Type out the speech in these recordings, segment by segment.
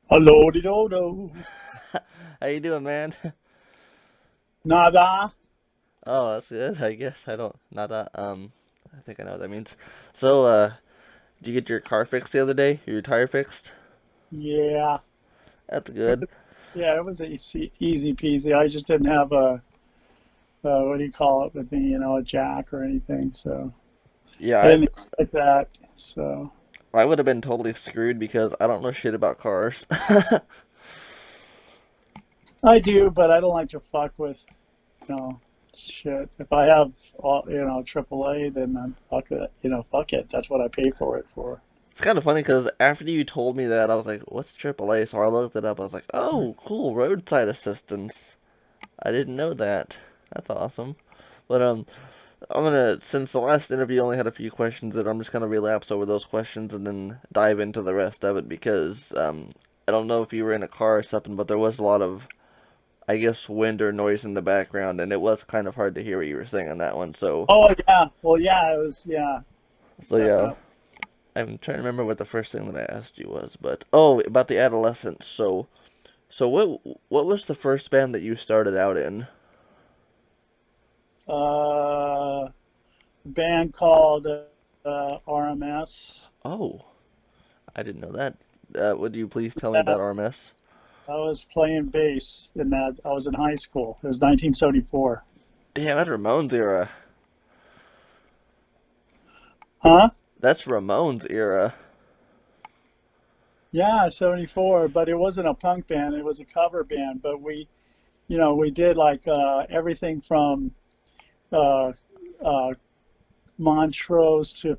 Hello, do. How you doing, man? Nada. Oh, that's good. I guess I don't not that I think I know what that means. So, did you get your car fixed the other day? Your tire fixed? Yeah, That's good. yeah, it was easy peasy. I just didn't have what do you call it with me, a jack or anything. So Yeah, I didn't expect that. So I would have been totally screwed because I don't know shit about cars. I do, but I don't like to fuck with, shit. If I have all, AAA, then fuck it. Fuck it. That's what I pay for it for. It's kind of funny because after you told me that, I was like, "What's AAA?" So I looked it up. I was like, "Oh, cool, roadside assistance." I didn't know that. That's awesome. But I'm gonna, since the last interview only had a few questions, that I'm just gonna relapse over those questions and then dive into the rest of it because I don't know if you were in a car or something, but there was a lot of, I guess, wind or noise in the background, and it was kind of hard to hear what you were saying on that one. Oh yeah. Well, yeah, it was. Yeah. So yeah, I'm trying to remember what the first thing that I asked you was, but oh, about the adolescence. So what was the first band that you started out in? Uh, band called RMS. Oh, I didn't know that. Would you please tell me Yeah, about RMS? I was playing bass in that. I was in high school. It was 1974. Damn, that Ramones era. Huh? That's Ramones era. Yeah, 74. But it wasn't a punk band. It was a cover band. But we did like everything from uh, uh, Montrose to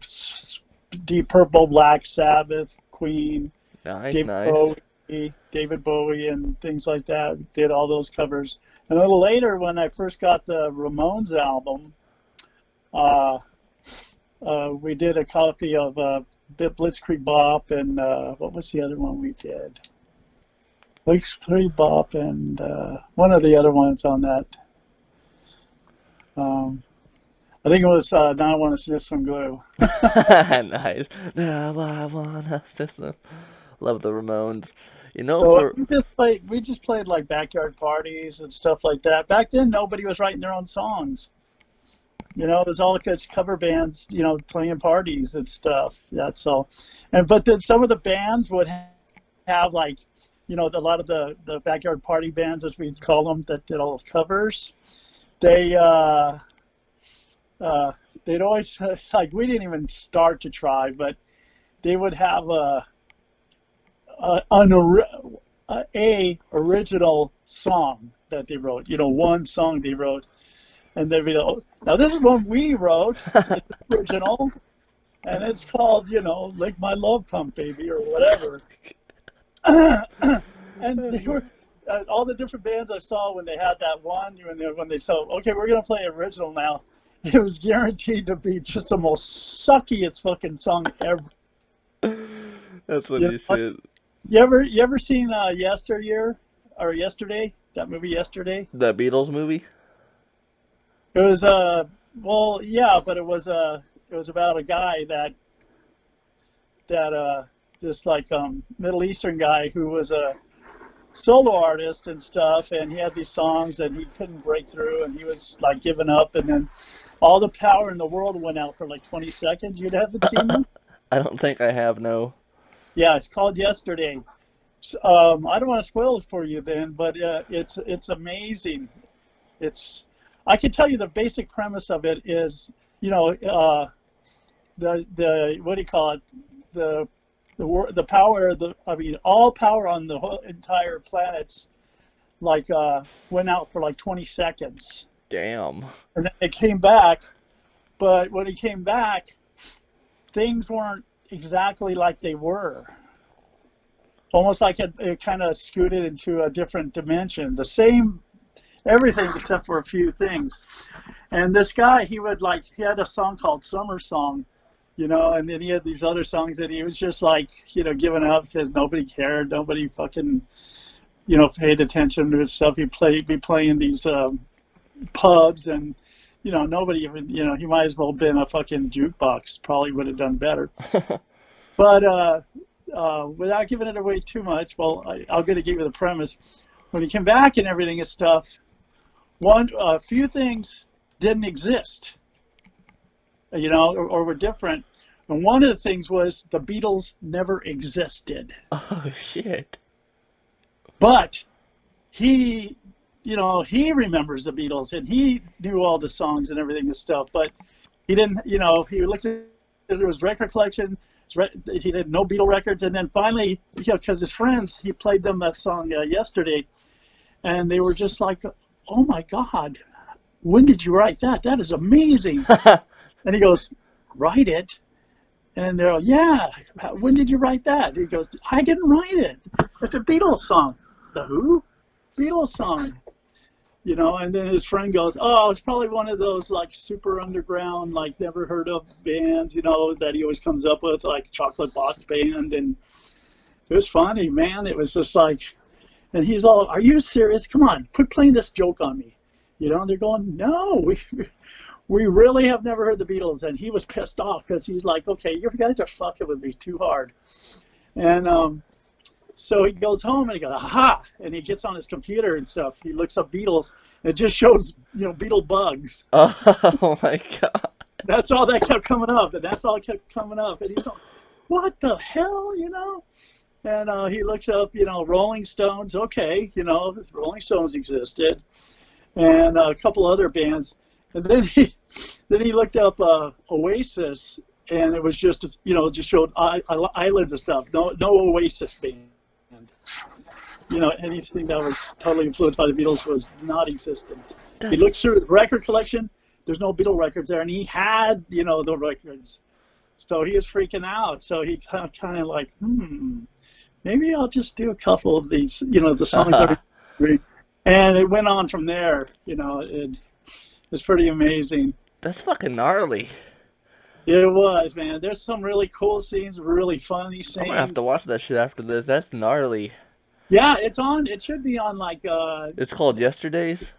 Deep Purple, Black Sabbath, Queen, Nice, David nice. Bowie, David Bowie, and things like that. Did all those covers. And a little later, when I first got the Ramones album, uh, we did a copy of Blitzkrieg Bop, and what was the other one we did? Blitzkrieg Bop, and one of the other ones on that. Um, I think it was Now I Want to Sniff Some Glue. Nice. Now I wanna listen. Love the Ramones. You know, So for we just played like backyard parties and stuff like that. Back then, nobody was writing their own songs. It was all just cover bands, playing parties and stuff. That's all. But then some of the bands would have like, a lot of the backyard party bands, as we call them, that did all covers. They uh, they'd always like we didn't even start to try, but they would have a original song that they wrote. One song they wrote, and they'd be like, now this is one we wrote. It's original, and it's called, "Lick My Love Pump, Baby" or whatever. And they were all the different bands I saw when they had that one, when they saw, okay, we're gonna play original now. It was guaranteed to be just the most suckiest fucking song ever. that's You funny know, shit. you ever seen Yesteryear or Yesterday? That movie Yesterday. The Beatles movie? It was well, yeah, but it was about a guy that this like Middle Eastern guy who was a solo artist and stuff, and he had these songs that he couldn't break through, and he was like giving up, and then all the power in the world went out for like 20 seconds. You haven't seen them? I don't think I have no. Yeah, it's called Yesterday. I don't want to spoil it for you then, but it's amazing. It's I can tell you the basic premise of it is, you know, the what do you call it? The the power of the I mean all power on the whole entire planet's like went out for like 20 seconds, Damn. and then it came back. But when it came back, things weren't exactly like they were. Almost like it kind of scooted into a different dimension. The same everything except for a few things. And this guy, he had a song called Summer Song, and then he had these other songs that he was just like, giving up because nobody cared, nobody fucking, paid attention to his stuff. Be playing these pubs, and nobody even, he might as well have been a fucking jukebox. Probably would have done better. But without giving it away too much, well, I'll give you the premise. When he came back and everything and stuff, a few things didn't exist, or were different. And one of the things was the Beatles never existed. Oh shit. But he, he remembers the Beatles and he knew all the songs and everything and stuff. But he didn't, he looked at his record collection. He had no Beatle records. And then finally, because his friends, he played them that song yesterday. And they were just like, oh my God, when did you write that? That is amazing. And he goes, write it? And they're like, yeah, when did you write that? He goes, I didn't write it. It's a Beatles song. The who? Beatles song. And then his friend goes, oh, it's probably one of those like super underground, like never heard of bands, that he always comes up with, like Chocolate Box Band. And it was funny, man. It was just like, and he's all, are you serious? Come on, quit playing this joke on me. And they're going, no, we really have never heard the Beatles. And he was pissed off because he's like, okay, you guys are fucking with me too hard. And so he goes home and he goes, aha, and he gets on his computer and stuff. He looks up Beatles and it just shows, Beatle bugs. Oh my God. That's all that kept coming up, and that's all that kept coming up. And he's like, what the hell, And he looks up, Rolling Stones. Okay, Rolling Stones existed, and a couple other bands. And then he looked up Oasis, and it was just, just showed eyelids and stuff. No Oasis band. Anything that was totally influenced by the Beatles was not existent. He looks through the record collection. There's no Beatle records there, and he had, the records. So he was freaking out. So he kind of like, maybe I'll just do a couple of these, the songs are great. And it went on from there, it was pretty amazing. That's fucking gnarly. It was, man. There's some really cool scenes, really funny scenes. I'm gonna have to watch that shit after this. That's gnarly. Yeah, it's on. It should be on like. It's called Yesterdays.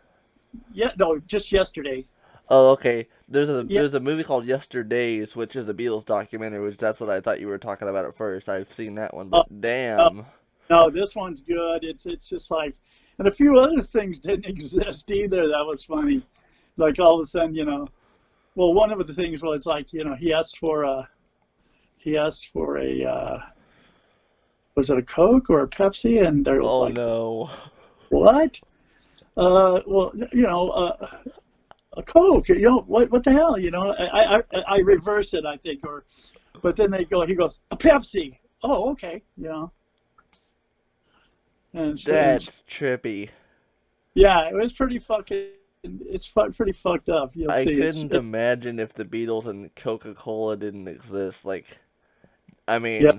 Yeah, no, just yesterday. Oh, okay. There's a movie called Yesterdays, which is a Beatles documentary, which that's what I thought you were talking about at first. I've seen that one, but damn. No, this one's good. It's just like, and a few other things didn't exist either. That was funny. Like all of a sudden, well, one of the things was like, he asked for a, was it a Coke or a Pepsi? And they're like, no. What? Well, a Coke. What the hell? I reversed it, I think, but then he goes, a Pepsi. Oh, okay. And so, That's trippy. Yeah, it was pretty fucking. It's pretty fucked up. You'll I see. couldn't imagine if the Beatles and Coca-Cola didn't exist. Like, I mean, yeah.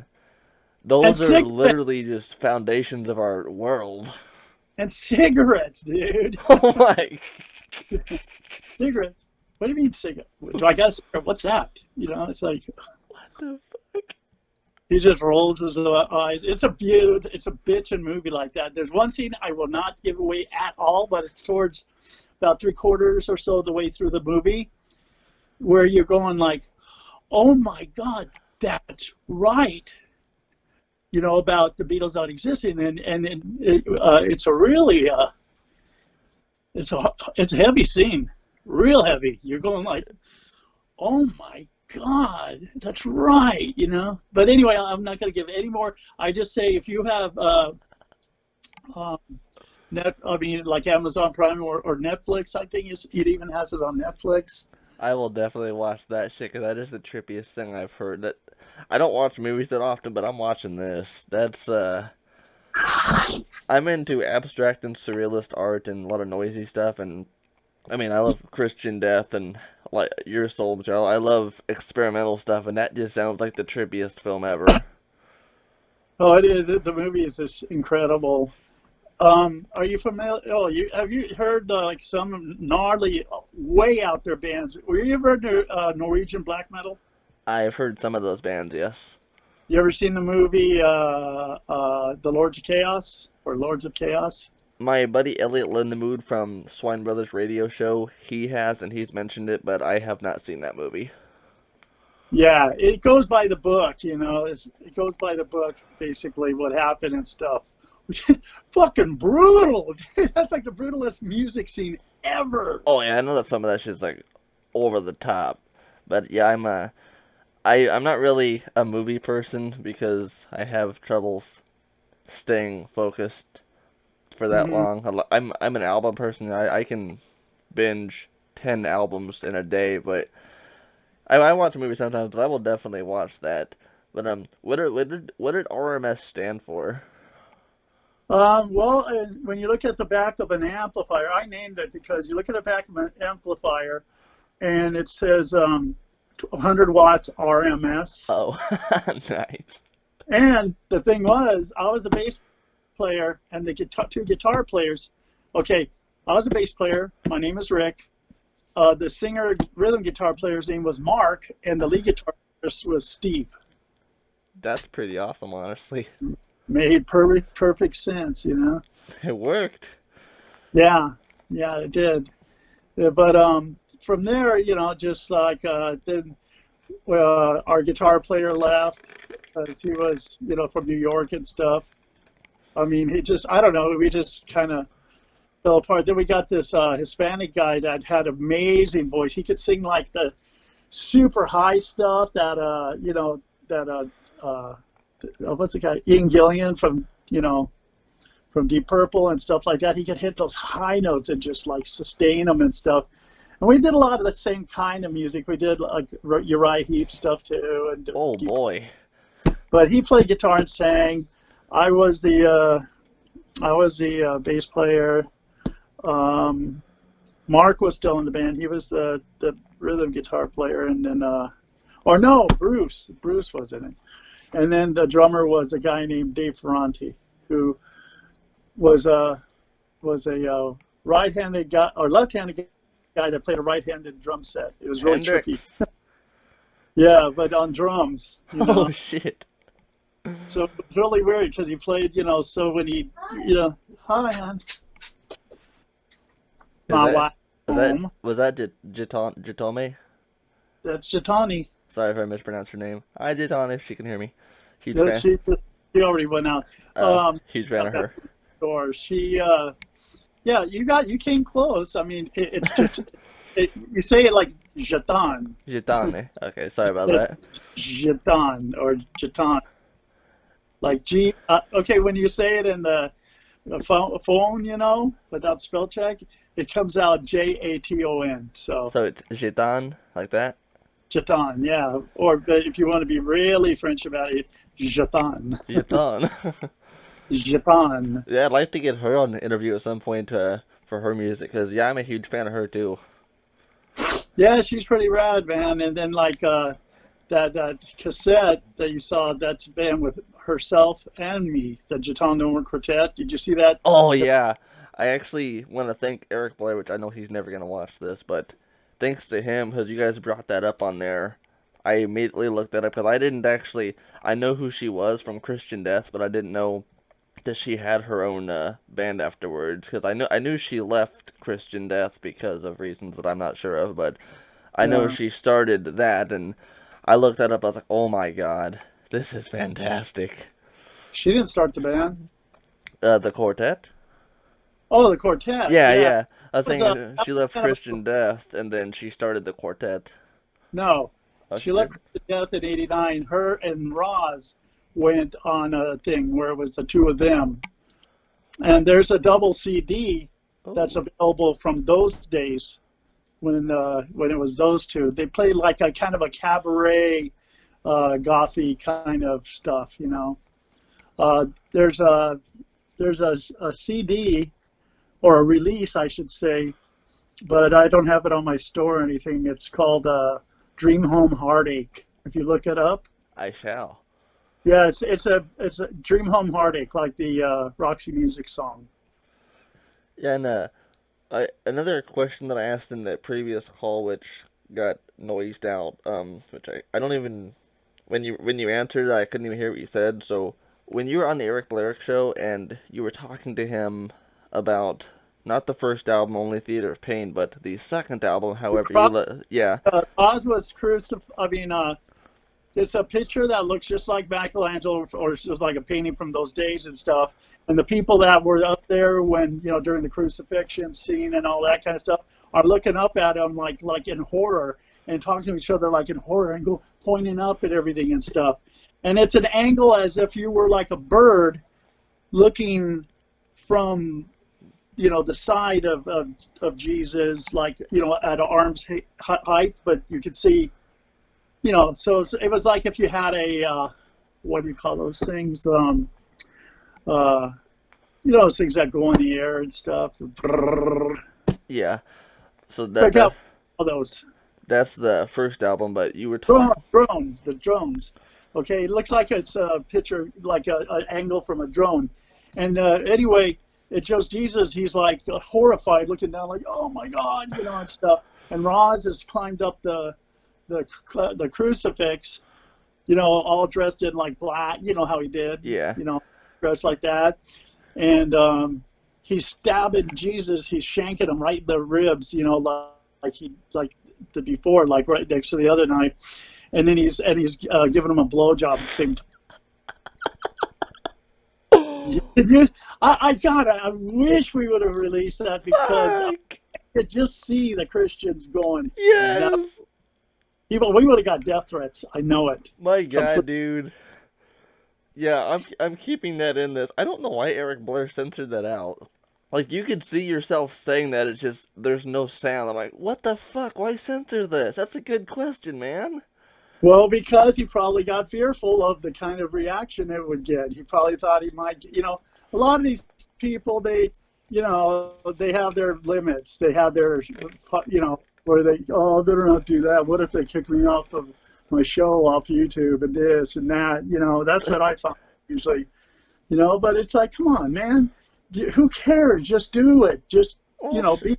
those are literally just foundations of our world. And cigarettes, dude. Oh my. Cigarettes? What do you mean cigarette? Do I got a cigarette? What's that? It's like. What the fuck? He just rolls his eyes. It's a bitchin' movie like that. There's one scene I will not give away at all, but it's towards about 3/4 or so of the way through the movie, where you're going like, oh my God, that's right. About the Beatles not existing, and it's a really it's a heavy scene, real heavy. You're going like, oh my God, that's right, But anyway, I'm not going to give any more. I just say if you have like Amazon Prime or Netflix, I think it even has it on Netflix. I will definitely watch that shit because that is the trippiest thing I've heard. That I don't watch movies that often, but I'm watching this. That's I'm into abstract and surrealist art and a lot of noisy stuff, and I mean I love Christian Death and like Your Soul Material. I love experimental stuff, and that just sounds like the trippiest film ever. Oh, it is. The movie is just incredible. Are you familiar? Oh, have you heard like some gnarly, way out there bands? Were you ever into Norwegian black metal? I've heard some of those bands, yes. You ever seen the movie The Lords of Chaos or Lords of Chaos? My buddy Elliot Lindemood from Swine Brothers Radio Show, he has, and he's mentioned it, but I have not seen that movie. Yeah, it goes by the book, it goes by the book, basically, what happened and stuff. Fucking brutal. That's like the brutalest music scene ever. Oh yeah, I know that some of that shit's like over the top, but yeah, I'm not really a movie person because I have troubles staying focused for that Hmm. long. I'm an album person. I can binge 10 albums in a day, but I watch a movie sometimes. But I will definitely watch that. But what did RMS stand for? Well, and when you look at the back of an amplifier, I named it because you look at the back of an amplifier and it says 100 watts RMS. Oh, nice. And the thing was, I was a bass player and the two guitar players. Okay, I was a bass player. My name is Rick. The singer rhythm guitar player's name was Mark, and the lead guitarist was Steve. That's pretty awesome, honestly. Made perfect sense. It worked. Yeah, yeah, it did. Yeah, but from there, just like then our guitar player left because he was, from New York and stuff. I mean, I don't know, we just kind of fell apart. Then we got this Hispanic guy that had amazing voice. He could sing like the super high stuff that what's the guy, Ian Gillian from Deep Purple and stuff like that. He could hit those high notes and just like sustain them and stuff. And we did a lot of the same kind of music. We did like Uriah Heep stuff too, Oh boy. but he played guitar and sang. I was the bass player. Um, Mark was still in the band. He was the rhythm guitar player, and then or no, Bruce. Bruce was in it. And then the drummer was a guy named Dave Ferranti, who was a right-handed guy or left-handed guy that played a right-handed drum set. It was really trippy. Hendrix. Yeah, but on drums. Oh shit. So it was really weird because he played, so when he, hi, hon, Is my that wife was that home. was that Jitome? That's Jatani. Sorry if I mispronounced her name. Hi Jitone, if she can hear me. Huge Yeah, fan. she already went out. Huge fan of At her. the store. Yeah, you came close. I mean, it's just, you say it like Jatan, Jitane. Okay, sorry about that. Jatan or Jatan. Like okay, when you say it in the phone, without spell check, it comes out Jaton. So So it's Jitan, like that? Jatan, yeah. Or but if you want to be really French about it, Jatan, Jitan. Jatan. Yeah, I'd like to get her on the interview at some point for her music, because, yeah, I'm a huge fan of her, too. Yeah, she's pretty rad, man. And then like that cassette that you saw, that's a band with herself and me, the Jatan Nolan Quartet. Did you see that? Oh, yeah. I actually want to thank Eric Blair, which I know he's never going to watch this, but thanks to him, because you guys brought that up on there. I immediately looked that up, because I didn't actually... I know who she was from Christian Death, but I didn't know that she had her own band afterwards, because I knew she left Christian Death because of reasons that I'm not sure of, but I know Yeah. she started that, and I looked that up. I was like, oh my god, this is fantastic. She didn't start the band. The quartet? Oh, the quartet. Yeah, Yeah. yeah. I was Was thinking that she was left kind of Christian Death, and then she started the quartet. no. Oh, She she left did? to death in '89. Her and Roz went on a thing where it was the two of them. And there's a double CD that's Oh, available from those days when it was those two. They played like a kind of a cabaret, gothy kind of stuff. Uh, there's a there's a CD or a release, I should say, but I don't have it on my store or anything. It's called Dream Home Heartache. If you look it up, I shall. yeah, it's a Dream Home Heartache, like the Roxy Music song. Yeah, and another question that I asked in the previous call, which got noised out, which I don't even when you answered, I couldn't even hear what you said. So when you were on the Eric Blair show and you were talking to him about not the first album, Only Theater of Pain, but the second album, however you Cross, let, yeah, Oz was crucified. I mean, it's a picture that looks just like Michelangelo, or just like a painting from those days and stuff. And the people that were up there when, during the crucifixion scene and all that kind of stuff are looking up at him like in horror, and talking to each other like in horror, and go pointing up at everything and stuff. And it's an angle as if you were like a bird looking from, the side of Jesus, like, at arm's height, but you could see, so it was like if you had a, what do you call those things? Those things that go in the air and stuff. Yeah. So Check out all those. that's the first album, but you were talking. The drones. Okay, it looks like it's a picture, like an angle from a drone. And anyway, it shows Jesus. He's like horrified, looking down, like, oh my God, and stuff. And Roz has climbed up the crucifix, all dressed in like black. You know how he did. Yeah. Dressed like that. And he's stabbing Jesus. He's shanking him right in the ribs. Like the before, like right next to the other knife. And then he's giving him a blowjob at the same time. I wish we would have released that, because I could just see the Christians going. Yes. We would have got death threats. I know it. My God, dude. Yeah, I'm keeping that in this. I don't know why Eric Blair censored that out. Like, you could see yourself saying that, it's just, there's no sound. I'm like, what the fuck? Why censor this? That's a good question, man. Well, because he probably got fearful of the kind of reaction it would get. He probably thought he might, a lot of these people, they have their limits. They have their, where they, I better not do that. What if they kick me off of my show, off YouTube, and this and that? That's what I find usually, but it's like, come on, man. Who cares? Just do it. Just, be.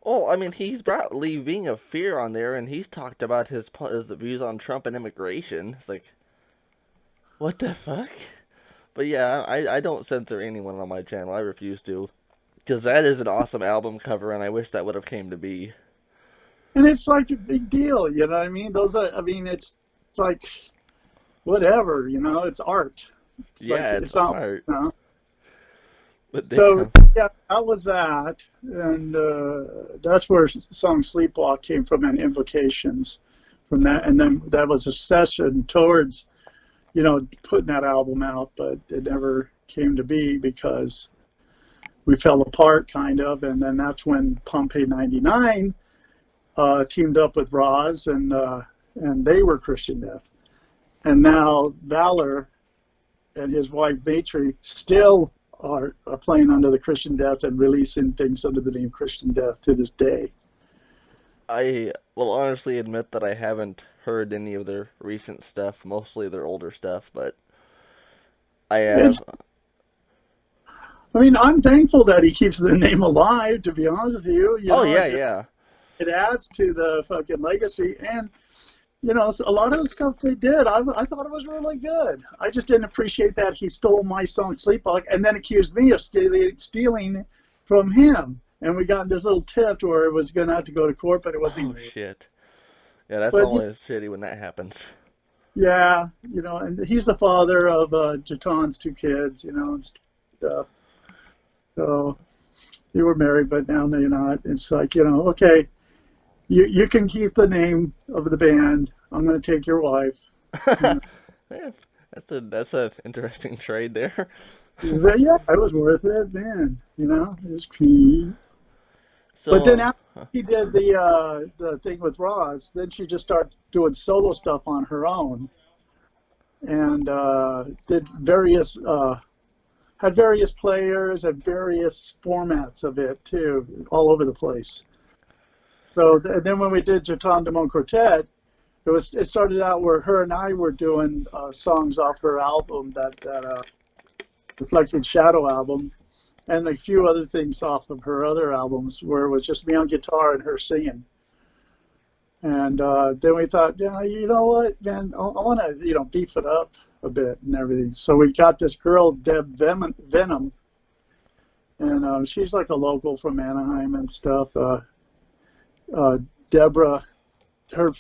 Oh, I mean, he's brought leaving of fear on there, and he's talked about his views on Trump and immigration. It's like, what the fuck? But yeah, I don't censor anyone on my channel. I refuse to, because that is an awesome album cover, and I wish that would have came to be. And it's like a big deal, you know what I mean? It's like, whatever, it's art. It's art. But so, yeah, that was that. And that's where the song Sleepwalk came from, and implications from that. And then that was a session towards, putting that album out, but it never came to be because we fell apart, kind of. And then that's when Pompeii 99 teamed up with Roz, and they were Christian Death. And now Valor and his wife Matri still are playing under the Christian Death and releasing things under the name Christian Death to this day. I will honestly admit that I haven't heard any of their recent stuff, mostly their older stuff, but I have. I'm thankful that he keeps the name alive, to be honest with you. Yeah. It adds to the fucking legacy, and a lot of the stuff they did, I thought it was really good. I just didn't appreciate that he stole my song Sleepwalk and then accused me of stealing from him. And we got in this little tiff where it was going to have to go to court, but it wasn't. Oh, shit. Yeah, that's always shitty when that happens. Yeah, and he's the father of Jaton's 2 kids, and stuff. So they were married, but now they're not. It's like, okay, you can keep the name of the band. I'm going to take your wife. Yeah, that's an interesting trade there. Yeah, it was worth it, man. It was key. So, but then after she did the thing with Roz, then she just started doing solo stuff on her own, and did had various players and various formats of it too, all over the place. So then when we did Jaton Demon Quartet, it started out where her and I were doing songs off her album, that Reflected Shadow album, and a few other things off of her other albums where it was just me on guitar and her singing. And then we thought, yeah, you know what, man, I want to beef it up a bit and everything. So we got this girl, Deb Venom, and she's like a local from Anaheim and stuff. Deborah, her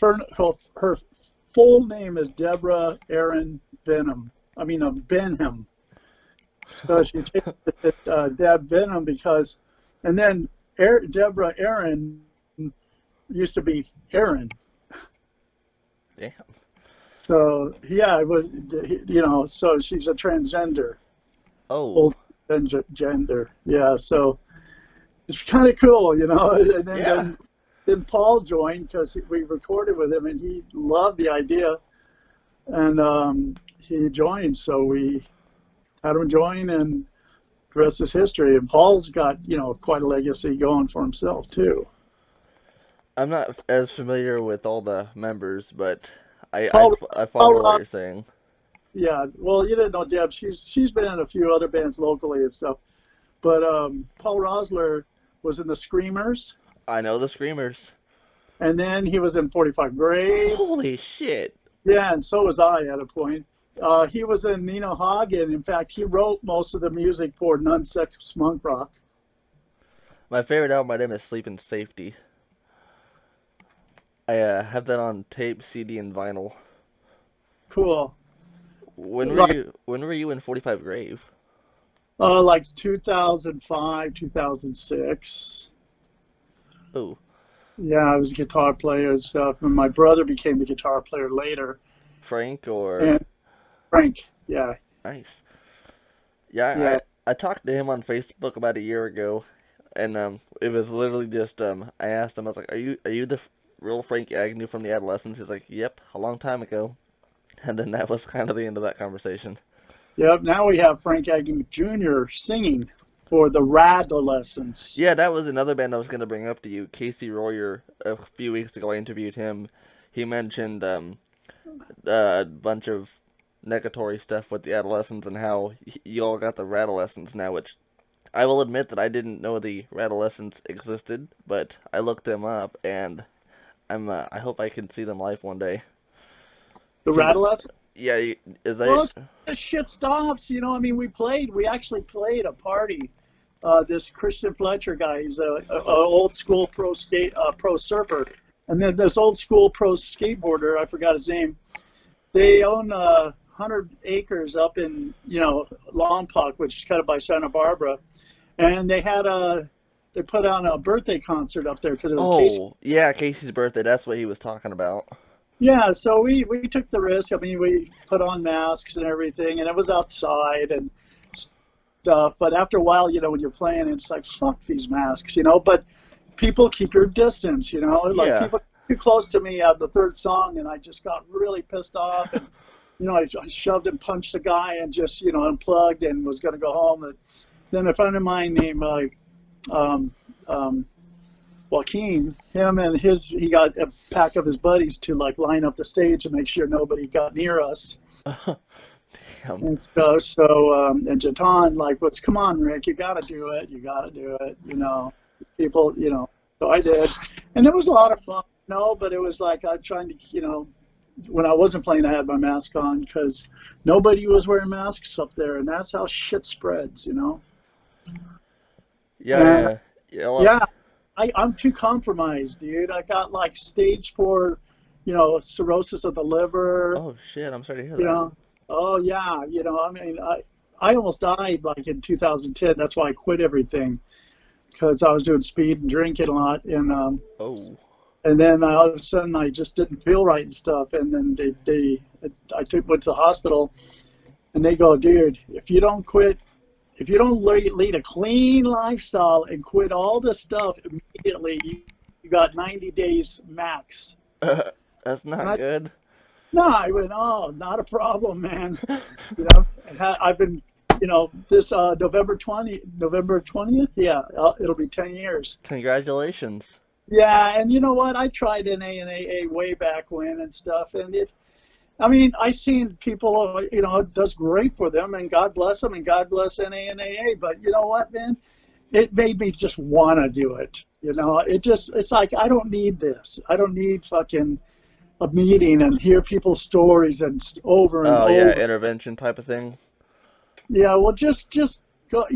full name is Deborah Aaron Benham. Benham. So she changed it to Deb Benham because, and then Deborah Aaron used to be Aaron. Damn. So yeah, it was, so she's a transgender, Oh, old gender. Yeah, so it's kind of cool, And then, yeah. then Paul joined because we recorded with him, and he loved the idea, and he joined. So we had him join, and the rest is history. And Paul's got quite a legacy going for himself too. I'm not as familiar with all the members, but Paul, I Paul follow what Ross, you're saying. yeah. Well, you didn't know Deb. She's been in a few other bands locally and stuff. But Paul Rosler was in the Screamers, I know the Screamers. and then he was in 45 Grave. Holy shit. Yeah, and so was I at a point. He was in Nina Hagen. In fact, he wrote most of the music for Non-Sex Monk Rock. My favorite album by them is Sleep in Safety. I have that on tape, CD, and vinyl. Cool. Right. When were you in 45 Grave? Like 2005, 2006. Oh, Yeah, I was a guitar player and stuff. And my brother became the guitar player later. Frank or And Frank, yeah, nice. Yeah, yeah. I talked to him on Facebook about a year ago, and it was literally just I asked him, I was like, are you the real Frank Agnew from the Adolescents? He's like, yep, a long time ago. And then that was kind of the end of that conversation. Yep, now we have Frank Agnew Jr. singing for the Radolescents. Yeah, that was another band I was gonna bring up to you. Casey Royer, a few weeks ago, I interviewed him. He mentioned a bunch of negatory stuff with the Adolescents and how you all got the Radolescents now, which I will admit that I didn't know the Radolescents existed, but I looked them up and I hope I can see them live one day. The Radolescents? Yeah, is Well, that? this shit stops. We actually played a party. This Christian Fletcher guy, he's a old school pro surfer. And then this old school pro skateboarder, I forgot his name. They own 100 acres up in, Lompoc, which is kind of by Santa Barbara. And they put on a birthday concert up there because it was Casey. Oh, yeah, Casey's birthday. That's what he was talking about. Yeah, so we took the risk. I mean, we put on masks and everything, and it was outside and stuff. But after a while, when you're playing, it's like, fuck these masks, But people keep your distance, Like Yeah. people too close to me at the third song, and I just got really pissed off. And, I shoved and punched the guy and just, unplugged and was going to go home. And then a friend of mine named Joaquin, he got a pack of his buddies to like line up the stage and make sure nobody got near us Damn. and stuff. So and Jatan come on, Rick, you got to do it, people, So I did, and it was a lot of fun, but it was like I'm trying to, when I wasn't playing, I had my mask on because nobody was wearing masks up there, and that's how shit spreads, Yeah, And, yeah. Well, yeah. I'm too compromised, dude. I got like stage 4, cirrhosis of the liver. oh shit, I'm sorry to hear You that. know, oh yeah, I almost died like in 2010. That's why I quit everything because I was doing speed and drinking a lot, Oh, and then all of a sudden I just didn't feel right and stuff. And then went to the hospital, and they go, dude, if you don't lead a clean lifestyle and quit all this stuff immediately, you got 90 days max. that's not I- good. No, I went, oh, not a problem, man. I've been, this November 20th, yeah, it'll be 10 years. Congratulations. Yeah, and you know what? I tried NA and AA way back when and stuff, and I seen people, it does great for them, and God bless them, and God bless NA and AA. But you know what, man? It made me just want to do it. It's like, I don't need this. I don't need fucking a meeting and hear people's stories and over and Oh over. yeah, intervention type of thing. Yeah, well, just go,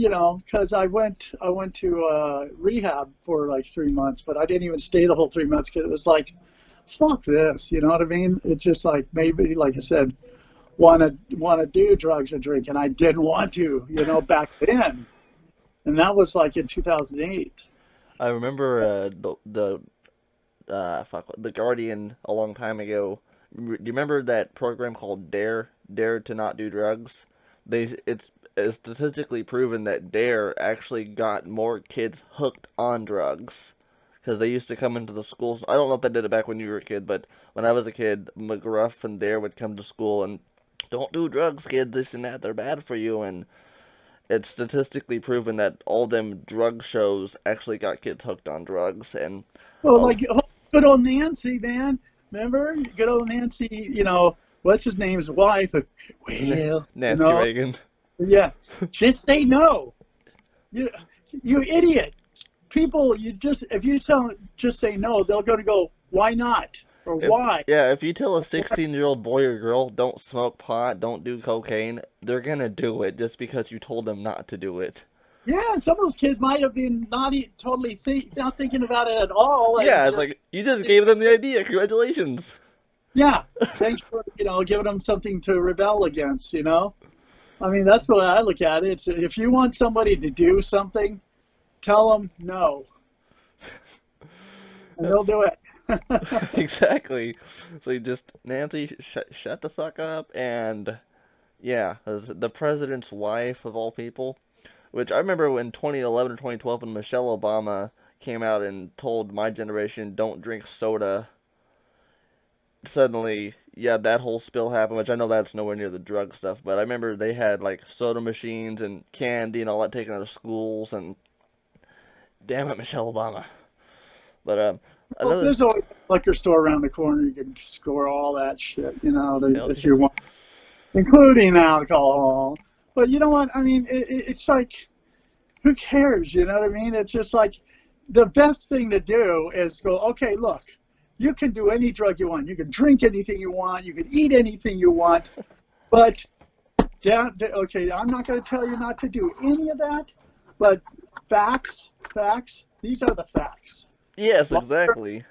because I went to rehab for like 3 months, but I didn't even stay the whole 3 months because it was like fuck this. You know what I mean? It's just like maybe, like I said, want to do drugs or drink, and I didn't want to. You know, back then, and that was like in 2008. I remember the Guardian a long time ago. Do you remember that program called Dare to Not Do Drugs? It's statistically proven that Dare actually got more kids hooked on drugs because they used to come into the schools. I don't know if they did it back when you were a kid, but when I was a kid, McGruff and Dare would come to school and don't do drugs, kids. This and that, they're bad for you. And it's statistically proven that all them drug shows actually got kids hooked on drugs. And Well, oh, like good old Nancy, man. Remember, good old Nancy. You know, what's his name's wife? Well, you Nancy know, Reagan. yeah. Just say no. You, you idiot. People, you just if you tell them just say no, they're going to go, why not or If why? Yeah, if you tell a 16-year-old boy or girl don't smoke pot, don't do cocaine, they're gonna do it just because you told them not to do it. Yeah, and some of those kids might have been totally not thinking about it at all, and Yeah, it's just like you just gave them the idea. Congratulations. yeah. Thanks for giving them something to rebel against. You know, I mean that's what I look at it. If you want somebody to do something, tell them no, and they'll do it. Exactly. So you just Nancy, shut the fuck up, and yeah, as the president's wife of all people. Which I remember in 2011 or 2012 when Michelle Obama came out and told my generation don't drink soda. Suddenly, yeah, that whole spill happened, which I know that's nowhere near the drug stuff, but I remember they had like soda machines and candy and all that taken out of schools, and damn it, Michelle Obama. But Well, another there's always a liquor store around the corner. You can score all that shit. hell If yeah. you want, including alcohol. But you know what? I mean, it's like, who cares? You know what I mean? It's just like the best thing to do is go, okay, look, you can do any drug you want. You can drink anything you want. You can eat anything you want. But, okay, I'm not going to tell you not to do any of that. But facts, these are the facts. Yes, exactly.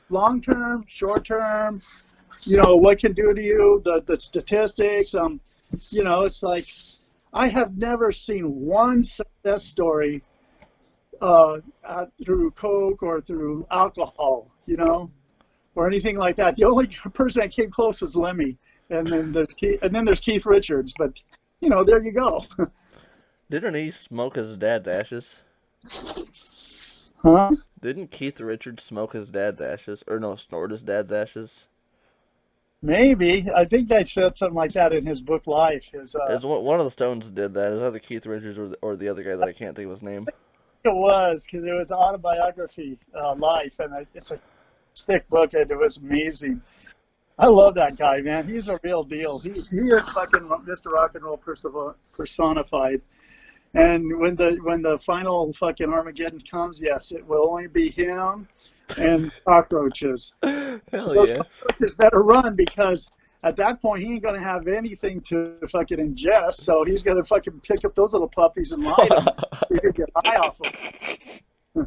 Long term, short term, what can do to you, the statistics. It's like, I have never seen one success story through Coke or through alcohol, or anything like that. The only person that came close was Lemmy, and then there's Keith Richards. But there you go. Didn't he smoke his dad's ashes? Huh? Didn't Keith Richards smoke his dad's ashes? Or no, snort his dad's ashes? Maybe. I think they said something like that in his book Life. It's one of the Stones did that. It was either Keith Richards or the other guy that I can't think of his name. It was because it was autobiography, Life, and it's a thick book, and it was amazing. I love that guy, man. He's a real deal. He is fucking Mr. Rock and Roll personified. And when the final fucking Armageddon comes, yes, it will only be him and cockroaches. Hell Those yeah. cockroaches better run because at that point he ain't gonna have anything to fucking ingest, so he's gonna fucking pick up those little puppies and light them. So you can get high off them.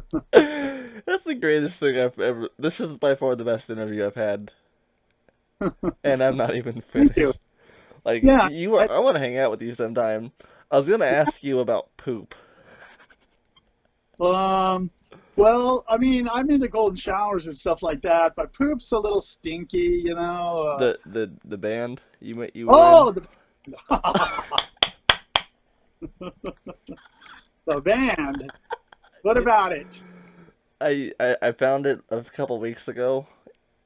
That's the greatest thing I've ever. This is by far the best interview I've had, and I'm not even Thank you. finished. Like Yeah. I want to hang out with you sometime. I was gonna ask you about poop. Well, I mean, I'm into golden showers and stuff like that, but poop's a little stinky. The band you were Oh, in. the band. What about it? I found it a couple weeks ago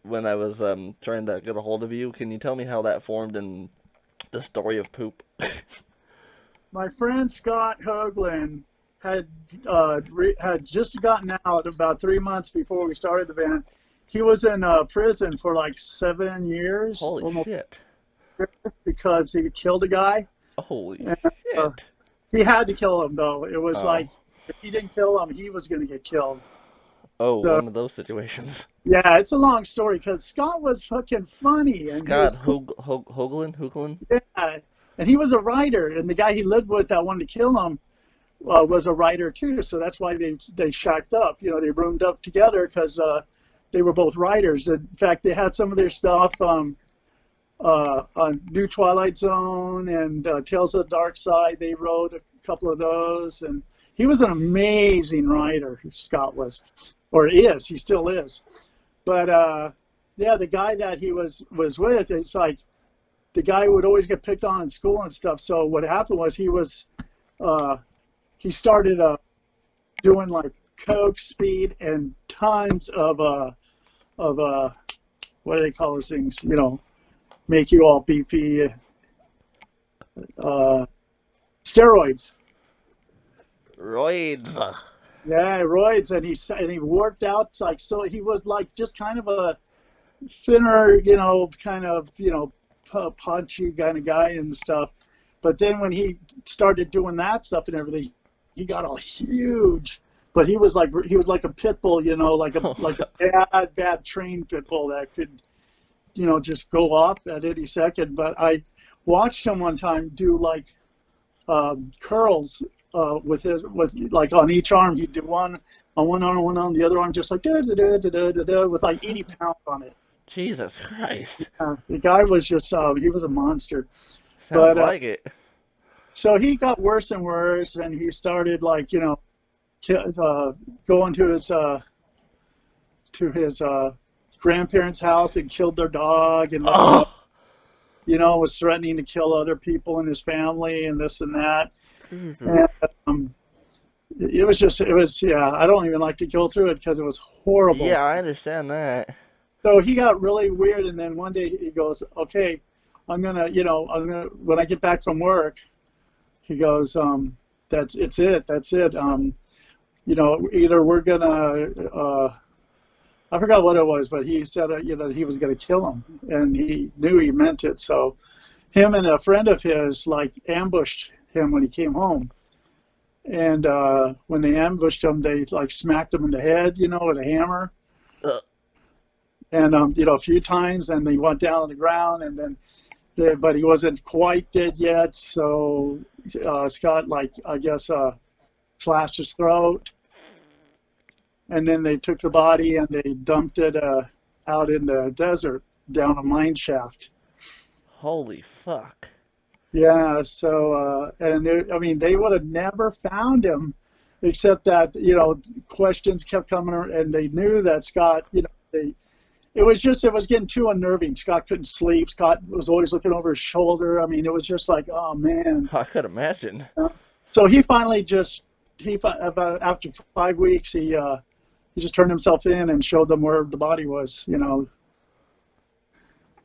when I was trying to get a hold of you. Can you tell me how that formed in the story of poop? My friend Scott Hoagland had just gotten out about 3 months before we started the band. He was in prison for like 7 years, Holy almost, shit! because he killed a guy. Holy And, shit! he had to kill him though. It was Oh. like if he didn't kill him, he was going to get killed. Oh, So, one of those situations. yeah, it's a long story because Scott was fucking funny and he Scott was Hoagland? yeah, and he was a writer, and the guy he lived with that wanted to kill him was a writer too. So that's why they shacked up. They roomed up together because they were both writers. In fact, they had some of their stuff on New Twilight Zone and Tales of the Dark Side. They wrote a couple of those, and he was an amazing writer. Scott was, or is. He still is. But yeah, the guy that he was with, it's like the guy would always get picked on in school and stuff. So what happened was he started doing like coke, speed, and tons of what do they call those things? You know, make you all beefy. Steroids. Roids. Yeah, roids, and he worked out like so. He was like just kind of a thinner, punchy kind of guy and stuff. But then when he started doing that stuff and everything, he got all huge. But he was like a pit bull, like a bad trained pit bull that could, just go off at any second. But I watched him one time do like curls with like on each arm. He'd do one on one arm, one on the other arm, just like with like 80 pounds on it. Jesus Christ. The guy was just he was a monster. Sounds like it. So he got worse and worse, and he started like going to his grandparents' house and killed their dog, and was threatening to kill other people in his family and this and that. Mm-hmm. And it was I don't even like to go through it because it was horrible. Yeah, I understand that. So he got really weird, and then one day he goes, "Okay, I'm gonna when I get back from work," he goes, "That's it. Either we're gonna." I forgot what it was, but he said, he was going to kill him, and he knew he meant it. So him and a friend of his, like, ambushed him when he came home. And when they ambushed him, they, like, smacked him in the head, with a hammer. And, a few times, and he went down on the ground, and then, but he wasn't quite dead yet. So Scott, like, I guess, slashed his throat. And then they took the body and they dumped it out in the desert down a mine shaft. Holy fuck. Yeah, so, they would have never found him except that, questions kept coming and they knew that Scott, it was getting too unnerving. Scott couldn't sleep. Scott was always looking over his shoulder. I mean, it was just like, oh, man. I could imagine. So he finally after 5 weeks, he just turned himself in and showed them where the body was,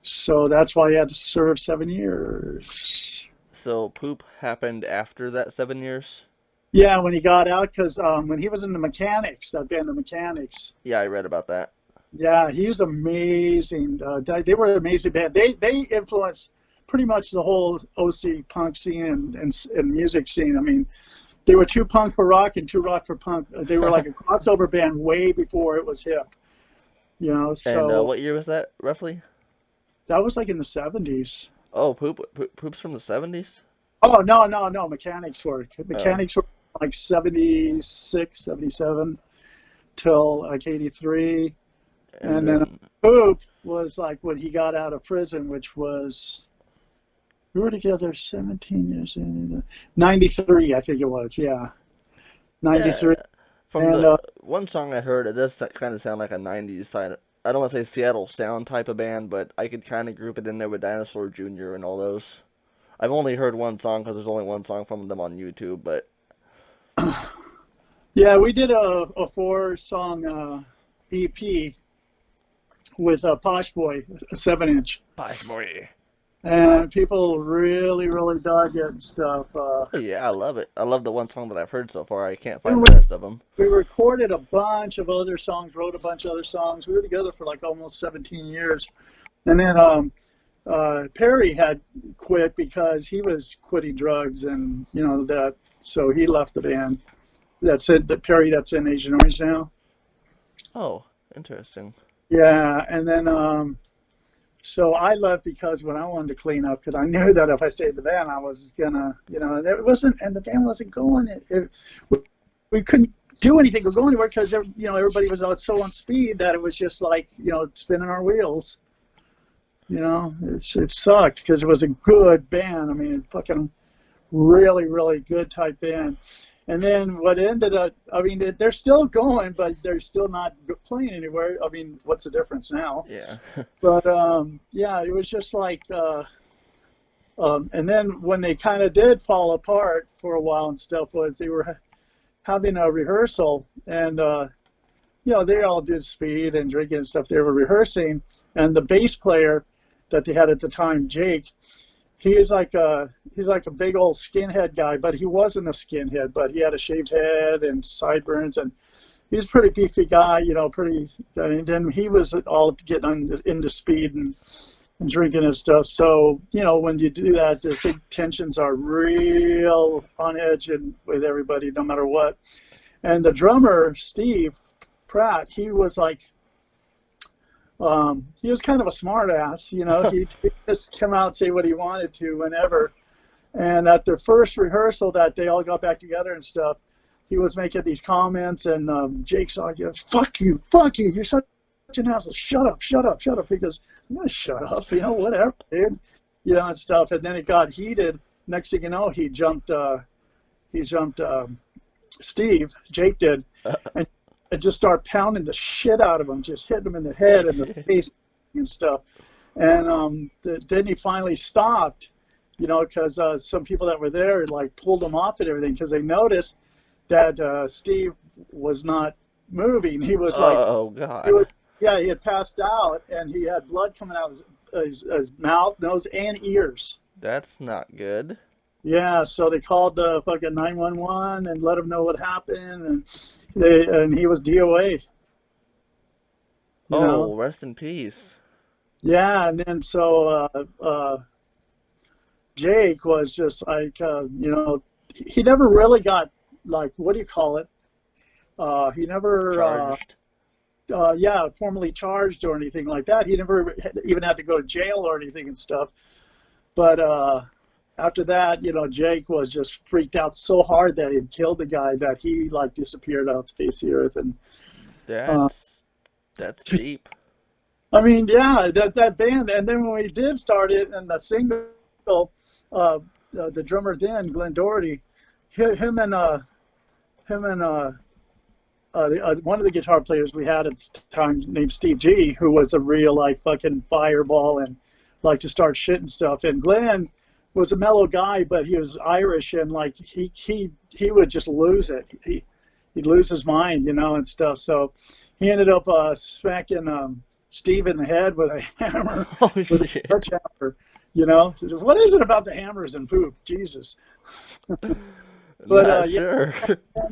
So that's why he had to serve 7 years. So poop happened after that 7 years? Yeah, when he got out, because when he was in the Mechanics, that band, the Mechanics. Yeah, I read about that. Yeah, he was amazing. They were an amazing band. They influenced pretty much the whole OC punk scene and music scene. I mean, they were too punk for rock and too rock for punk. They were like a crossover band way before it was hip. So. And what year was that, roughly? That was like in the 70s. Oh, Poop's from the 70s? Oh, no. Mechanics were like 76, 77 till like 83. And then Poop was like when he got out of prison, which was... We were together 17 years in 93, I think it was. Yeah, 93. Yeah. From the one song I heard, it does kind of sound like a 90s side. I don't want to say Seattle Sound type of band, but I could kind of group it in there with Dinosaur Jr. and all those. I've only heard one song because there's only one song from them on YouTube, but... Yeah, we did a 4-song EP with Posh Boy, a 7-inch. Posh Boy. And people really, really dug it and stuff. Yeah, I love it. I love the one song that I've heard so far. I can't find the rest of them. We recorded a bunch of other songs, wrote a bunch of other songs. We were together for like almost 17 years. And then Perry had quit because he was quitting drugs and, so he left the band. That's it, Perry that's in Agent Orange now. Oh, interesting. Yeah, and then... So I left because when I wanted to clean up, because I knew that if I stayed in the band, I was gonna, it wasn't, and the band wasn't going. We couldn't do anything or go anywhere because everybody was so on speed that it was just like spinning our wheels. It sucked because it was a good band. I mean, fucking really, really good type band. And then what ended up, I mean, they're still going, but they're still not playing anywhere. I mean, what's the difference now? Yeah. But yeah, it was just like, and then when they kind of did fall apart for a while and stuff, was they were having a rehearsal, and they all did speed and drinking and stuff. They were rehearsing, and the bass player that they had at the time, Jake, he's like a big old skinhead guy, but he wasn't a skinhead, but he had a shaved head and sideburns, and he's a pretty beefy guy, pretty. And then he was all getting into speed and drinking and stuff. So when you do that, the big tensions are real on edge and with everybody, no matter what. And the drummer, Steve Pratt, he was like. He was kind of a smart ass, he'd just come out and say what he wanted to whenever. And at the first rehearsal that they all got back together and stuff, he was making these comments, and Jake's like, fuck you, you're such an asshole, shut up. He goes, I'm gonna shut up, whatever, dude, and stuff. And then it got heated. Next thing you know, he jumped Steve, Jake did, and just start pounding the shit out of him, just hitting him in the head and the face and stuff. And then he finally stopped, because some people that were there like pulled him off and everything because they noticed that Steve was not moving. He was like, oh God. He had passed out and he had blood coming out of his mouth, nose, and ears. That's not good. Yeah, so they called the fucking 911 and let him know what happened, and he was DOA. Rest in peace. Yeah, and then so Jake was just like, he never really got, like, what do you call it? He never, Charged. Formally charged or anything like that. He never even had to go to jail or anything and stuff. But after that, Jake was just freaked out so hard that he had killed the guy that he like disappeared off the face of the earth. And that's deep. I mean, yeah, that band. And then when we did start it, and the single, the drummer then, Glenn Doherty, him and one of the guitar players we had at the time named Steve G, who was a real like fucking fireball and like to start shit and stuff. And Glenn was a mellow guy, but he was Irish, and like he would just lose it. He'd lose his mind, and stuff. So he ended up smacking Steve in the head with a hammer, with a sledgehammer. What is it about the hammers and poop? Jesus. But sure.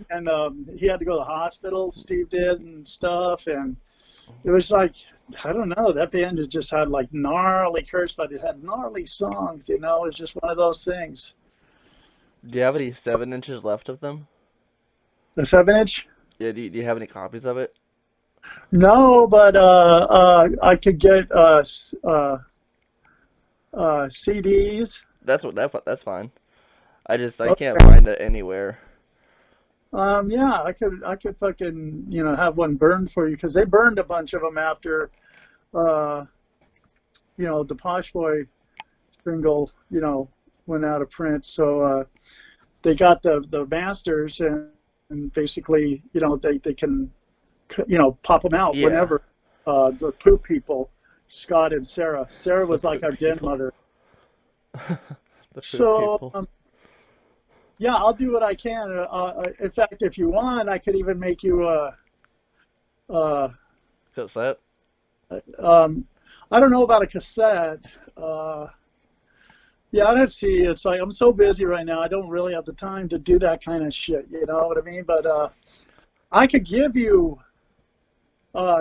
And he had to go to the hospital. Steve did and stuff, and it was like, I don't know. That band just had like gnarly curse, but it had gnarly songs. It was just one of those things. Do you have any 7-inches left of them? The 7-inch? Yeah. Do you have any copies of it? No, but I could get CDs. That's fine. I can't find it anywhere. Yeah, I could fucking have one burned for you because they burned a bunch of them after the Posh Boy single went out of print. So they got the masters and basically they can pop them out whenever. The Poop people, Scott and Sarah. Sarah was like our den mother. So. Yeah, I'll do what I can. In fact, if you want, I could even make you a cassette. I don't know about a cassette. Yeah, I don't see. It's like I'm so busy right now. I don't really have the time to do that kind of shit. You know what I mean? But I could give you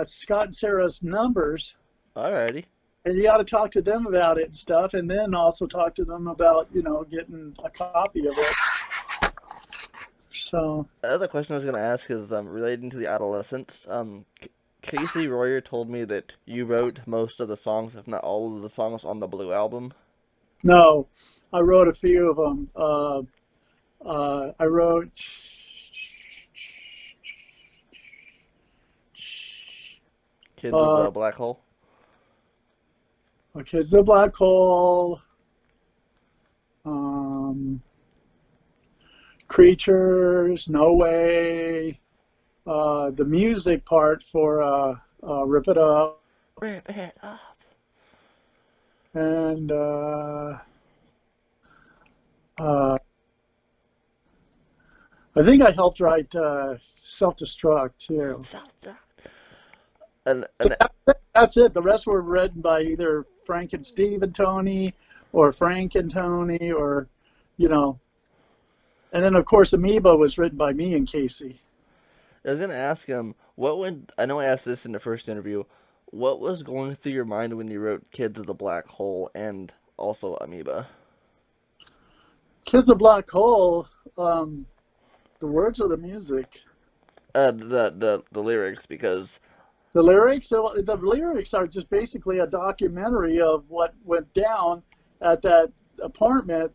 Scott and Sarah's numbers. Alrighty. And you got to talk to them about it and stuff, and then also talk to them about getting a copy of it. So the other question I was going to ask is relating to the adolescents. Casey Royer told me that you wrote most of the songs, if not all of the songs, on the Blue album. No, I wrote a few of them. I wrote Kids of Uh, the Black Hole. okay, the black hole. Um, Creatures, No Way. The music part for Rip It Up, Rip it up. and uh, I think I helped write Self Destruct too. Self-destruct. And So and that's it. The rest were written by either Frank and Steve and Tony, or Frank and Tony, or you know. And then of course Amoeba was written by me and Casey. I was gonna ask him what would I know I asked this in the first interview. What was going through your mind when you wrote Kids of the Black Hole and also Amoeba? Kids of Black Hole. The words or the music? The lyrics because The lyrics. So the lyrics are just basically a documentary of what went down at that apartment.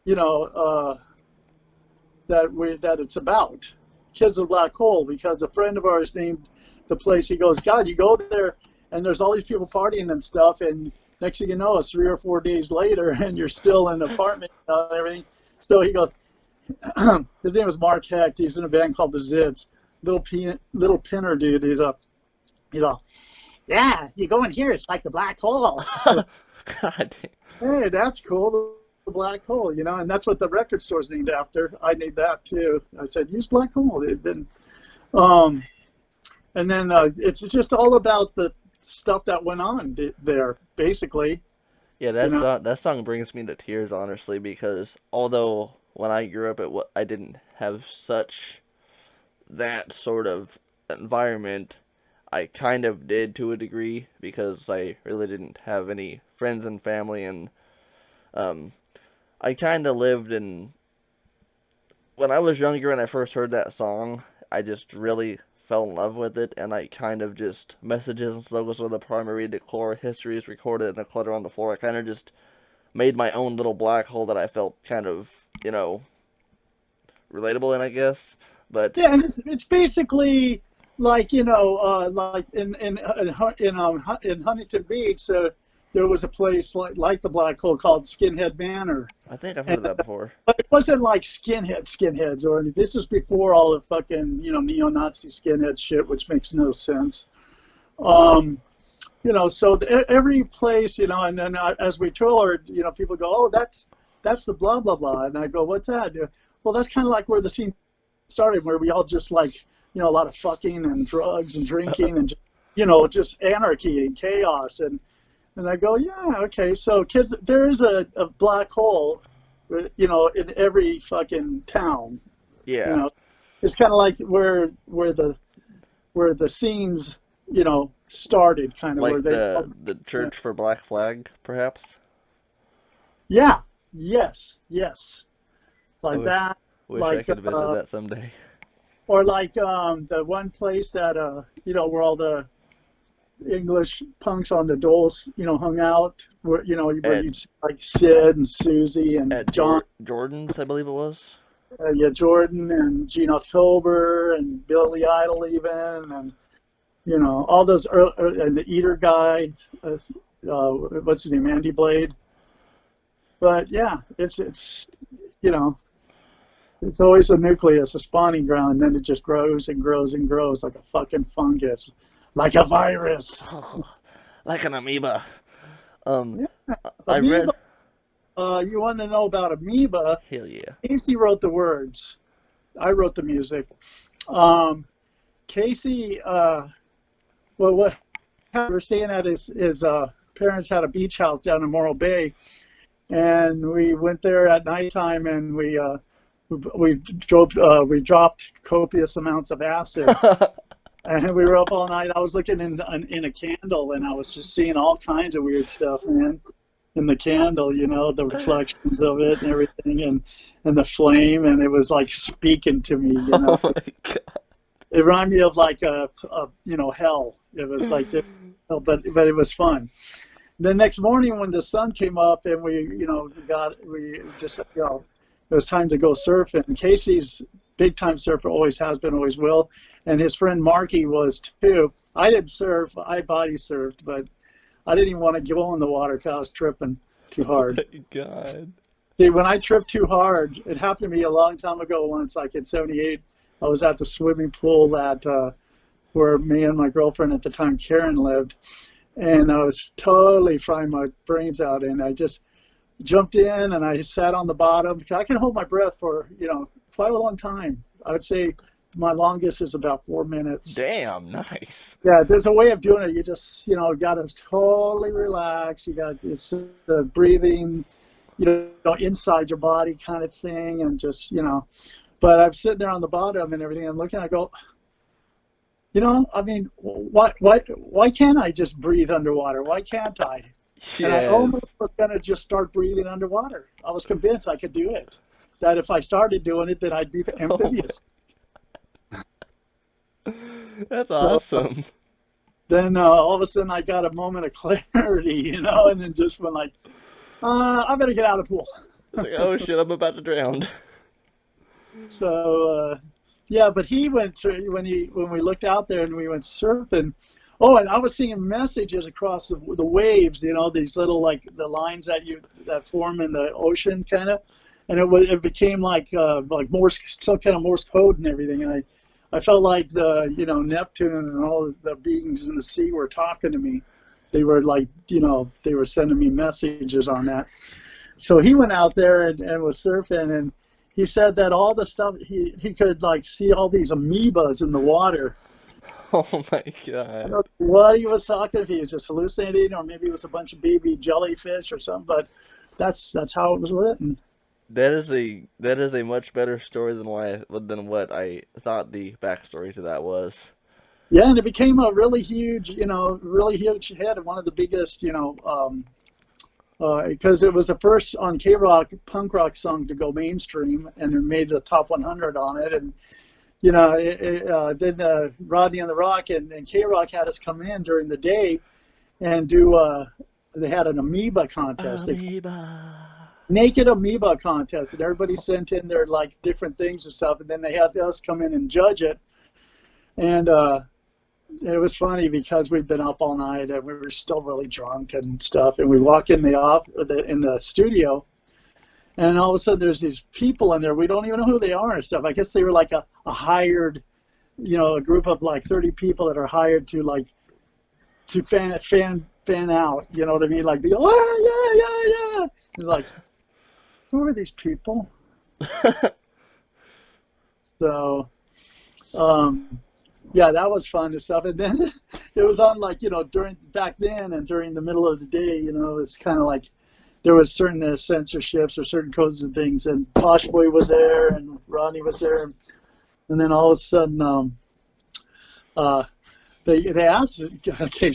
You know that it's about Kids of Black Hole, because a friend of ours named the place. He goes, God, you go there and there's all these people partying and stuff, and next thing you know, it's 3 or 4 days later, and you're still in an apartment and everything. So he goes, his name was Mark Hecht. He's in a band called the Zids. Little pinner dude. He's all, yeah, you go in here, it's like the black hole. So, God, hey, that's cool. The black hole, and that's what the record store's named after. I named that too. I said, use black hole. Um, and then it's just all about the stuff that went on there, basically. yeah, You know, that song brings me to tears, honestly, because although when I grew up, I didn't have such that sort of environment. I kind of did to a degree because I really didn't have any friends and family, and um, I kind of lived in. When I was younger and I first heard that song, I just really fell in love with it, and I kind of just messages and slogans were the primary decor, histories recorded in a clutter on the floor. I kind of just made my own little black hole that I felt kind of, relatable in, I guess. But yeah, and it's basically like like in Huntington Beach, there was a place like the black hole called Skinhead Manor. I think I've heard And, of that before. but it wasn't like skinheads or anything. This was before all the fucking neo-Nazi skinhead shit, which makes no sense. Um, so every place, and then as we toured, people go, oh, that's the blah blah blah, and I go, what's that? Well, that's kind of like where the scene started, where we all just like, a lot of fucking and drugs and drinking and just anarchy and chaos, and I go, yeah, okay. So kids, there is a black hole, in every fucking town. You Yeah, know, it's kind of like where the scenes, started, kind of where like they. the Church for Black Flag, perhaps. Yeah. Yes. I Like that. wish I Like could visit that someday. or like the one place that where all the English punks on the Doles, hung out, where where At you'd see like Sid and Susie and at John, Jordan's, I believe it was. yeah, Jordan and Gene October and Billy Idol even, and all those and the Eater guy, what's his name, Andy Blade. But yeah, it's you know it's always a nucleus, a spawning ground, and then it just grows and grows and grows like a fucking fungus, like a virus. Like an amoeba. Um, Yeah. I read. Amoeba. You want to know about Amoeba? Hell yeah. Casey wrote the words. I wrote the music. Um, Casey, well, what we were staying at his parents had a beach house down in Morro Bay, and we went there at nighttime, and we dropped copious amounts of acid, and we were up all night. I was looking in a candle, and I was just seeing all kinds of weird stuff, man. In the candle, the reflections of it and everything, and the flame, and it was like speaking to me, Oh my god. It reminded me of like hell. It was like, but it was fun. The next morning when the sun came up and we just it was time to go surfing. Casey's big time surfer, always has been, always will, and his friend Marky was too. I didn't surf. I body surfed, but I didn't even want to go in the water because I was tripping too Oh hard. my God. See, when I tripped too hard, it happened to me a long time ago once, like in 78. I was at the swimming pool that where me and my girlfriend at the time, Karen, lived. And I was totally frying my brains out. And I just jumped in and I sat on the bottom. I can hold my breath for, quite a long time. I would say my longest is about 4 minutes. Damn, nice. Yeah, there's a way of doing it. You just, got to totally relax. You got this breathing, inside your body kind of thing. And just, but I'm sitting there on the bottom and everything. I'm looking, I go, I mean, why can't I just breathe underwater? Why can't I? And I almost Yes. was going to just start breathing underwater. I was convinced I could do it. That if I started doing it, then I'd be Oh amphibious. That's So awesome. then all of a sudden I got a moment of clarity, and then just went like, I better get out of the pool. It's like, oh shit, I'm about to drown. So yeah, but he went through when we looked out there and we went surfing. Oh, and I was seeing messages across the waves, these little like the lines that form in the ocean, kind of, and it became like Morse, some kind of Morse code and everything, and I felt like the Neptune and all the beings in the sea were talking to me. They were like they were sending me messages on that. So he went out there and was surfing, and he said that all the stuff he could like see all these amoebas in the water. Oh my I God. don't know what he was talking. If he was just hallucinating, or maybe it was a bunch of baby jellyfish or something. But that's how it was written. That is a much better story than what I thought the backstory to that was. Yeah, and it became a really huge hit, and one of the biggest, because it was the first on K Rock punk rock song to go mainstream, and it made the top 100 on it, and then Rodney and the Rock and K Rock had us come in during the day and do. They had an amoeba contest. They Amoeba. naked amoeba contest, and everybody sent in their like different things and stuff, and then they had us come in and judge it. And it was funny because we'd been up all night and we were still really drunk and stuff, and we walk in in the studio, and all of a sudden there's these people in there. We don't even know who they are and stuff. I guess they were like a hired, a group of like 30 people that are hired to like to fan out. You know what I mean? Like, oh yeah. And like, who are these people? So, yeah, that was fun and stuff. And then it was on like, during back then and during the middle of the day, it's kind of like there was certain censorships or certain codes and things. And Posh Boy was there and Ronnie was there. And then all of a sudden, uh, they asked, okay,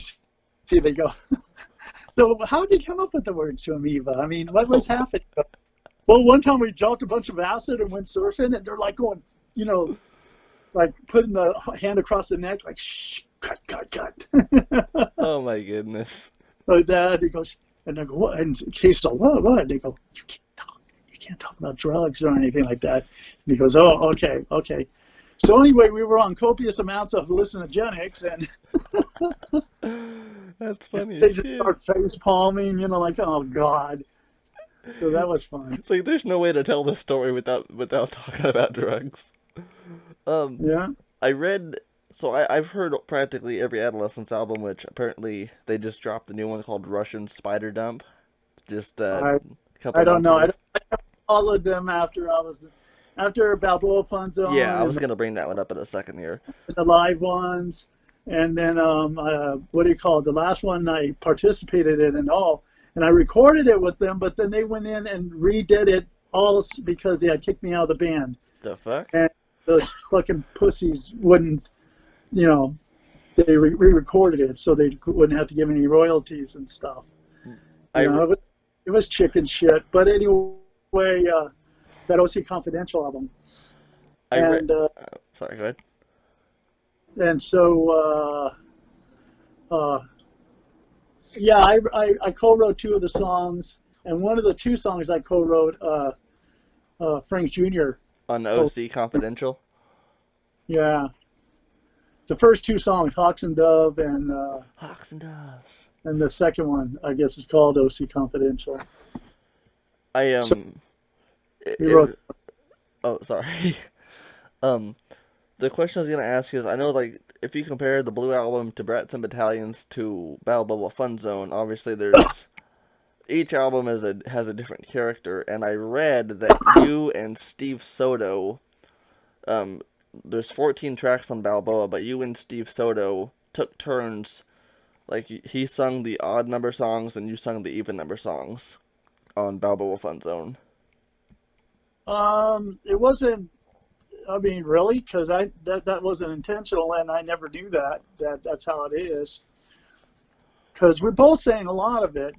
they go, so how did you come up with the word amoeba? I mean, what was happening? Well, one time we dropped a bunch of acid and went surfing, and they're like going, like putting the hand across the neck, like, shh, cut. Oh my goodness. Like that. He goes, and I go, what? And Casey's like, what? And they go, you can't talk about drugs or anything like that. And he goes, oh, okay. So anyway, we were on copious amounts of hallucinogenics, and That's funny they as just shit. start face palming, like, oh God. So that was fun. It's like there's no way to tell this story without talking about drugs. Um, Yeah. I read, I've heard practically every Adolescence album, which apparently they just dropped a new one called Russian Spider Dump, just I a couple I don't months know. ago. I followed them after Balboa Fun Yeah, Zone I and was gonna bring that one up in a second here. the live ones, and then what do you call it? The last one I participated in and all, and I recorded it with them, but then they went in and redid it all because they had kicked me out of the band, The fuck? and those fucking pussies wouldn't, you know, they re-recorded it so they wouldn't have to give any royalties and stuff. I re- It was chicken shit. But anyway, that OC Confidential album, I read. and Sorry, go ahead. so yeah, I co-wrote two of the songs, and one of the two songs I co-wrote, Frank Jr. On So OC Confidential. yeah, the first two songs, Hawks and Dove, Hawks and Doves. and the second one, I guess, is called OC Confidential. I So we wrote. it, oh, sorry. um, the question I was gonna ask is, I know like if you compare the Blue Album to Brats and Battalions to Battle Bubble Fun Zone, obviously there's each album has a different character, and I read that you and Steve Soto, there's 14 tracks on Balboa, but you and Steve Soto took turns. Like he sung the odd number songs and you sung the even number songs on Balboa Fun Zone. It wasn't. I mean, really, because that wasn't intentional, and I never knew that's how it is. Because we both sang a lot of it,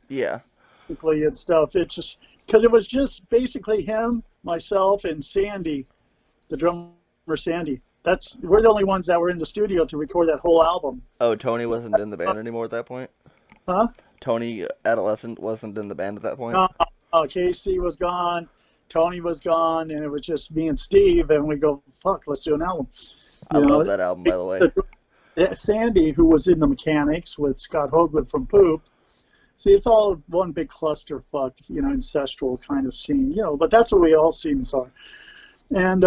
Yeah. basically and stuff. It's just because it was just basically him, myself, and Sandy, the drummer Sandy. We're the only ones that were in the studio to record that whole album. Oh, Tony wasn't in the band anymore at that point? Huh? Tony, adolescent, wasn't in the band at that point? No, Casey was gone, Tony was gone, and it was just me and Steve, and we go, fuck, let's do an album. I love that album, by the way. Sandy, who was in the Mechanics with Scott Hoagland from Poop. See, it's all one big clusterfuck, ancestral kind of scene, but that's what we all seen and saw. And,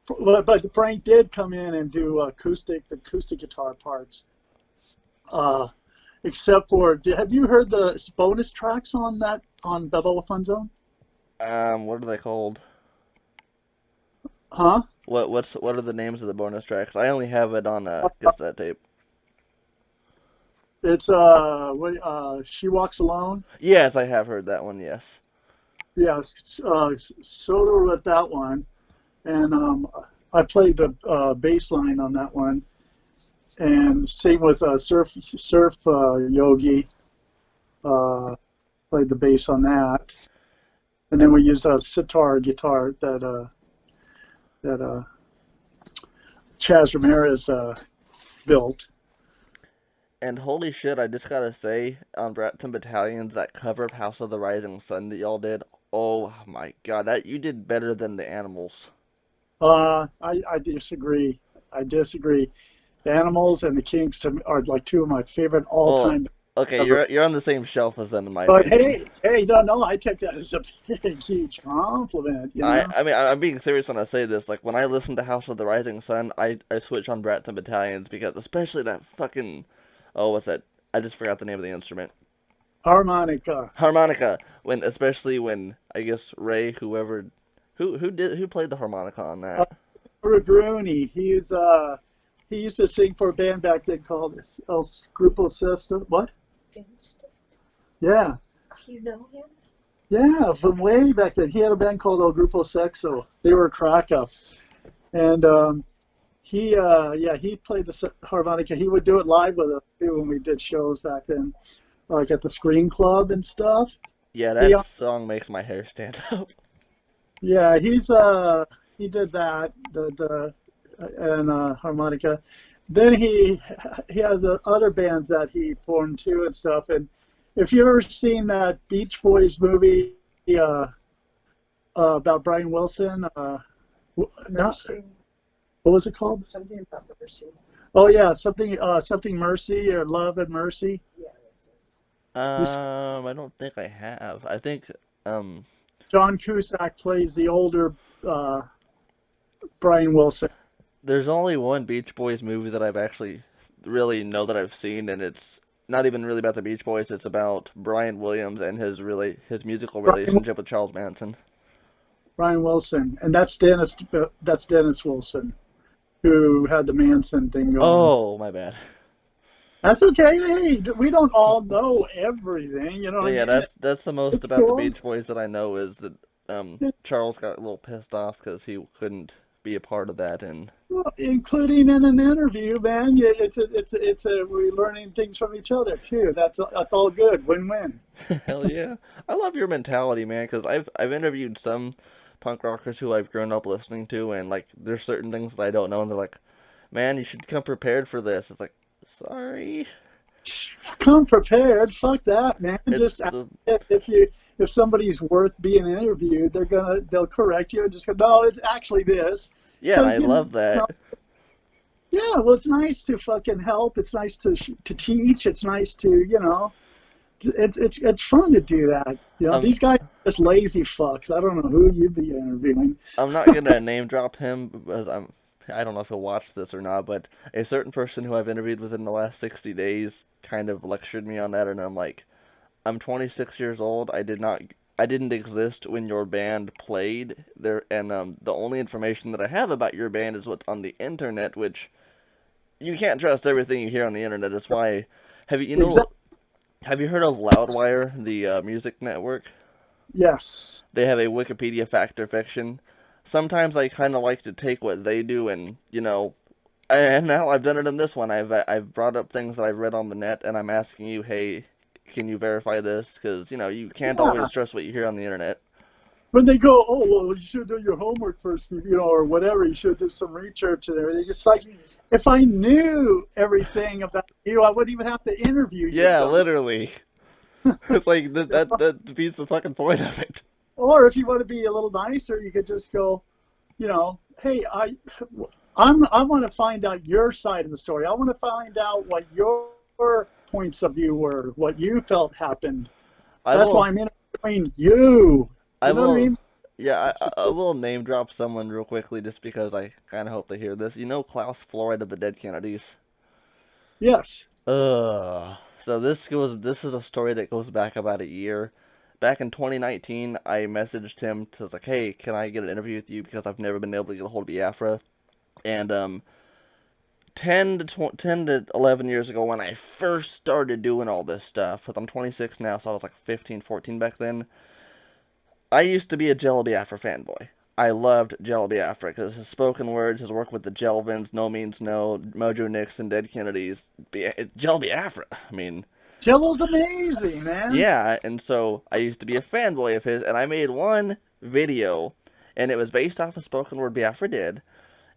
but Frank did come in and do acoustic guitar parts. Except for, have you heard the bonus tracks on Balboa Fun Zone? What are they called? Huh? What are the names of the bonus tracks? I only have it on cassette tape. It's She Walks Alone. Yes, I have heard that one. Yes. Yes, Soto wrote that one, and I played the bass line on that one, and same with Surf Yogi. Played the bass on that, and then we used a sitar guitar that Chaz Ramirez built. And holy shit, I just gotta say, on Brats and Battalions, that cover of House of the Rising Sun that y'all did, oh my god, that you did better than the Animals. I disagree. The Animals and the Kinks are like two of my favorite all-time. Okay, you're on the same shelf as them in my But opinion. hey, no, I take that as a big, huge compliment. I mean, I'm being serious when I say this. Like, when I listen to House of the Rising Sun, I switch on Brats and Battalions because, especially that fucking, what's that? I just forgot the name of the instrument. Harmonica. Especially when I guess Ray, who played the harmonica on that. Bruni. He used to sing for a band back then called El Grupo Sexto. What? Yeah. You know him? Yeah, from way back then. He had a band called El Grupo Sexto. They were a crack up. And he played the harmonica. He would do it live with us too when we did shows back then, like at the Screen Club and stuff. Yeah, that song makes my hair stand up. Yeah, he did that and harmonica. Then he has other bands that he formed too and stuff. And if you've ever seen that Beach Boys movie about Brian Wilson, Mercy. What was it called? Something about Mercy. Oh yeah, something Mercy or Love and Mercy. Yeah, that's it. I don't think I have. I think John Cusack plays the older Brian Wilson. there's only one Beach Boys movie that I've actually really know that I've seen, and it's not even really about the Beach Boys. It's about Brian Williams and his musical relationship with Charles Manson. Brian Wilson, and that's Dennis Wilson, who had the Manson thing going. Oh, my bad. That's okay. Hey, we don't all know everything, But yeah, that's the most about the Beach Boys that I know is that Charles got a little pissed off because he couldn't be a part of that, and Well, including in an interview, man. We're learning things from each other too. That's all good. Win-win. hell yeah, I love your mentality, man. Because I've interviewed some punk rockers who I've grown up listening to, and like there's certain things that I don't know, and they're like, "Man, you should come prepared for this." It's like, sorry. Come prepared. Fuck that, man. It's Just if somebody's worth being interviewed, they'll correct you and just go, no, it's actually this. Yeah, and 'Cause, I love that. Yeah, well, it's nice to fucking help. It's nice to teach. It's nice to, it's fun to do that. Um, These guys are just lazy fucks. I don't know who you'd be interviewing. I'm not gonna name drop him because I don't know if he'll watch this or not, but a certain person who I've interviewed within the last 60 days kind of lectured me on that, and I'm like, I'm 26 years old. I didn't exist when your band played there, and the only information that I have about your band is what's on the internet, which you can't trust everything you hear on the internet. That's why, have you you know Exactly. have you heard of Loudwire, the music network? Yes. They have a Wikipedia fact or fiction. Sometimes I kind of like to take what they do and, and now I've done it in this one. I've brought up things that I've read on the net, and I'm asking you, hey, can you verify this? Because you can't Yeah. always trust what you hear on the internet. When they go, oh, well, you should do your homework first, or whatever. You should do some research and everything. It's like, if I knew everything about you, I wouldn't even have to interview you, Yeah, dumb. literally. It's like that defeats the fucking point of it. Or if you want to be a little nicer, you could just go, hey, I want to find out your side of the story. I want to find out what your points of view were, what you felt happened. I That's why will, I'm interviewing you. I You know what I will, mean? yeah, I will name drop someone real quickly just because I kind of hope they hear this. You know Klaus Floyd of the Dead Kennedys? Yes. So this is a story that goes back about a year. Back in 2019, I messaged him to was like, "Hey, can I get an interview with you because I've never been able to get a hold of Biafra?" And 10 to 11 years ago when I first started doing all this stuff, because I'm 26 now, so I was like 15, 14 back then. I used to be a Jello Biafra fanboy. I loved Jello Biafra because his spoken words, his work with the Jelvins, No Means No, Mojo Nixon, Dead Kennedys, Jello Biafra. I mean, Jello's amazing, man. yeah, and so I used to be a fanboy of his, and I made one video, and it was based off a spoken word Biafra did,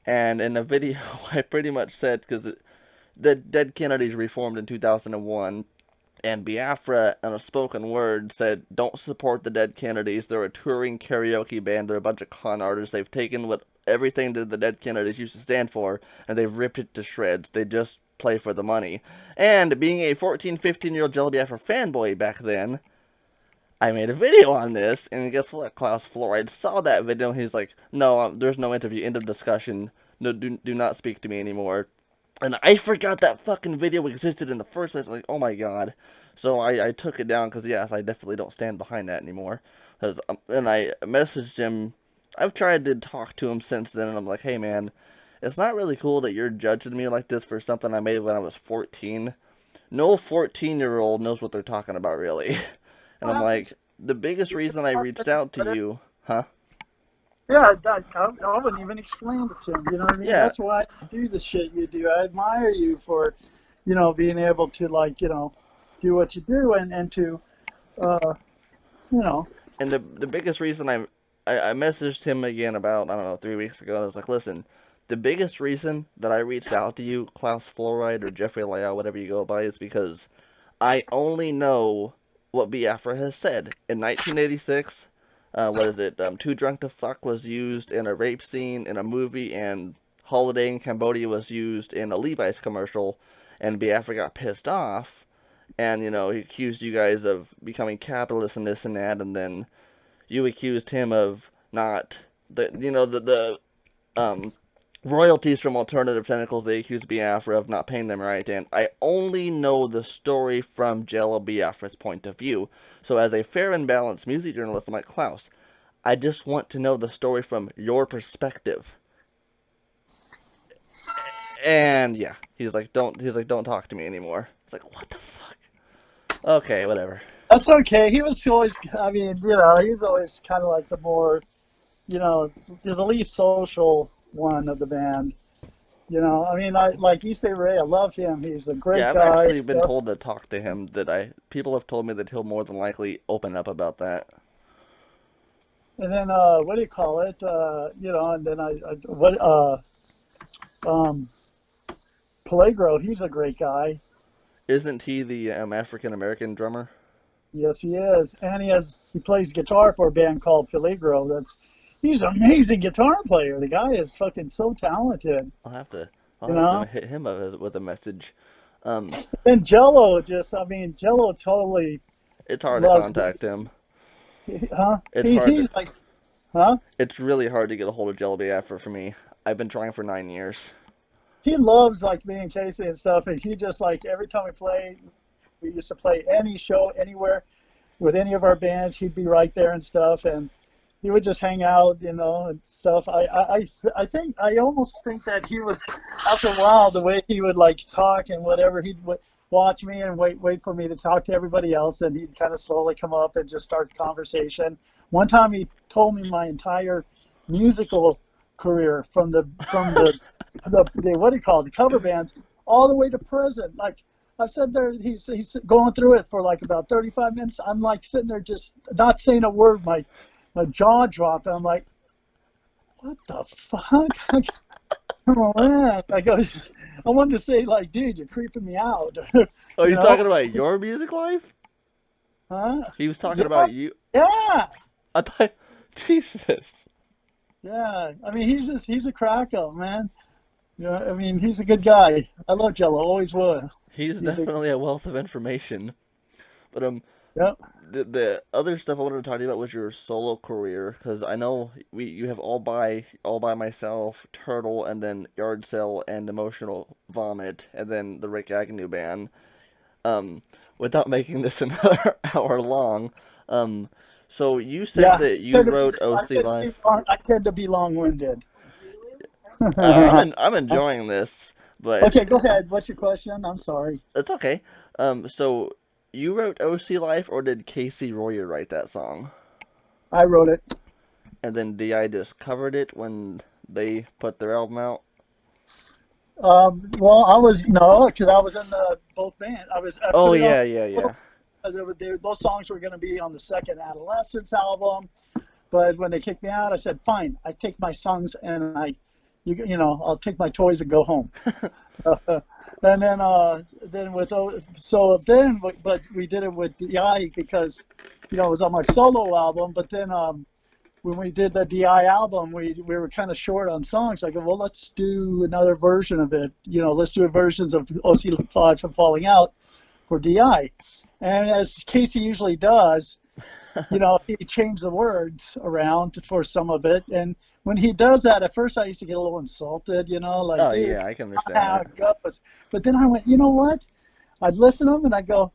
and in the video I pretty much said, because the Dead Kennedys reformed in 2001, and Biafra, in a spoken word, said, don't support the Dead Kennedys, they're a touring karaoke band, they're a bunch of con artists, they've taken what everything that the Dead Kennedys used to stand for, and they've ripped it to shreds, they just play for the money. And being a 14, 15-year-old Jello Biafra fanboy back then, I made a video on this, and guess what? Klaus Floyd saw that video, and he's like, no, there's no interview, end of discussion, no, do not speak to me anymore. And I forgot that fucking video existed in the first place. Like, oh my god. So I took it down because, yes, I definitely don't stand behind that anymore. And I messaged him. I've tried to talk to him since then, and I'm like, hey man, it's not really cool that you're judging me like this for something I made when I was 14. No 14-year-old knows what they're talking about, really. And What I'm happened? like, the biggest reason I reached out to you, huh? Yeah, I wouldn't even explain it to him. You know what I mean? Yeah, That's why I do the shit you do. I admire you for, being able to do what you do and to, uh, you know, and the biggest reason I messaged him again about, I don't know, 3 weeks ago. I was like, listen, the biggest reason that I reached out to you, Klaus Fluoride or Jeffrey Layau, whatever you go by, is because I only know what Biafra has said. In 1986, what is it? Too Drunk to Fuck was used in a rape scene in a movie, and Holiday in Cambodia was used in a Levi's commercial, and Biafra got pissed off, and, he accused you guys of becoming capitalist and this and that, and then you accused him of not, the royalties from alternative tentacles, they accused Biafra of not paying them right, and I only know the story from Jello Biafra's point of view. So as a fair and balanced music journalist, I'm like, Klaus, I just want to know the story from your perspective. And yeah, don't talk to me anymore. It's like, what the fuck? Okay, whatever. that's okay. He was always, I mean, he was always kind of like the more, the least social one of the band. I mean, I like East Bay Ray. I love him. He's a Yeah, great I've guy. actually been told to talk to him. People have told me that he'll more than likely open up about that. And then what do you call it? And then um, Peligro. He's a great guy. Isn't he the African American drummer? Yes, he is, and he plays guitar for a band called Peligro. He's an amazing guitar player. The guy is fucking so talented. I'll I'll You have know. to hit him up with a message. Um, And Jello just, I mean, Jello totally it's hard to loves, contact him. huh? It's hard to, He's like, huh? it's really hard to get a hold of Jelly Afro for me. I've been trying for 9 years. He loves like me and Casey and stuff, and he just like every time we play, we used to play any show anywhere with any of our bands, he'd be right there and stuff, and he would just hang out, you know, and stuff. I think I almost think that he was after a while the way he would like talk and whatever he'd watch me and wait for me to talk to everybody else, and he'd kind of slowly come up and just start conversation. One time he told me my entire musical career from the what do you call it, the cover bands all the way to present. Like I said there, he's going through it for like about 35 minutes. I'm like sitting there just not saying a word. My jaw dropped. I'm like, what the fuck? Come on. I go, I wanted to say like, dude, you're creeping me out. Oh, You he's know? talking about your music life? Huh? He was talking Yeah, about you. yeah, I thought, Jesus. yeah. I mean, he's a cracker, man. You know, I mean, he's a good guy. I love Jello, always was. He's He's a definitely a wealth of information. But Yep. the other stuff I wanted to talk to you about was your solo career, because I know you have all by myself, Turtle, and then Yard Sale and Emotional Vomit, and then the Rikk Agnew band. Um, Without making this another hour long, um, so you said Yeah. that you wrote I OC tend to be Life. I tend to be long-winded. I'm enjoying this, but Okay, go ahead. What's your question? I'm sorry. it's okay. So you wrote OC Life, or did Casey Royer write that song? I wrote it. And then DI just covered it when they put their album out? Well, I was no, because I was in both band. I Oh, put it on. yeah, yeah, yeah. Those songs were going to be on the second Adolescence album, but when they kicked me out, I said, "Fine, I take my songs and I'll take my toys and go home." And then but we did it with DI because, it was on my solo album. But then when we did the DI album, we were kind of short on songs. I go, well, let's do another version of it. Let's do versions of OC Live and Falling Out for DI. And as Casey usually does, he changed the words around for some of it. And when he does that, at first I used to get a little insulted, like, Oh, dude, yeah, I can that's understand not how that. it goes. But then I went, you know what? I'd listen to them and I go,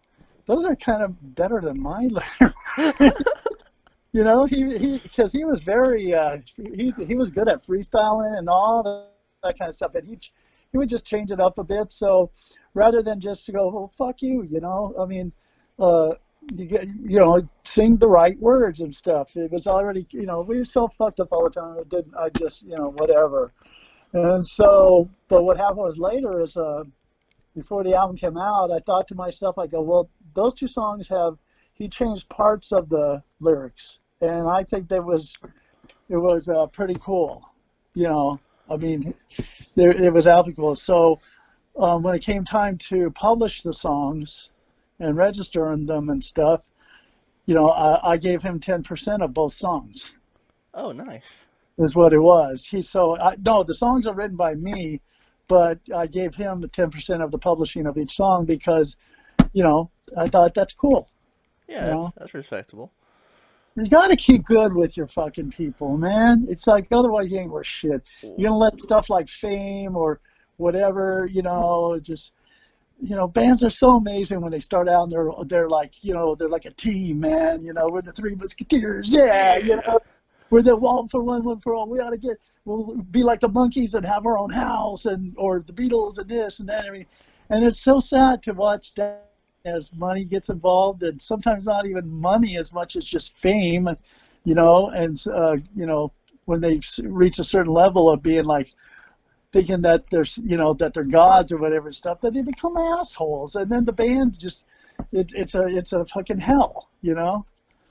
those are kind of better than mine. Because he was very he was good at freestyling and all that kind of stuff, and he would just change it up a bit. So rather than just to go, well, fuck you, I mean, uh, sing the right words and stuff. It was already, we were so fucked up all the time. I just, whatever. And so, but what happened was later is before the album came out, I thought to myself, I go, well, those two songs he changed parts of the lyrics, and I think it was pretty cool. I mean, it was applicable. So when it came time to publish the songs and register them and stuff, I gave him 10% of both songs. Oh, nice. Is what it was. No, the songs are written by me, but I gave him the 10% of the publishing of each song because, I thought that's cool. Yeah, that's respectable. You got to keep good with your fucking people, man. It's like otherwise you ain't worth shit. You're gonna let stuff like fame or whatever, just bands are so amazing when they start out and they're like, they're like a team, man. We're the Three Musketeers, yeah. Yeah. We're the one for one for all. We'll be like the Monkees and have our own house, or the Beatles and this and that. I mean, and it's so sad to watch that as money gets involved, and sometimes not even money as much as just fame, and when they reach a certain level of being like thinking that that they're gods or whatever stuff, that they become assholes, and then the band just it's a fucking hell.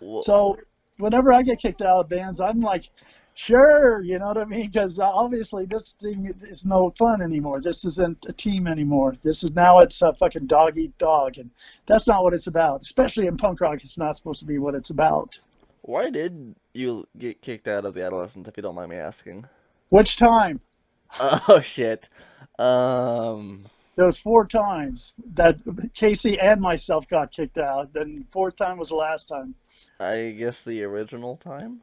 Well, So whenever I get kicked out of bands, I'm like, sure, you know what I mean? Because obviously this thing is no fun anymore. This isn't a team anymore. It's a fucking dog eat dog, and that's not what it's about. Especially in punk rock, it's not supposed to be what it's about. why did you get kicked out of the Adolescent, if you don't mind me asking? Which time? Oh, shit. Um, There was 4 times that Casey and myself got kicked out. Then fourth time was the last time. I guess the original time.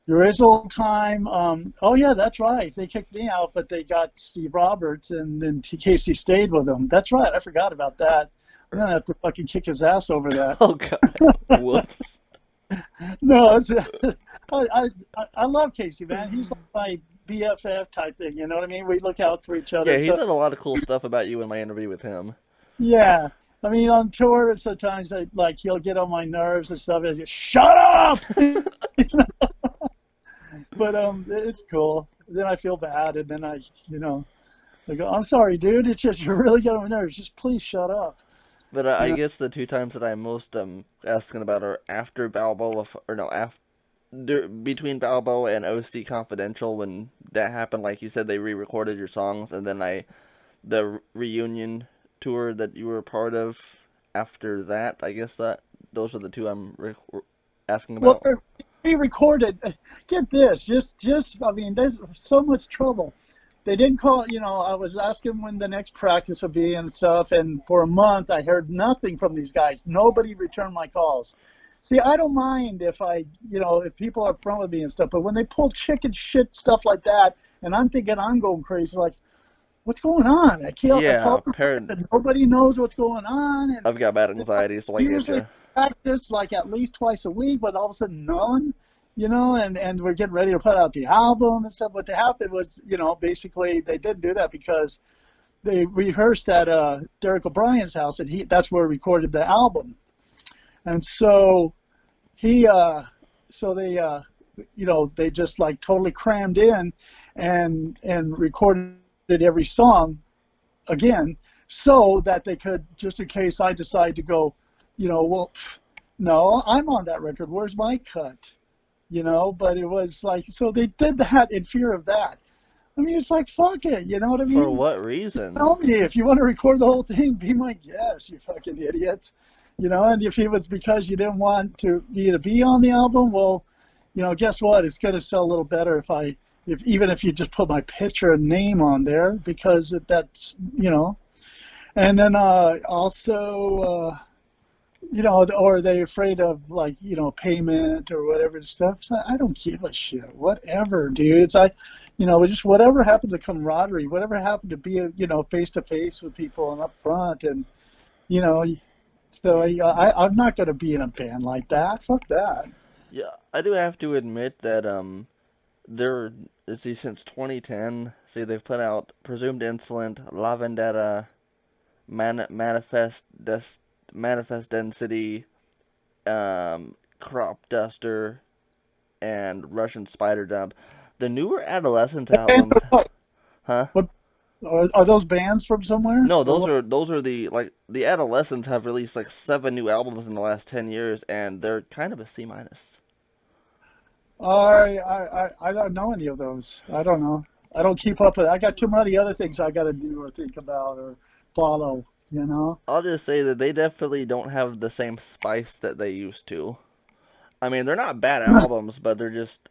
The original time, oh yeah, that's right. They kicked me out, but they got Steve Roberts, and then Casey stayed with them. That's right. I forgot about that. I'm gonna have to fucking kick his ass over that. Oh God. Whoops. No, it's, I love Casey, man. He's like my BFF type thing. You know what I mean? We look out for each other. Yeah, And he so said a lot of cool stuff about you in my interview with him. yeah, I mean on tour, sometimes like he'll get on my nerves and stuff. And just shut up. But it's cool. Then I feel bad, and then I go, I'm sorry, dude. It's just you're really getting on my nerves. Just please shut up. But You I know? guess the two times that I'm most asking about are after Balboa, or no, after between Balboa and OC Confidential when that happened. Like you said, they re-recorded your songs, and then the reunion tour that you were a part of after that. I guess that those are the two I'm asking Well, about. we recorded. Get this, just I mean, there's so much trouble. They didn't call. I was asking when the next practice would be and stuff, and for a month I heard nothing from these guys. Nobody returned my calls. See, I don't mind if people are front with me and stuff, but when they pull chicken shit stuff like that, and I'm thinking I'm going crazy, like, what's going on? I Yeah, called the and nobody knows what's going on, and I've got bad anxiety, so I get usually you. practice like at least twice a week, but all of a sudden none. And we're getting ready to put out the album and stuff. What happened was, basically they didn't do that because they rehearsed at Derek O'Brien's house, and that's where we recorded the album. And so he, so they just like totally crammed in and recorded every song again so that they could, just in case I decide to go, well, no, I'm on that record. Where's my cut? But it was like, so they did that in fear of that. I mean, it's like, fuck it. You know what I For mean? what reason? Tell me if you want to record the whole thing, be my guest, you fucking idiots. And if it was because you didn't want me to be on the album, well, guess what? It's going to sell a little better if even if you just put my picture and name on there, because that's, and then also, or are they afraid of like, payment or whatever stuff? So I don't give a shit. Whatever, dudes. Just whatever happened to camaraderie, whatever happened to be, face to face with people and up front, and you know, so I'm not gonna be in a band like that. Fuck that. Yeah, I do have to admit that they're let's see since 2010. See, they've put out Presumed Insolent, La Vendetta, Manifest Density, Crop Duster, and Russian Spider Dump. The newer Adolescence albums, huh? What are those bands from somewhere? No, Or those what? are the Adolescents have released like 7 new albums in the last 10 years, and they're kind of a C minus. I don't know any of those. I don't know. I don't keep up with it. I got too many other things I got to do or think about or follow. You know. I'll just say that they definitely don't have the same spice that they used to. I mean, they're not bad albums, but they're just,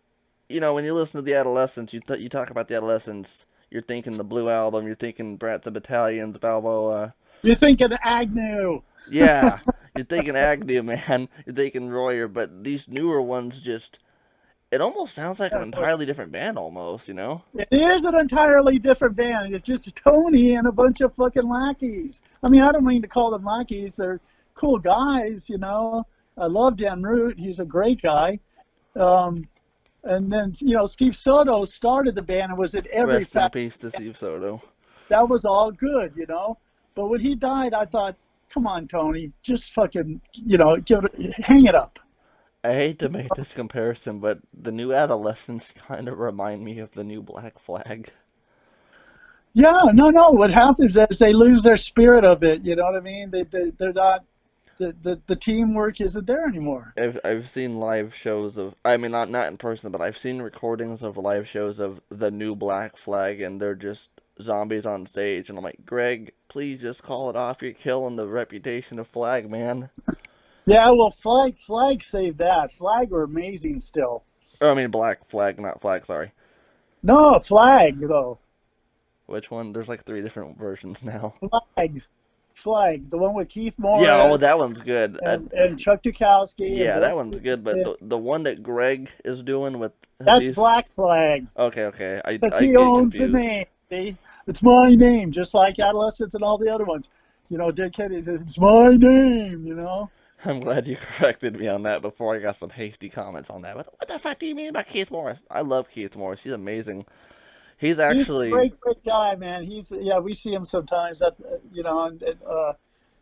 when you listen to the Adolescents, you talk about the Adolescents, you're thinking the Blue Album, you're thinking Brats of Battalions, Balboa. You're thinking Agnew. Yeah, you're thinking Agnew, man. You're thinking Royer, but these newer ones just, it almost sounds like an entirely different band, almost. It is an entirely different band. It's just Tony and a bunch of fucking lackeys. I mean, I don't mean to call them lackeys. They're cool guys. I love Dan Root. He's a great guy. Um, and then, Steve Soto started the band and was in every Rest in peace to Steve Soto. That was all good. But when he died, I thought, come on, Tony, just fucking, hang it up. I hate to make this comparison, but the new Adolescents kind of remind me of the new Black Flag. Yeah, no. What happens is they lose their spirit of it. You know what I mean? They're not. The teamwork isn't there anymore. I've seen live shows of, I mean, not in person, but I've seen recordings of live shows of the new Black Flag, and they're just zombies on stage, and I'm like, Greg, please just call it off. You're killing the reputation of Flag, man. Yeah, well, Flag saved that. Flag were amazing still. Or I mean, Black Flag, not Flag. Sorry. No, Flag though. Which one? There's like 3 different versions now. Flag, the one with Keith Yeah, oh, Morris that one's good. and Chuck Dukowski and Yeah, that Bill one's good, but Stevenson. the one that Greg is doing with That's he's Black Flag okay. because I he get owns the confused. name. See, it's my name, just like Adolescents and all the other ones. Dick Kennedy, it's my name. I'm glad you corrected me on that before I got some hasty comments on that. What the fuck do you mean about Keith Morris? I love Keith Morris. He's amazing. He's He's a actually great guy, man. Yeah, we see him sometimes.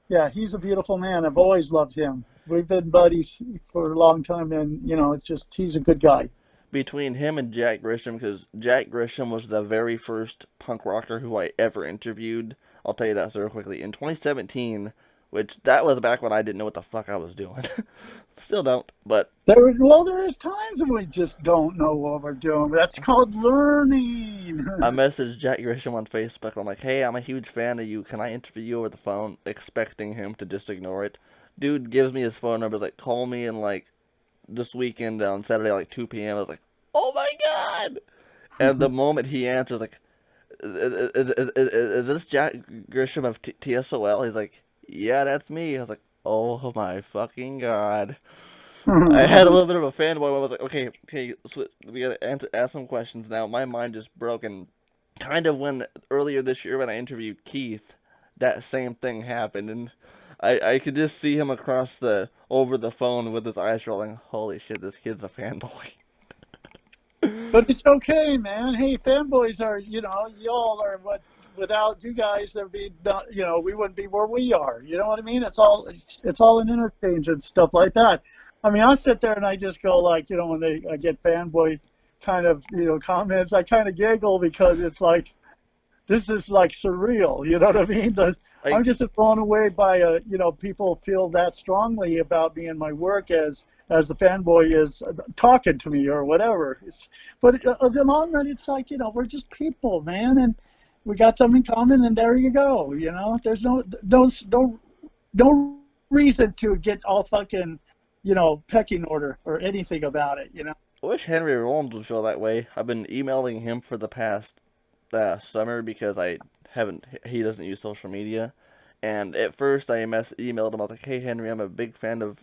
Yeah, he's a beautiful man. I've always loved him. We've been buddies for a long time, and it's just he's a good guy. between him and Jack Grisham, because Jack Grisham was the very first punk rocker who I ever interviewed. I'll tell you that so quickly. In 2017, which that was back when I didn't know what the fuck I was doing. Still don't, but There is times when we just don't know what we're doing. That's called learning. I messaged Jack Grisham on Facebook. I'm like, hey, I'm a huge fan of you. Can I interview you over the phone? Expecting him to just ignore it. Dude gives me his phone number. He's like, call me in like this weekend on Saturday, like 2 p.m. I was like, oh my god! And the moment he answers, like, is this Jack Grisham of TSOL? He's like, yeah, that's me. I was like, oh my fucking god. I had a little bit of a fanboy. I was like, okay, so we gotta ask some questions now. My mind just broke, and kind of when earlier this year when I interviewed Keith, that same thing happened, and I could just see him over the phone with his eyes rolling. Holy shit, this kid's a fanboy. But it's okay, man. Hey, fanboys are, y'all are what. Without you guys, there'd be, we wouldn't be where we are. You know what I mean? It's all an interchange and stuff like that. I mean, I sit there and I just go like, when I get fanboy kind of, comments, I kind of giggle because it's like, this is like surreal. You know what I mean? I'm Like, just blown away by, people feel that strongly about me and my work as the fanboy is talking to me or whatever. But in the long run, it's like, we're just people, man. And we got something in common, and there you go. There's no reason to get all fucking, pecking order or anything about it. I wish Henry Rollins would feel that way. I've been emailing him for the past summer because he doesn't use social media. And at first I emailed him, I was like, hey Henry, I'm a big fan of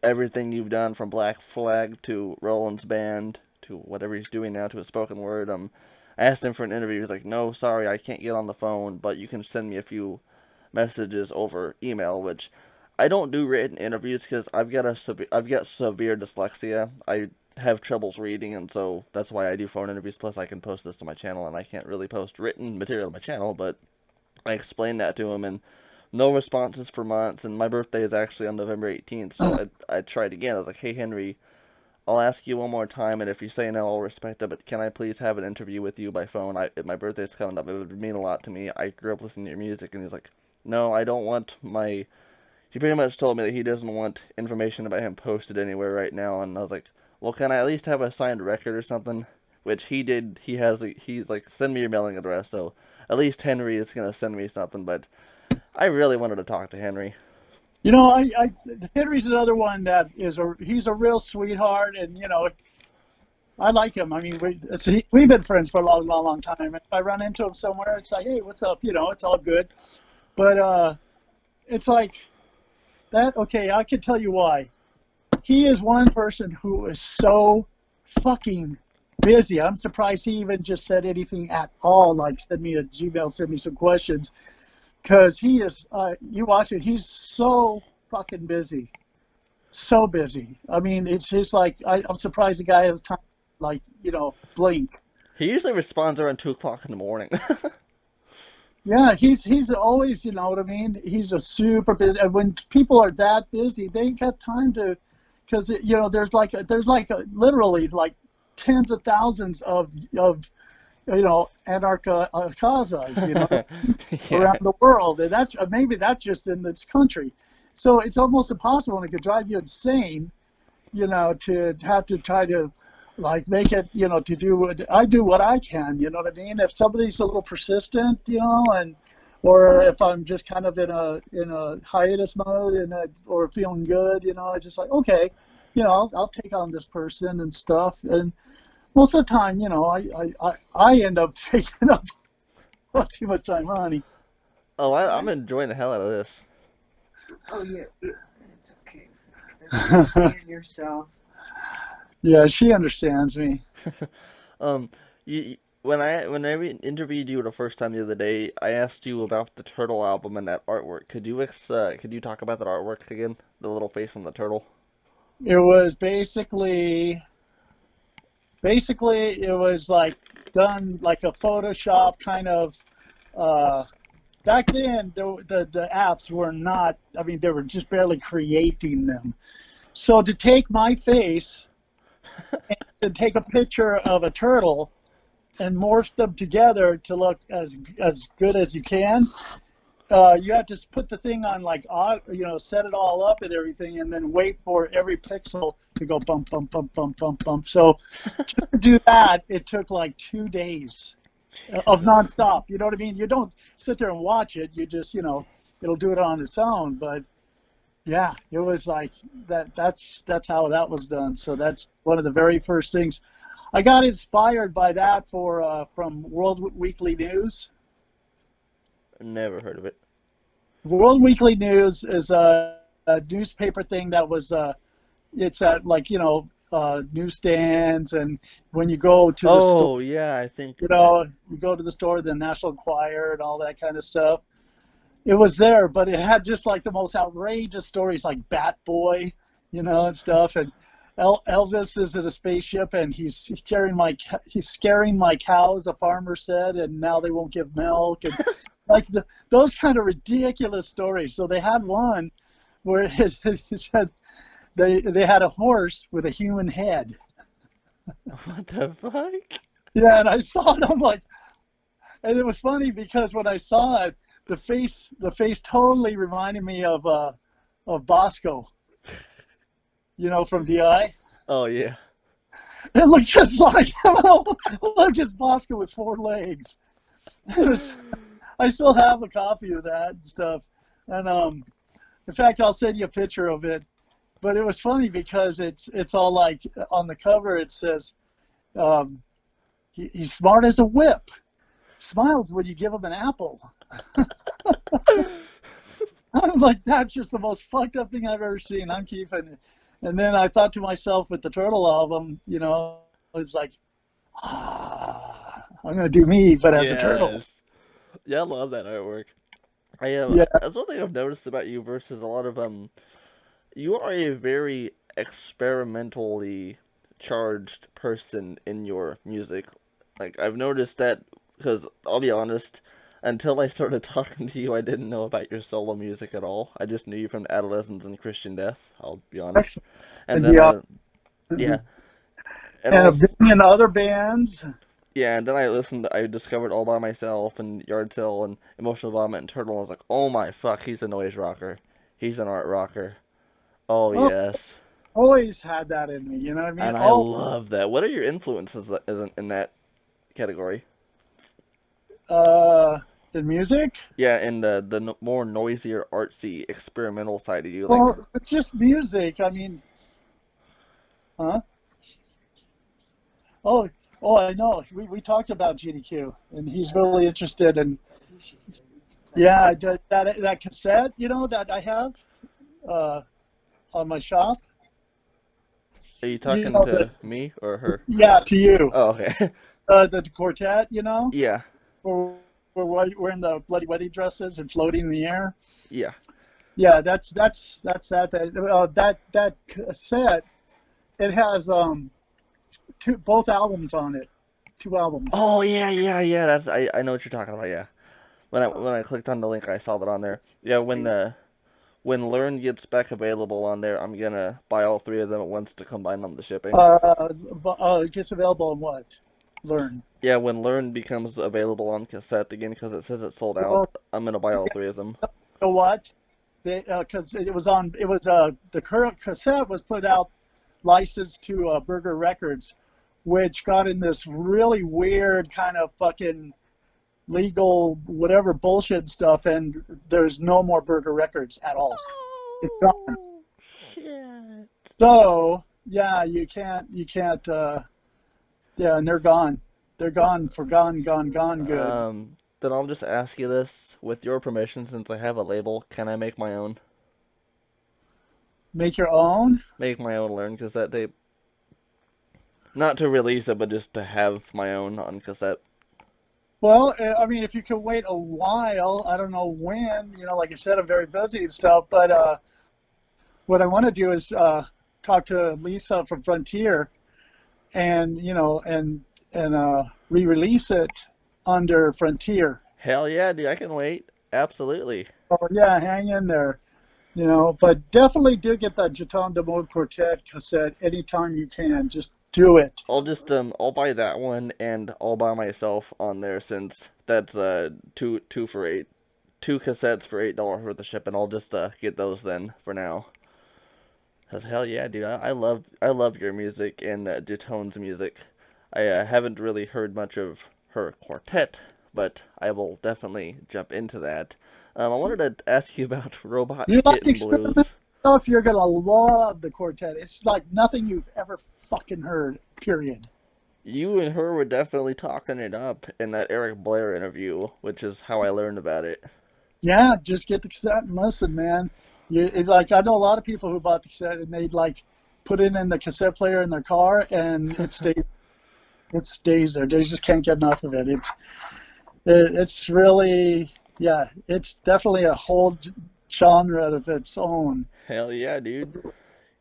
everything you've done from Black Flag to Rollins Band to whatever he's doing now to a spoken word. I asked him for an interview. He's like, no, sorry, I can't get on the phone, but you can send me a few messages over email, which I don't do written interviews because I've got severe dyslexia. I have troubles reading, and so that's why I do phone interviews. Plus, I can post this to my channel, and I can't really post written material to my channel, but I explained that to him, and no responses for months, and my birthday is actually on November 18th, so I tried again. I was like, hey, Henry, I'll ask you one more time, and if you say no, I'll respect it, but can I please have an interview with you by phone? My birthday's coming up. It would mean a lot to me. I grew up listening to your music, and he's like, no, I don't want my... He pretty much told me that he doesn't want information about him posted anywhere right now, and I was like, well, can I at least have a signed record or something? Which he did. He's like, send me your mailing address, so at least Henry is going to send me something, but I really wanted to talk to Henry. Henry's another one that he's a real sweetheart, and I like him. I mean, we've been friends for a long, long, long time. If I run into him somewhere, it's like, hey, what's up? It's all good. But it's like that. Okay, I can tell you why. He is one person who is so fucking busy. I'm surprised he even just said anything at all. Like, send me a Gmail, send me some questions. Because he is, you watch it, he's so fucking busy. So busy. I mean, it's just like, I'm surprised the guy has time, like, blink. He usually responds around 2 o'clock in the morning. Yeah, he's always, you know what I mean? He's a super busy, and when people are that busy, they ain't got time to, because, there's literally like tens of thousands of Anarka Akazas, Yeah. around the world, and that's just in this country. So it's almost impossible, and it could drive you insane, to have to try to, like, make it, to do what I can, you know what I mean? If somebody's a little persistent, or if I'm just kind of in a hiatus mode or feeling good, I just like, okay, I'll take on this person and stuff, and most of the time, I end up taking up too much time, honey. Oh, I'm enjoying the hell out of this. Oh, yeah. It's okay. Understand yourself. Yeah, she understands me. Um, when I interviewed you the first time the other day, I asked you about the Turtle album and that artwork. Could you talk about that artwork again? The little face on the turtle. It was basically it was like done like a Photoshop kind of. Uh, Back then, the apps were not. I mean, they were just barely creating them. So to take my face and to take a picture of a turtle and morph them together to look as good as you can, you have to put the thing on like set it all up and everything, and then wait for every pixel to go bump, bump, bump, bump, bump, bump. So just to do that, it took like 2 days of Jesus. nonstop. You know what I mean? You don't sit there and watch it. You just, it'll do it on its own. But yeah, it was like that. That's how that was done. So that's one of the very first things. I got inspired by that from World Weekly News. Never heard of it. World Weekly News is a newspaper thing that was it's at like newsstands, and when you go to the store, Oh yeah, I think. you go to the store, the National Enquirer and all that kind of stuff. It was there, but it had just like the most outrageous stories, like Bat Boy, and stuff. And Elvis is in a spaceship, and he's scaring my cows. A farmer said, and now they won't give milk, and like those kind of ridiculous stories. So they had one where it said they had a horse with a human head. What the fuck? Yeah, and I saw it. I'm like, and it was funny because when I saw it, the face totally reminded me of Bosco, from DI. Oh yeah. It looked just like him. Look, it's Bosco with 4 legs. I still have a copy of that and stuff, and in fact, I'll send you a picture of it. But it was funny because it's all like on the cover it says, he's smart as a whip, smiles when you give him an apple. I'm like, that's just the most fucked up thing I've ever seen. I'm keeping it. And then I thought to myself with the Turtle album, it's like, I'm going to do me, but as a turtle. Yes. Yeah, I love that artwork. Yeah. That's one thing I've noticed about you versus a lot of you are a very experimentally charged person in your music. Like I've noticed that because I'll be honest, until I started talking to you, I didn't know about your solo music at all. I just knew you from Adolescence and Christian Death. I'll be honest. And then Yeah. yeah, and And a also billion other bands. yeah, and then I discovered All By Myself and Yard Sale and Emotional Vomit and Turtle. And I was like, oh my fuck, he's a noise rocker. He's an art rocker. Oh Oh, yes. always had that in me. You know what I mean? And I love that. What are your influences in that category? In music? Yeah, in the more noisier, artsy, experimental side of you, like Well, it's just music. I mean, huh? Oh, I know. We talked about GDQ, and he's really interested in. Yeah, that cassette, that I have on my shop. are you You talking know to me or her? yeah, to you. Oh, okay. The quartet, Yeah, where we're wearing the bloody wedding dresses and floating in the air. yeah. Yeah, that's that cassette. It has both albums on it, 2 albums. Oh yeah. I know what you're talking about. Yeah. When I clicked on the link, I saw that on there. Yeah, when Learn gets back available on there, I'm gonna buy all three of them at once to combine on the shipping. It gets available on what? Learn. Yeah, when Learn becomes available on cassette again, because it says it's sold out, Well, I'm gonna buy all three of them. you know what? Because the current cassette was put out licensed to Burger Records, which got in this really weird kind of fucking legal whatever bullshit stuff, and there's no more Burger Records at all. It's gone. Oh, shit. So yeah, you can't. Yeah, and they're gone. They're gone for gone good. Then I'll just ask you this with your permission, since I have a label. Can I make my own? Make your own? Make my own learn cassette tape. Not to release it, but just to have my own on cassette. Well, I mean, if you can wait a while, I don't know when, like I said, I'm very busy and stuff, but what I want to do is talk to Lisa from Frontier and, and re-release it under Frontier. Hell yeah, dude, I can wait. Absolutely. Oh, yeah, hang in there, but definitely do get that Jeton de Mode Quartet cassette anytime you can. Just do it. I'll buy that one and I'll buy myself on there, since that's two for $8, 2 cassettes for $8 worth of shipping. I'll just get those then for now. 'Cause hell yeah, dude, I love your music and Jetone's music. I haven't really heard much of her quartet, but I will definitely jump into that. I wanted to ask you about Robot You like Kitten experimental Blues. stuff, you're gonna love the quartet. It's like nothing you've ever fucking heard, period. You and her were definitely talking it up in that Eric Blair interview, which is how I learned about it. Yeah, just get the cassette and listen, man. I know a lot of people who bought the cassette and they'd like put it in the cassette player in their car and it stays there. They just can't get enough of it. It's really, yeah, it's definitely a whole genre of its own. Hell yeah, dude.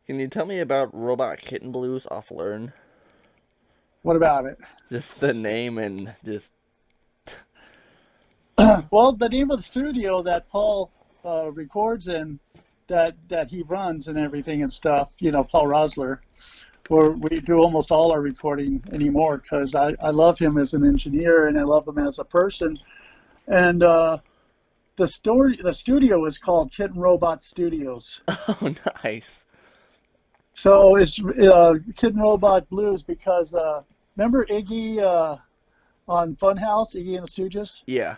Can you tell me about Robot Kitten Blues off Learn? What about it? Just the name and just... Well, the name of the studio that Paul records in, that he runs and everything and stuff, Paul Rosler, where we do almost all our recording anymore, because I love him as an engineer and I love him as a person. And the studio is called Kitten Robot Studios. Oh, nice. So it's Kitten Robot Blues because remember Iggy on Funhouse, Iggy and the Stooges? Yeah.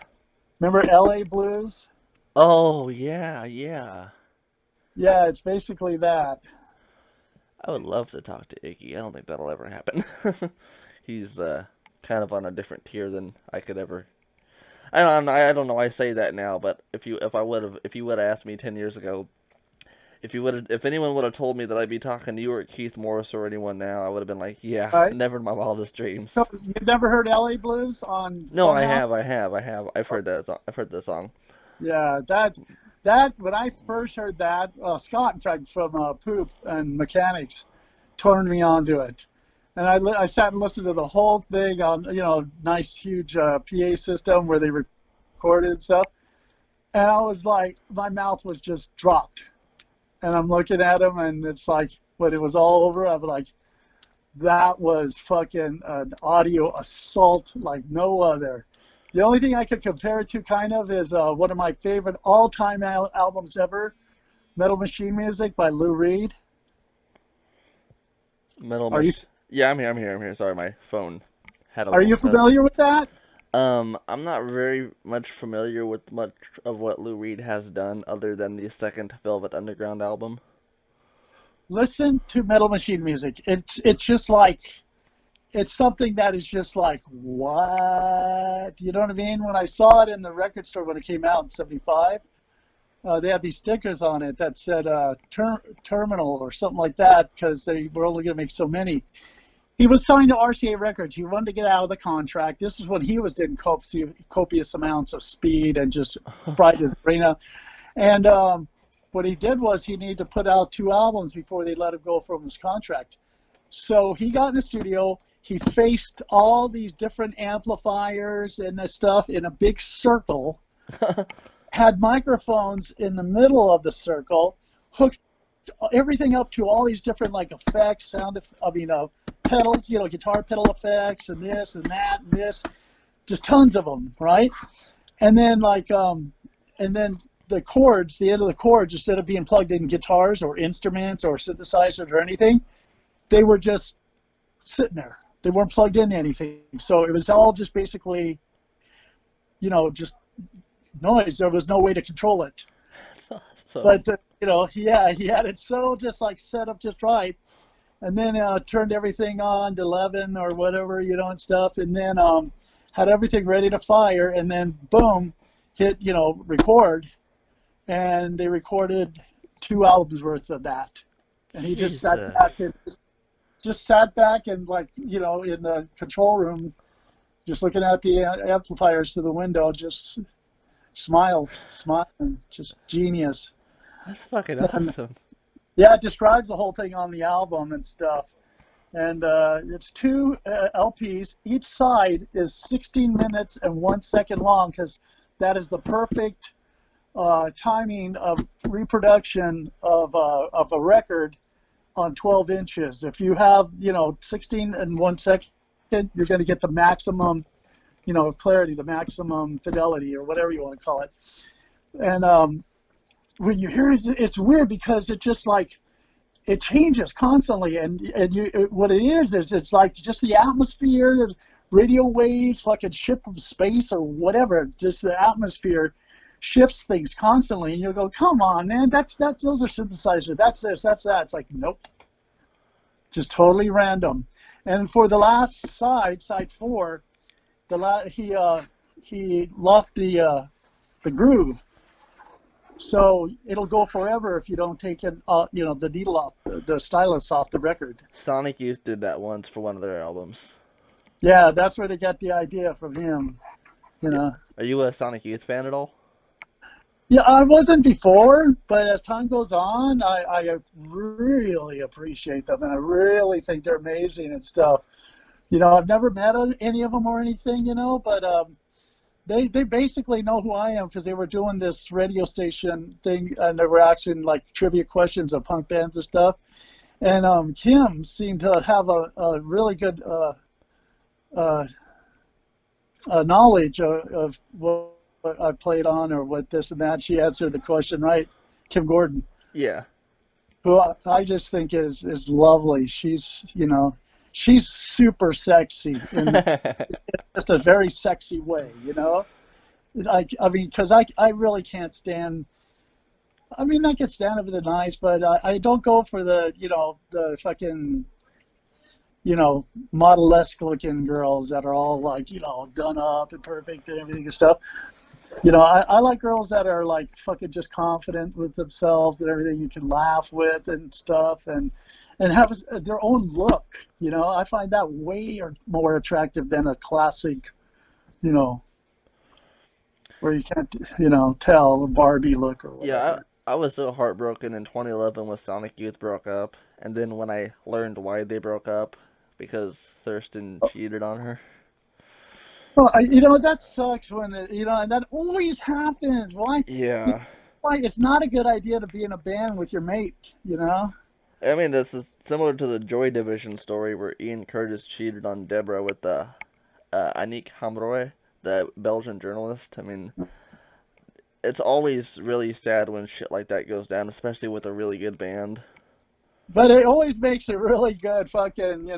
Remember LA Blues? Oh, yeah, yeah. Yeah, it's basically that. I would love to talk to Iggy. I don't think that'll ever happen. He's kind of on a different tier than I could ever. I don't know. I say that now, but if you would have asked me 10 years ago, if anyone would have told me that I'd be talking to you or Keith Morris or anyone now, I would have been like, yeah, Right? never in my wildest dreams. So you've never heard LA Blues on No, I Funhouse? have. I've heard that. I've heard the song. Yeah, that when I first heard that, Scott, in fact, from Poop and Mechanics, turned me on to it. And I sat and listened to the whole thing on, nice huge PA system where they recorded and stuff. And I was like, my mouth was just dropped. And I'm looking at him, and it's like, when it was all over, I was like, that was fucking an audio assault like no other. The only thing I could compare it to kind of is one of my favorite all-time albums ever, Metal Machine Music by Lou Reed. Are you Yeah, I'm here. Sorry, my phone had a are you little buzz. familiar with that? I'm not very much familiar with much of what Lou Reed has done other than the second Velvet Underground album. Listen to Metal Machine Music. It's just like it's something that is just like what, you know what I mean? When I saw it in the record store when it came out in '75, they had these stickers on it that said terminal or something like that because they were only going to make so many. He was signed to RCA Records. He wanted to get out of the contract. This is when he was doing copious amounts of speed and just fried his brain out. And what he did was he needed to put out 2 albums before they let him go from his contract. So he got in the studio. He faced all these different amplifiers and this stuff in a big circle, had microphones in the middle of the circle, hooked everything up to all these different like effects, pedals, guitar pedal effects and this and that and this, just tons of them, right? And then and then the chords, the end of the chords, instead of being plugged in guitars or instruments or synthesizers or anything, they were just sitting there. They weren't plugged into anything. So it was all just basically, just noise. There was no way to control it. But, he had it so just like set up just right. And then turned everything on to 11 or whatever, and stuff. And then had everything ready to fire, and then boom, hit, record, and they recorded 2 albums worth of that. And he just sat back Jesus. and just sat back and like, in the control room, just looking at the amplifiers to the window, just smiling, just genius. That's fucking And awesome. yeah, it describes the whole thing on the album and stuff. And it's 2 LPs. Each side is 16 minutes and 1 second long, because that is the perfect timing of reproduction of a record on 12 inches. If you have, 16 and 1 second, you're going to get the maximum, clarity, the maximum fidelity, or whatever you want to call it. And when you hear it, it's weird because it just like, it changes constantly, and what it is it's like just the atmosphere, the radio waves, fucking ship from space or whatever. Just the atmosphere shifts things constantly, and you'll go, come on, man, that's those are synthesizers. That's this, that's that. It's like, nope, just totally random. And for the last side 4, he left the groove. So it'll go forever if you don't take it, the needle off, the stylus off the record. Sonic Youth did that once for one of their albums. Yeah, that's where they got the idea from him. Are you a Sonic Youth fan at all? Yeah, I wasn't before, but as time goes on, I really appreciate them, and I really think they're amazing and stuff. I've never met any of them or anything, but they basically know who I am, because they were doing this radio station thing, and they were asking like trivia questions of punk bands and stuff. And Kim seemed to have a really good knowledge of what I played on, or what this and that. She answered the question right. Kim Gordon, Yeah. who I just think is lovely. She's super sexy in just a very sexy way, I mean, because I really can't stand. I mean, I can stand it for the nice, but I don't go for the the fucking model-esque looking girls that are all like done up and perfect and everything and stuff. I like girls that are like fucking just confident with themselves and everything, you can laugh with and stuff, and have their own look. I find that way more attractive than a classic, where you can't, tell a Barbie look or Yeah, whatever. I was so heartbroken in 2011 when Sonic Youth broke up, and then when I learned why they broke up, because Thurston cheated on her. Well, that sucks when and that always happens. Why? Yeah. Why? It's not a good idea to be in a band with your mate. I mean, this is similar to the Joy Division story where Ian Curtis cheated on Deborah with Annick Hamroy, the Belgian journalist. I mean, it's always really sad when shit like that goes down, especially with a really good band. But it always makes a really good fucking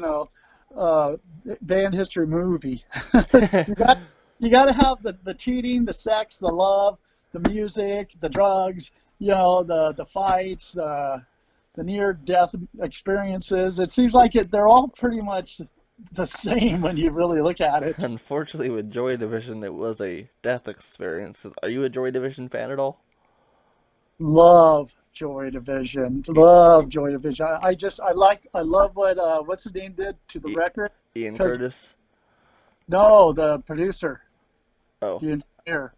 band history movie. you got you got to have the cheating, the sex, the love, the music, the drugs, the fights, the near-death experiences. It seems like they're all pretty much the same when you really look at it. Unfortunately, with Joy Division, it was a death experience. Are you a Joy Division fan at all? Love Joy Division. Love Joy Division. I love what what's his name did to the I- record. Ian 'Cause- Curtis? No, the producer, Oh, the engineer.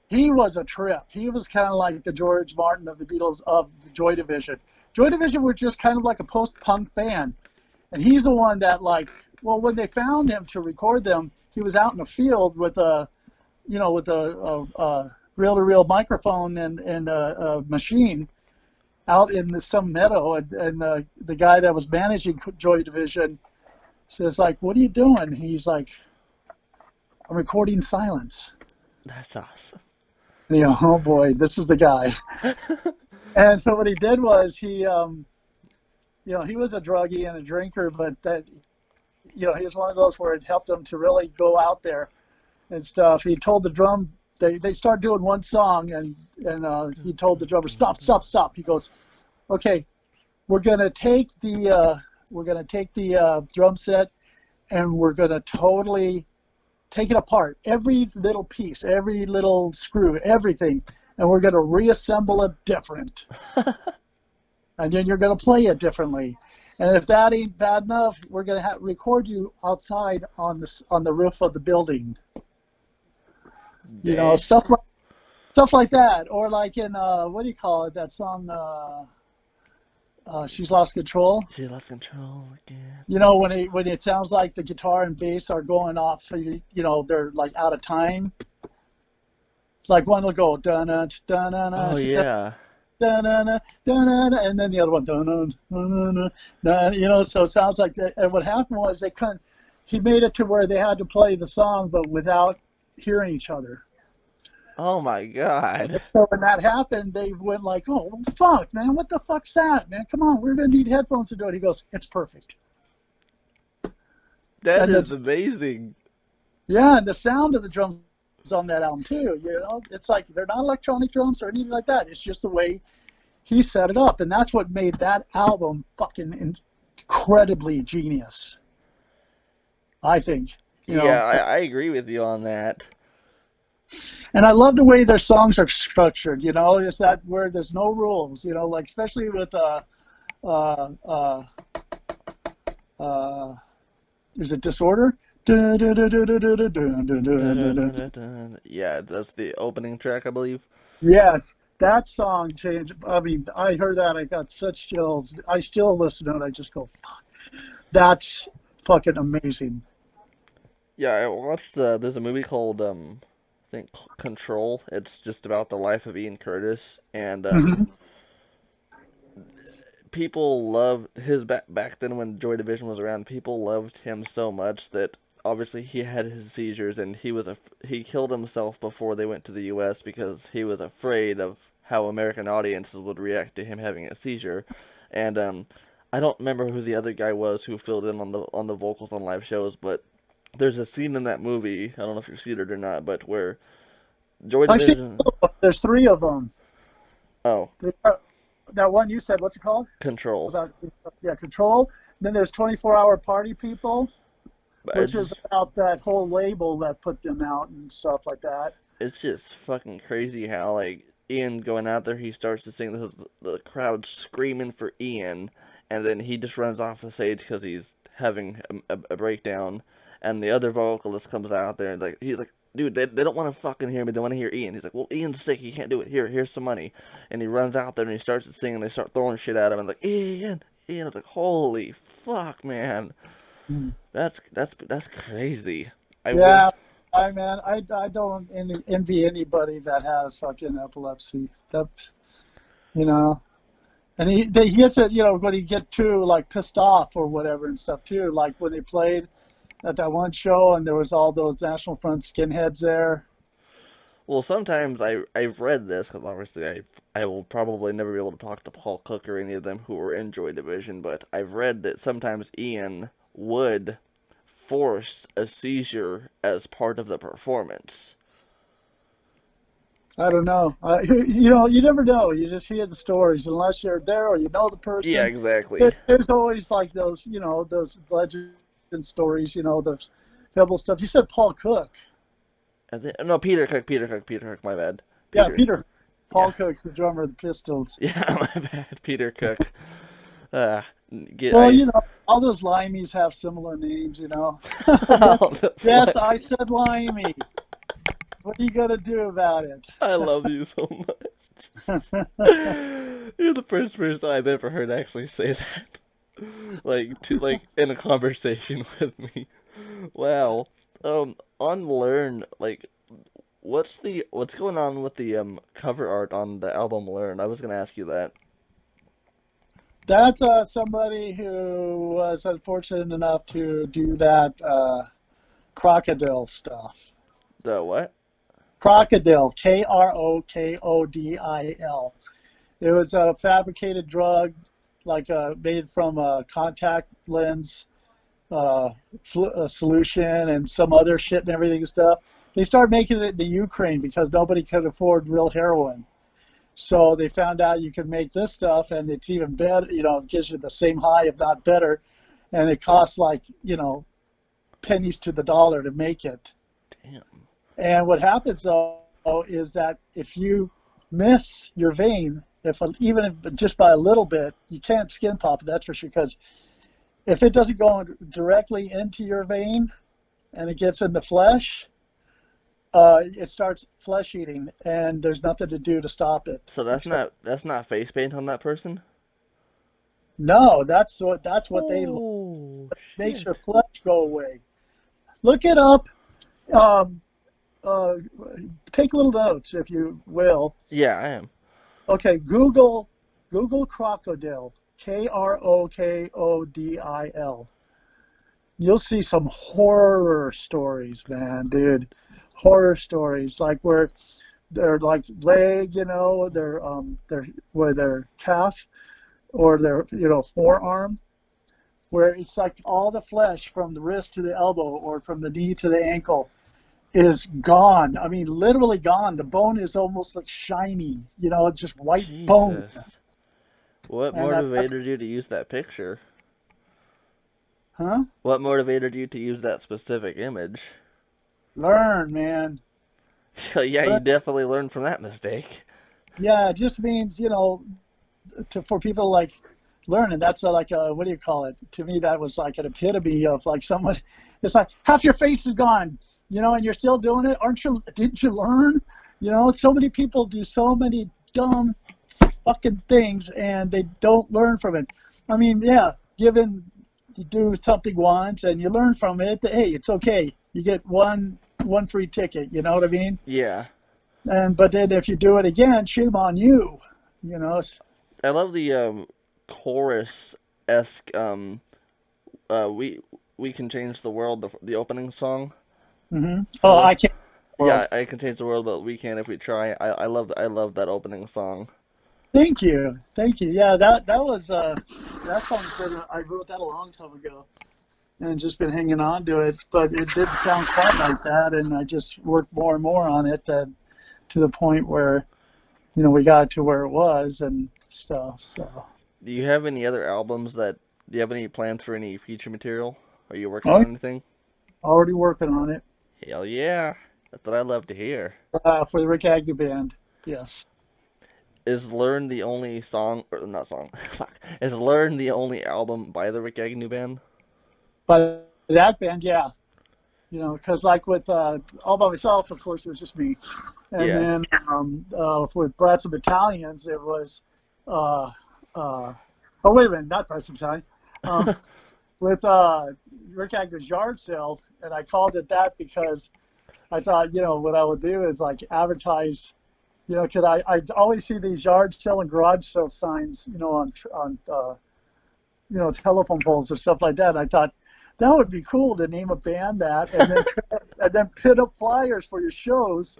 He was a trip. He was kind of like the George Martin of the Beatles of the Joy Division. Joy Division were just kind of like a post-punk band. And he's the one that when they found him to record them, he was out in the field with a reel-to-reel microphone and a machine out in some meadow. And the guy that was managing Joy Division says, like, what are you doing? He's like, I'm recording silence. that's awesome. And oh boy, this is the guy. And so what he did was he was a druggie and a drinker, but that, he was one of those where it helped him to really go out there and stuff. He told the drum, they started doing one song, and he told the drummer, stop, stop, stop. He goes, okay, we're gonna take the drum set, and we're going to totally take it apart, every little piece, every little screw, everything, and we're going to reassemble it different. And then you're going to play it differently. And if that ain't bad enough, we're going to record you outside on the roof of the building. You know, stuff like that. Or like in what do you call it? That song, She's Lost Control. She lost control again. You know, when it sounds like the guitar and bass are going off, you know, they're like out of time. Like one will go dun dun dun dun. Oh yeah. Dun, dun, dun, dun, dun, and then the other one, dun, dun, dun, dun, dun, dun, you know, so it sounds like that. And what happened was he made it to where they had to play the song, but without hearing each other. Oh my God. So when that happened, they went like, oh, fuck, man, what the fuck's that, man? Come on, we're going to need headphones to do it. He goes, it's perfect. That And is amazing. Yeah, and the sound of the drums on that album too, you know, it's like they're not electronic drums or anything like that. It's just the way he set it up, and that's what made that album fucking incredibly genius, I think. You know? Yeah, I agree with you on that. And I love the way their songs are structured. You know, is that where there's no rules. You know, like especially with is it Disorder? Yeah, that's the opening track, I believe. Yes, that song changed. I mean, I heard that, I got such chills. I still listen to it. I just go, fuck. That's fucking amazing. Yeah, I watched. There's a movie called I think Control. It's just about the life of Ian Curtis, and people loved his back then when Joy Division was around. People loved him so much that obviously he had his seizures, and he killed himself before they went to the U.S. because he was afraid of how American audiences would react to him having a seizure. And I don't remember who the other guy was who filled in on the vocals on live shows, but there's a scene in that movie, I don't know if you've seen it or not, but where Joy Division... There's three of them. Oh. That one you said, what's it called? Control. Control. Then there's 24-Hour Party People, But which is about that whole label that put them out and stuff like that. It's just fucking crazy how, like, Ian going out there, he starts to sing, the crowd screaming for Ian, and then he just runs off the stage because he's having a breakdown, and the other vocalist comes out there, and he's like, dude, they don't want to fucking hear me, they want to hear Ian. He's like, well, Ian's sick, he can't do it, here's some money. And he runs out there, and he starts to sing, and they start throwing shit at him, and like, Ian, it's like, holy fuck, man. That's crazy. I don't envy anybody that has fucking epilepsy. That, you know, and he gets it, you know, when he get too like pissed off or whatever and stuff too. Like when they played at that one show and there was all those National Front skinheads there. Well, sometimes I've read this because obviously I will probably never be able to talk to Paul Cook or any of them who were in Joy Division, but I've read that sometimes Ian would force a seizure as part of the performance. I don't know. You know, you never know. You just hear the stories unless you're there or you know the person. Yeah, exactly. There's always like those, you know, those legend stories, you know, those pebble stuff. You said Paul Cook. No, Peter Cook, my bad. Peter. Paul Cook's the drummer of the Pistols. Yeah, my bad, Peter Cook. You know, all those limeys have similar names, you know. Yes, I said limey. What are you going to do about it? I love you so much. You're the first person I've ever heard actually say that. Like in a conversation with me. Wow. On Learn, like, what's going on with the cover art on the album Learn? I was gonna ask you that. That's somebody who was unfortunate enough to do that crocodile stuff. The what? Crocodile, Krokodil. It was a fabricated drug, like made from a contact lens solution and some other shit and everything and stuff. They started making it in the Ukraine because nobody could afford real heroin. So they found out you can make this stuff, and it's even better. You know, it gives you the same high, if not better, and it costs like, you know, pennies to the dollar to make it. Damn. And what happens though is that if you miss your vein, even if just by a little bit, you can't skin pop it, that's for sure. Because if it doesn't go directly into your vein and it gets in the flesh, it starts flesh eating, and there's nothing to do to stop it. So that's not face paint on that person? No, that's what they Oh, makes shit. your flesh go away. Look it up. Um, Take little notes if you will. Yeah, I am. Okay, Google crocodile, Krokodil. You'll see some horror stories, man, dude. Horror stories like where their like leg, their where their calf or their forearm, where it's like all the flesh from the wrist to the elbow or from the knee to the ankle is gone. I mean, literally gone. The bone is almost like shiny, just white bone. Jesus. What And motivated you to use that picture? huh? What motivated you to use that specific image? Learn, man. Yeah, you But definitely learned from that mistake. yeah, it just means, for people like learn, and that's like a, what do you call it? To me, that was like an epitome of like someone. It's like half your face is gone, and you're still doing it. Didn't you learn? So many people do so many dumb fucking things, and they don't learn from it. I mean, yeah, given you do something once and you learn from it, hey, it's okay. You get one free ticket. You know what I mean? Yeah. But then if you do it again, shame on you. You know. I love the chorus-esque we can change the world, the opening song. I Oh, love I can't. Yeah, World. I can change the world, but we can if we try. I love that opening song. Thank you. Yeah, that was that song's been. I wrote that a long time ago, and just been hanging on to it. But it didn't sound quite like that, and I just worked more and more on it to the point where we got to where it was and stuff. So. Do you have any other albums do you have any plans for any future material? Are you working Oh, on anything? already working on it Hell yeah. That's what I love to hear. for the Rikk Agnew band. Yes. Is Learn the only song, or not song, fuck. Is Learn the only album by the Rikk Agnew Band? But that band, yeah. Because like with All By Myself, of course, it was just me. And Yeah. then with Brats and Battalions, it was, uh, oh, wait a minute, not Brats and Battalion. With Rikk Agnew's Yard Sale, and I called it that because I thought, what I would do is like advertise, because I always see these yard sale and garage sale signs, on telephone poles and stuff like that. And I thought, that would be cool to name a band that, and then and then pin up flyers for your shows,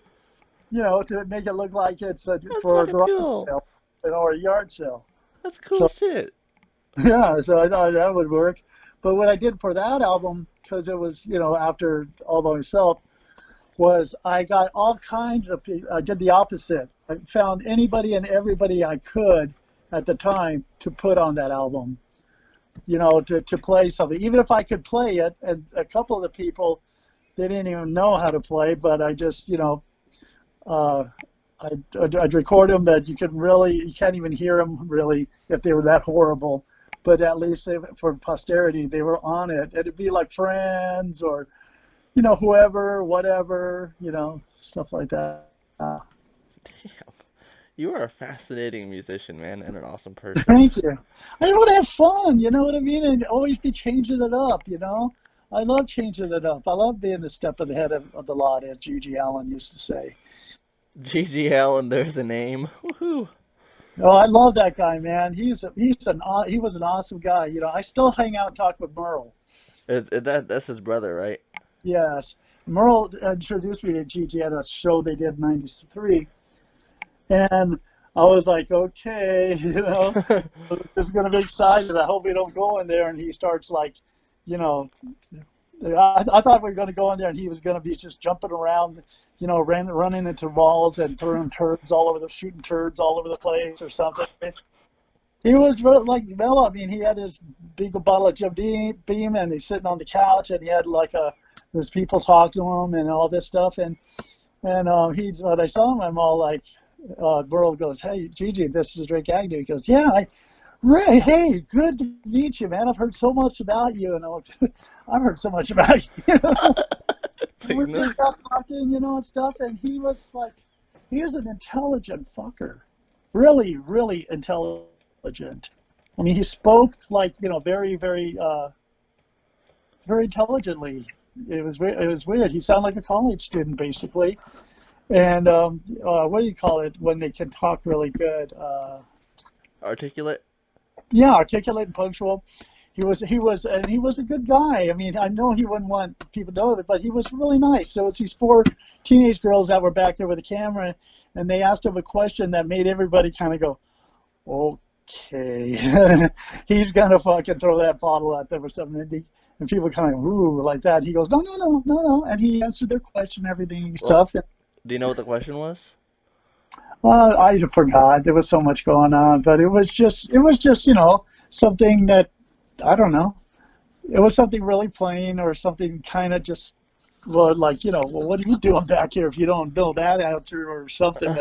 to make it look like it's That's for a fucking garage cool. sale, or a yard sale. That's cool So shit. yeah, so I thought that would work. But what I did for that album, because it was after All By Myself, was I got all kinds of people. I did the opposite. I found anybody and everybody I could at the time to put on that album. To play something, even if I could play it. And a couple of the people, they didn't even know how to play, but I just, I'd record them that you can't even hear them really if they were that horrible. But at least for posterity, they were on it. It'd be like Friends or, whoever, whatever, stuff like that. Damn. You are a fascinating musician, man, and an awesome person. Thank you. I want to have fun, you know what I mean? And always be changing it up, I love changing it up. I love being a step ahead of the lot, as G.G. Allen used to say. G.G. Allen, there's a name. Woohoo. Oh, I love that guy, man. He was an awesome guy. I still hang out and talk with Merle. That's his brother, right? Yes. Merle introduced me to G.G. at a show they did in '93. And I was like, okay, this is going to be exciting. I hope we don't go in there. And he starts like, I thought we were going to go in there and he was going to be just jumping around, running into walls and shooting turds all over the place or something. He was like mellow. I mean, he had his big bottle of Jim Beam, and he's sitting on the couch, and he had like there's people talking to him and all this stuff, and he when I saw him, I'm all like, Burl goes, "Hey, Gigi, this is Rikk Agnew." He goes, "Yeah, Ray, hey, good to meet you, man. I've heard so much about you," and I've heard so much about you. It's And like, we no. just got talking, and stuff, and he was like, he is an intelligent fucker, really, really intelligent. I mean, he spoke like, very, very, very intelligently. It was weird. He sounded like a college student, basically. And what do you call it when they can talk really good? Articulate? Yeah, articulate and punctual. And he was a good guy. I mean, I know he wouldn't want people to know it, but he was really nice. So it was these four teenage girls that were back there with a camera, and they asked him a question that made everybody kind of go, okay, he's gonna fucking throw that bottle out there or something. And people kind of ooh like that. He goes, no, no, no, no, no, and he answered their question, everything and Well, stuff. do you know what the question was? I forgot. There was so much going on, but it was just, something that I don't know. It was something really plain or something kind of just, well, like, well, what are you doing back here if you don't know that answer or something?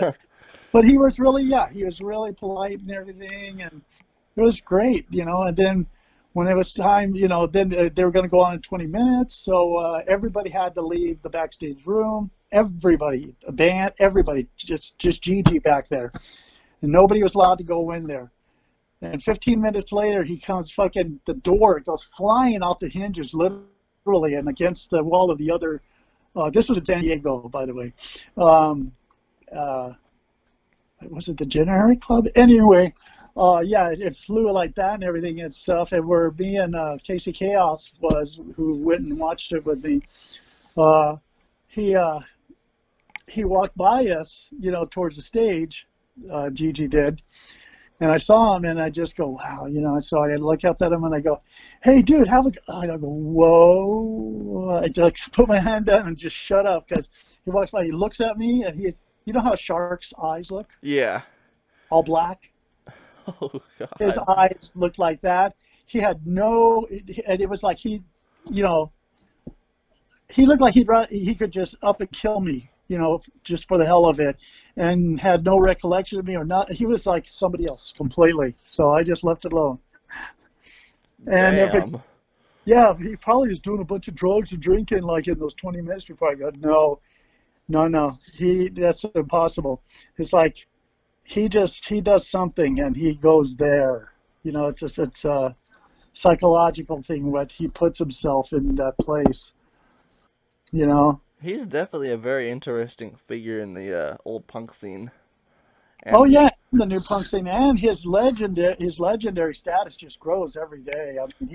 But he was really, yeah, he was really polite and everything, and it was great, And then when it was time, then they were going to go on in 20 minutes, so everybody had to leave the backstage room. Everybody, a band, everybody, just Gigi back there, and nobody was allowed to go in there. And 15 minutes later, he comes fucking, the door goes flying off the hinges, literally, and against the wall of the other. This was in San Diego, by the way. Uh, was it the Generic Club? Anyway, yeah, it flew like that and everything and stuff. And where me and Casey Chaos who went and watched it with me, uh, he he walked by us, towards the stage. Gigi did, and I saw him, and I just go, wow, So I look up at him, and I go, hey, dude, I go, whoa. I just put my hand down and just shut up because he walks by. He looks at me, and you know how sharks' eyes look, Yeah. all black. Oh, His God. eyes looked like that. He had and it was like you know, he looked like he could just up and kill me, just for the hell of it, and had no recollection of me or not. He was like somebody else completely. So I just left it alone. And Damn. yeah, he probably was doing a bunch of drugs and drinking like in those 20 minutes before I go, no, no, no. That's impossible. It's like he does something and he goes there. It's a psychological thing, what he puts himself in that place. You know. He's definitely a very interesting figure in the old punk scene. Oh And yeah, the new punk scene and his legendary status just grows every day. I mean,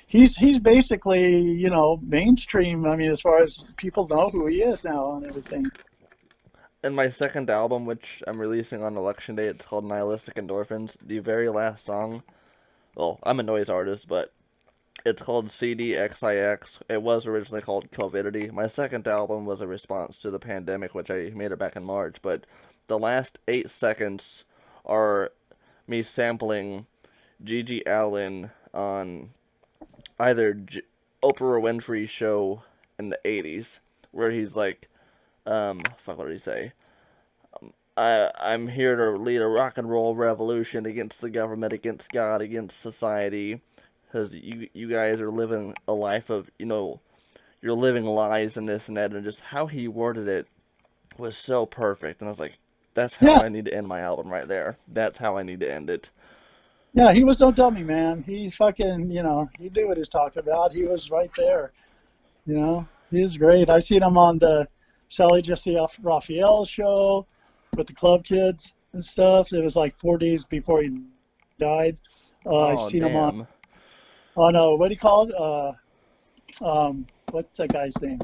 he's basically mainstream. I mean, as far as people know who he is now and everything. in my second album, which I'm releasing on election day, it's called Nihilistic Endorphins. The very last song, well, I'm a noise artist, but it's called CDXIX. It was originally called Covidity. My second album was a response to the pandemic, which I made it back in March, but the last 8 seconds are me sampling Gigi Allen on either Oprah Winfrey's show in the 80s, where he's like, fuck, what did he say? I'm here to lead a rock and roll revolution against the government, against God, against society, because you guys are living a life of, you're living lies and this and that, and just how he worded it was so perfect. And I was like, that's how Yeah, I need to end my album right there. That's how I need to end it. yeah, he was no dummy, man. He fucking, he knew what he was talking about. He was right there. He's great. I seen him on the Sally Jesse Raphael show with the club kids and stuff. It was like 4 days before he died. I Oh, seen him damn. on what do you call it? What's that guy's name?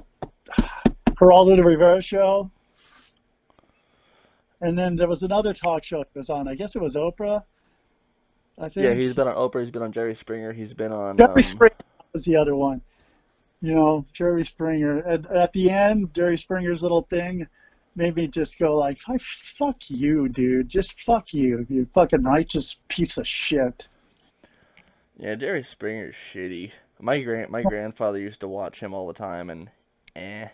Geraldo de Rivera show. And then there was another talk show that was on. I guess it was Oprah, I Yeah, think. he's been on Oprah, he's been on Jerry Springer, he's been on, Jerry Springer was the other one. Jerry Springer. At the end, Jerry Springer's little thing made me just go like, fuck you, dude. Just fuck you, you fucking righteous piece of shit. Yeah, Jerry Springer's shitty. My grandfather used to watch him all the time, and eh.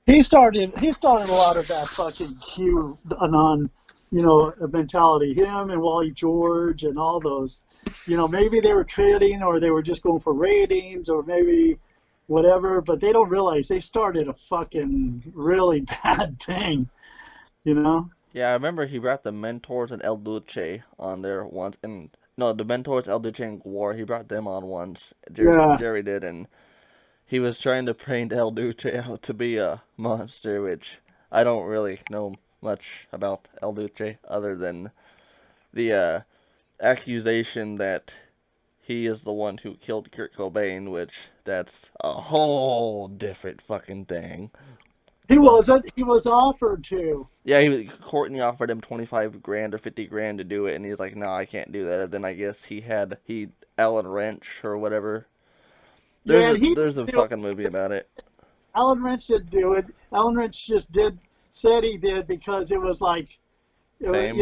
He started a lot of that fucking QAnon, mentality. Him and Wally George and all those, maybe they were kidding or they were just going for ratings or maybe whatever, but they don't realize they started a fucking really bad thing, you know? Yeah, I remember he brought the Mentors and El Duce on there once, and no, the Mentors, El Duce, and Guar. He brought them on once. Yeah. Jerry did, and he was trying to paint El Duce out to be a monster, which I don't really know much about El Duce other than the accusation that he is the one who killed Kurt Cobain, which that's a whole different fucking thing. He But wasn't. He was offered to. yeah, Courtney offered him 25 grand or 50 grand to do it, and he's like, "No, I can't do that." And then I guess he Alan Wrench or whatever. Yeah, and There's a fucking movie about it. Alan Wrench didn't do it. Alan Wrench just said he did because it was like, Fame.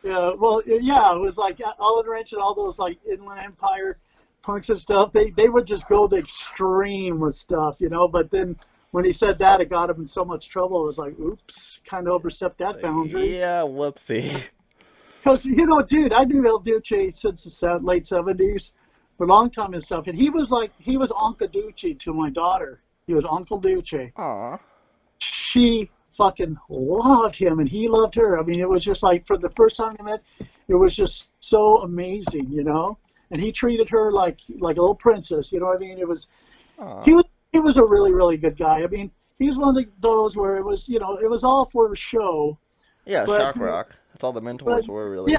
well, yeah, it was like Alan Wrench and all those like Inland Empire punks and stuff. They would just go the extreme with stuff, But then when he said that, it got him in so much trouble. It was like, oops, kind of overstepped that boundary. Yeah, whoopsie. Because dude, I knew El Duce since the late '70s, for a long time and stuff. And he was Uncle Duce to my daughter. He was Uncle Duce. Aw. She fucking loved him and he loved her. I mean, it was just like for the first time they met, it was just so amazing, And he treated her like a little princess, you know what I mean? It was Aw. he was a really, really good guy. I mean, he's one of those where it was, it was all for the show. Yeah, But shock rock. That's all the Mentors were, really. yeah,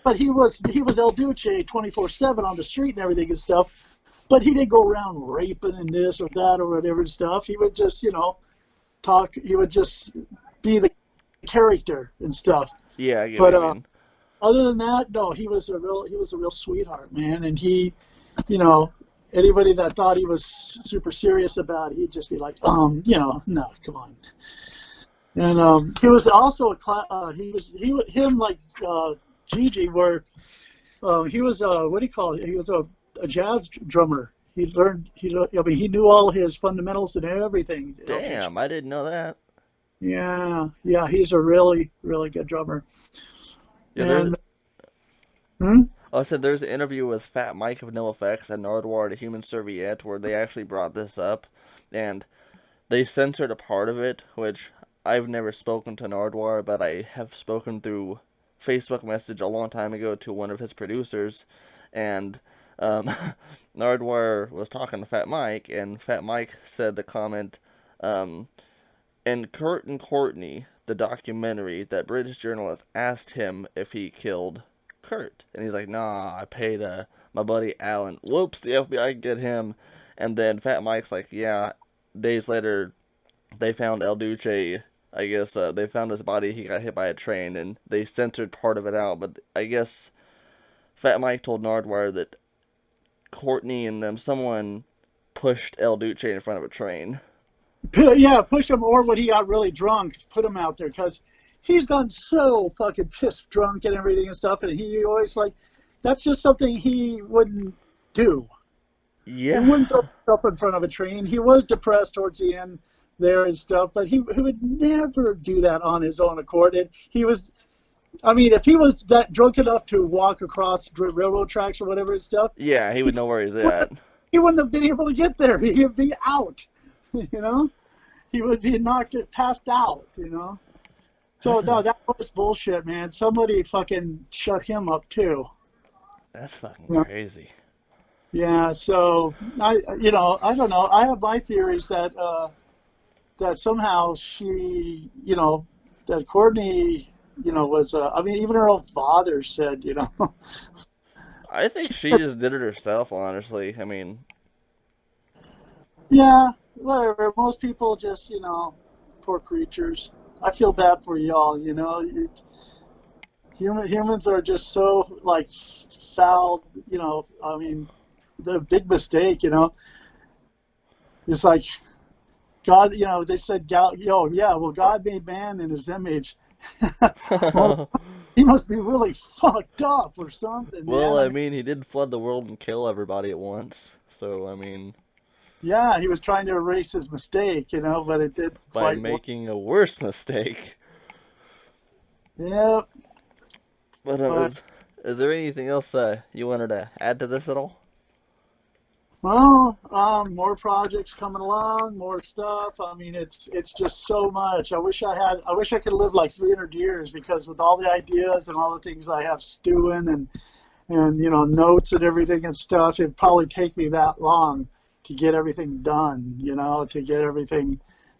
but he was El Duce 24/7 on the street and everything and stuff. But he didn't go around raping and this or that or whatever and stuff. He would just, talk. He would just be the character and stuff. Yeah, I get But what you mean. other than that, no, he was a real sweetheart, man. And he, anybody that thought he was super serious about it, he'd just be like, no, come on. And he was also him like Gigi, where he was what do you call it? He was a jazz drummer. He knew all his fundamentals and everything. Damn, I didn't know that. Yeah, he's a really, really good drummer. Yeah, And hmm? I said there's an interview with Fat Mike of NoFX and Nardwuar the Human Serviette where they actually brought this up, and they censored a part of it, which I've never spoken to Nardwuar, but I have spoken through Facebook message a long time ago to one of his producers, and Nardwuar was talking to Fat Mike, and Fat Mike said the comment, in Kurt and Courtney, the documentary, that British journalist asked him if he killed Kurt, and he's like, nah, I paid my buddy Alan. Whoops, the FBI get him, and then Fat Mike's like, yeah. Days later, they found El Duce. I guess they found his body. He got hit by a train, and they censored part of it out. But I guess Fat Mike told Nardwuar that Courtney and them, someone pushed El Duce in front of a train. Yeah, push him, or when he got really drunk, put him out there because he's gotten so fucking pissed drunk and everything and stuff, and he always that's just something he wouldn't do. He Yeah. wouldn't throw himself in front of a train. He was depressed towards the end there and stuff, but he would never do that on his own accord. And he was, I mean, if he was that drunk enough to walk across railroad tracks or whatever and stuff, Yeah, he would know where he's at. he wouldn't have been able to get there. He'd be out, He would be passed out, So, no, that was bullshit, man. Somebody fucking shut him up, too. That's fucking Yeah. crazy. Yeah, so I don't know. I have my theories that somehow she, that Courtney, was. I mean, even her own father said, I think she just did it herself, honestly. I mean, yeah, whatever. Most people just, poor creatures. I feel bad for y'all. Humans are just so foul. I mean, the big mistake. It's like God, they said, well, God made man in his image. Well, he must be really fucked up or something, Well, man. I I mean, mean, he did flood the world and kill everybody at once. So, I mean, yeah, he was trying to erase his mistake, but it didn't by quite work. making a worse mistake. Yeah, But but is there anything else you wanted to add to this at all? well, more projects coming along, more stuff. I mean, it's just so much. I wish I could live like 300 years because with all the ideas and all the things I have stewing and notes and everything and stuff, it'd probably take me that long to get everything done. To get everything.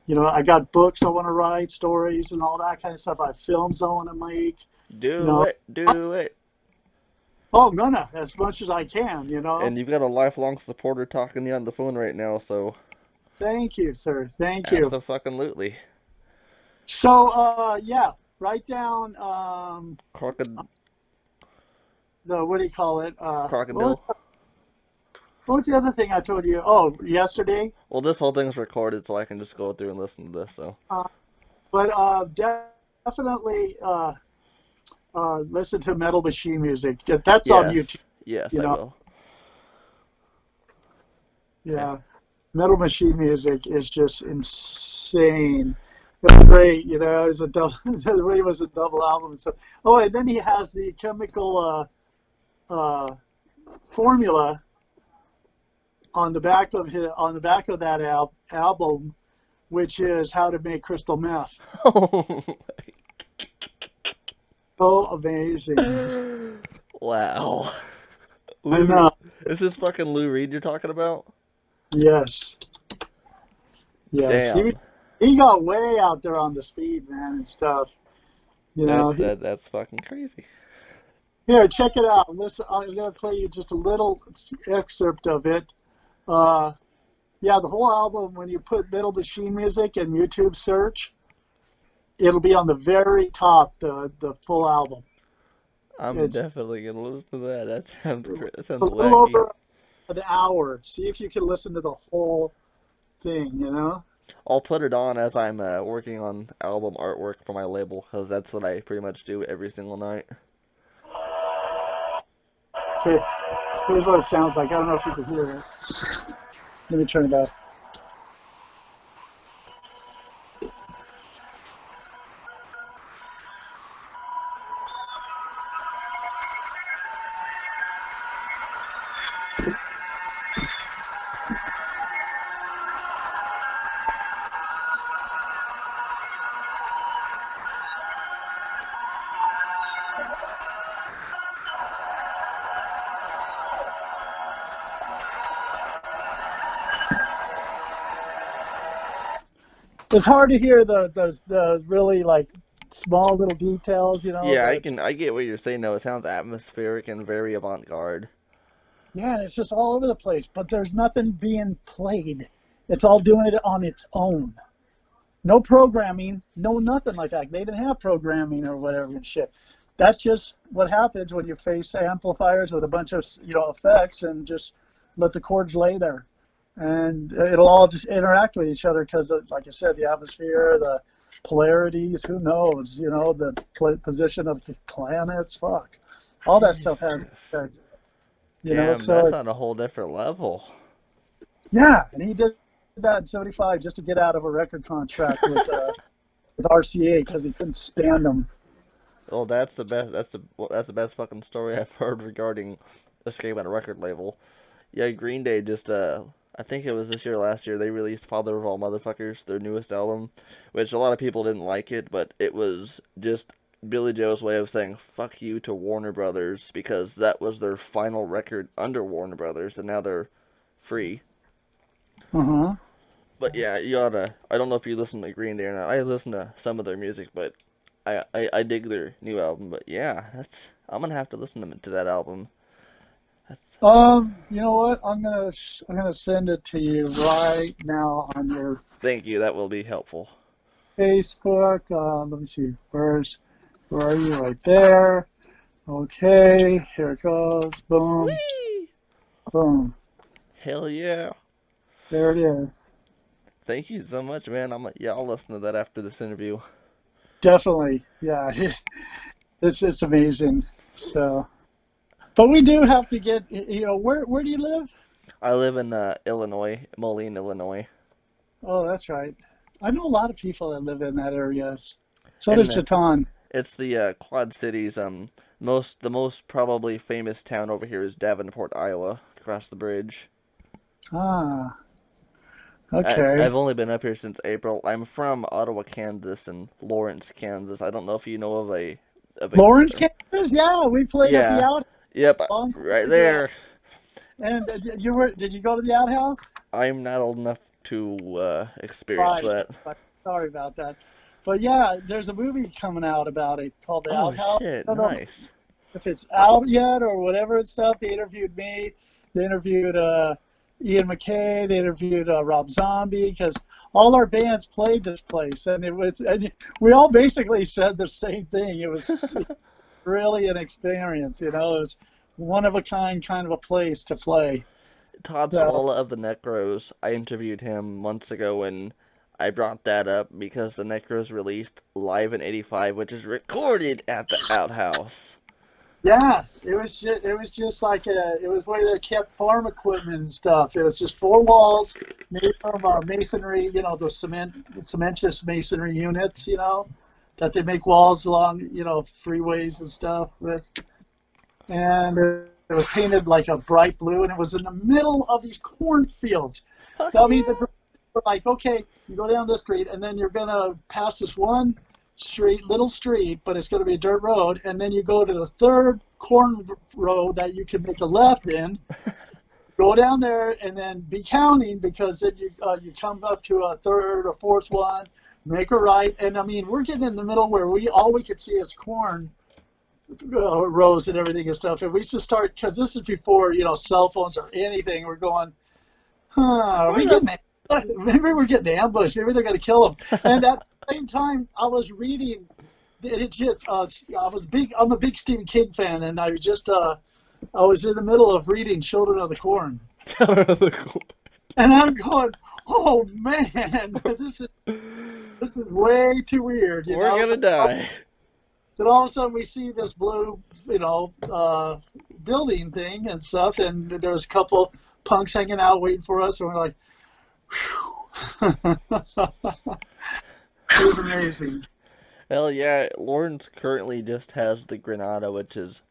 I got books I want to write, stories and all that kind of stuff. I have films I want to make. You Do know, it, do it. oh, I'm gonna as much as I can. And you've got a lifelong supporter talking to you on the phone right now, so Thank you, sir. Thank you. absolutely. So, yeah, write down Crocod the what do you call it? crocodile. What was the other thing I told you? Oh, yesterday. Well, this whole thing's recorded, so I can just go through and listen to this. So Uh, but definitely listen to Metal Machine music. That's on YouTube. yes, yes, You I know, will. Yeah. yeah, Metal Machine music is just insane. It's great. It's a double. It was a double album and stuff. Oh, and then he has the chemical formula on the back of that album, which is how to make crystal meth. So amazing. Wow. I Lou, know. is this fucking Lou Reed you're talking about? Yes. Yes. He Damn. he got way out there on the speed, man, and stuff. That's fucking crazy. Here, check it out. Listen, I'm gonna play you just a little excerpt of it. Uh, yeah, the whole album. When you put Metal Machine music in YouTube search, it'll be on the very top. The full album. I'm It's definitely gonna listen to that. That a sounds little wacky. over an hour. See if you can listen to the whole thing. I'll put it on as I'm working on album artwork for my label, because that's what I pretty much do every single night. Okay, here's what it sounds like. I don't know if you can hear it. Let me turn it up. It's hard to hear the really like small little details, Yeah, but I get what you're saying though. It sounds atmospheric and very avant-garde. yeah, and it's just all over the place. But there's nothing being played. It's all doing it on its own. No programming, no nothing like that. They didn't have programming or whatever and shit. That's just what happens when you face amplifiers with a bunch of effects and just let the chords lay there, and it'll all just interact with each other because, like I said, the atmosphere, the polarities, who knows, the position of the planets, fuck, all that stuff has Jesus. effect, Damn, So that's on a whole different level. yeah, and he did that in '75 just to get out of a record contract with RCA because he couldn't stand them. Well, that's the best. That's the best fucking story I've heard regarding escaping a record label. Yeah, Green Day just I think it was this year, or last year, they released Father of All Motherfuckers, their newest album, which a lot of people didn't like it, but it was just Billy Joe's way of saying fuck you to Warner Brothers, because that was their final record under Warner Brothers, and now they're free. Uh-huh. But yeah, you oughta. I don't know if you listen to Green Day or not. I listen to some of their music, but I dig their new album. But yeah, I'm gonna have to listen to that album. That's You know what? I'm gonna send it to you right now on your Thank you. That will be helpful. Facebook. Let me see. Where are you? Right there. Okay. Here it goes. Boom. Whee! Boom. Hell yeah! There it is. Thank you so much, man. I'll listen to that after this interview. Definitely. Yeah. It's amazing. So, but we do have to get, where do you live? I live in Illinois, Moline, Illinois, Oh, that's right. I know a lot of people that live in that area. So does and Jatan. it's the Quad Cities. The most probably famous town over here is Davenport, Iowa, across the bridge. Ah, I've okay. only been up here since April. I'm from Ottawa, Kansas, and Lawrence, Kansas. I don't know if you know of a Lawrence, Kansas. Yeah, we played at the yeah, out yep, long time right ago. there. And did you go to the outhouse? I'm not old enough to experience Right. that. Right. Sorry about that. But yeah, there's a movie coming out about it called The Oh Outhouse. shit, I don't know nice. if it's out yet or whatever and stuff. They interviewed me. They interviewed Ian McKay. They interviewed Rob Zombie because all our bands played this place, and we all basically said the same thing. It was really an experience. It was one of a kind of a place to play. Todd So Slala of the Necros. I interviewed him months ago, and I brought that up because the Necros released Live in '85, which is recorded at the outhouse. yeah, it was just like it was where they kept farm equipment and stuff. It was just four walls made from masonry, cementous masonry units, that they make walls along, freeways and stuff with. And it was painted like a bright blue, and it was in the middle of these cornfields. Fuck I mean, the yeah! drivers were like, okay, you go down this street, and then you're gonna pass this one street, little street, but it's gonna be a dirt road, and then you go to the third corn road that you can make a left in. Go down there, and then be counting because then you come up to a third or fourth one, make a right, and I mean, we're getting in the middle where all we could see is corn rows and everything and stuff. And we just start because this is before cell phones or anything. We're going, are Where we the getting? Maybe we're getting ambushed. Maybe they're going to kill them. And at the same time, I was reading. It just I was big. I'm a big Stephen King fan, and I was in the middle of reading Children of the Corn, and I'm going, oh man, this is way too weird, We're gonna die. Then all of a sudden we see this blue, building thing and stuff, and there's a couple punks hanging out waiting for us, and we're like, whew. It was amazing. Hell yeah, Lawrence currently just has the Granada, which is,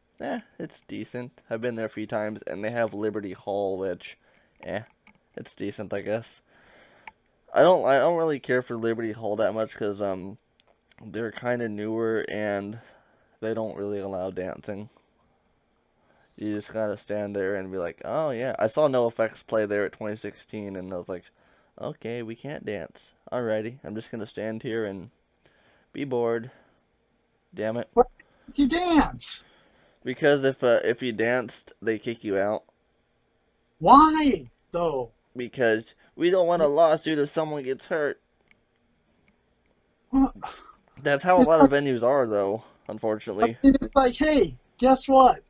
it's decent. I've been there a few times, and they have Liberty Hall, which, it's decent, I guess. I don't really care for Liberty Hall that much, because, they're kind of newer, and they don't really allow dancing. You just gotta stand there and be like, oh yeah. I saw NoFX play there at 2016, and I was like, okay, we can't dance. Alrighty, I'm just gonna stand here and be bored. Damn it. Why did you dance? Because if you danced, they kick you out. Why though? Because we don't want a lawsuit if someone gets hurt. Well, That's how a It's lot of like, venues are, though, unfortunately. it's like, hey, guess what?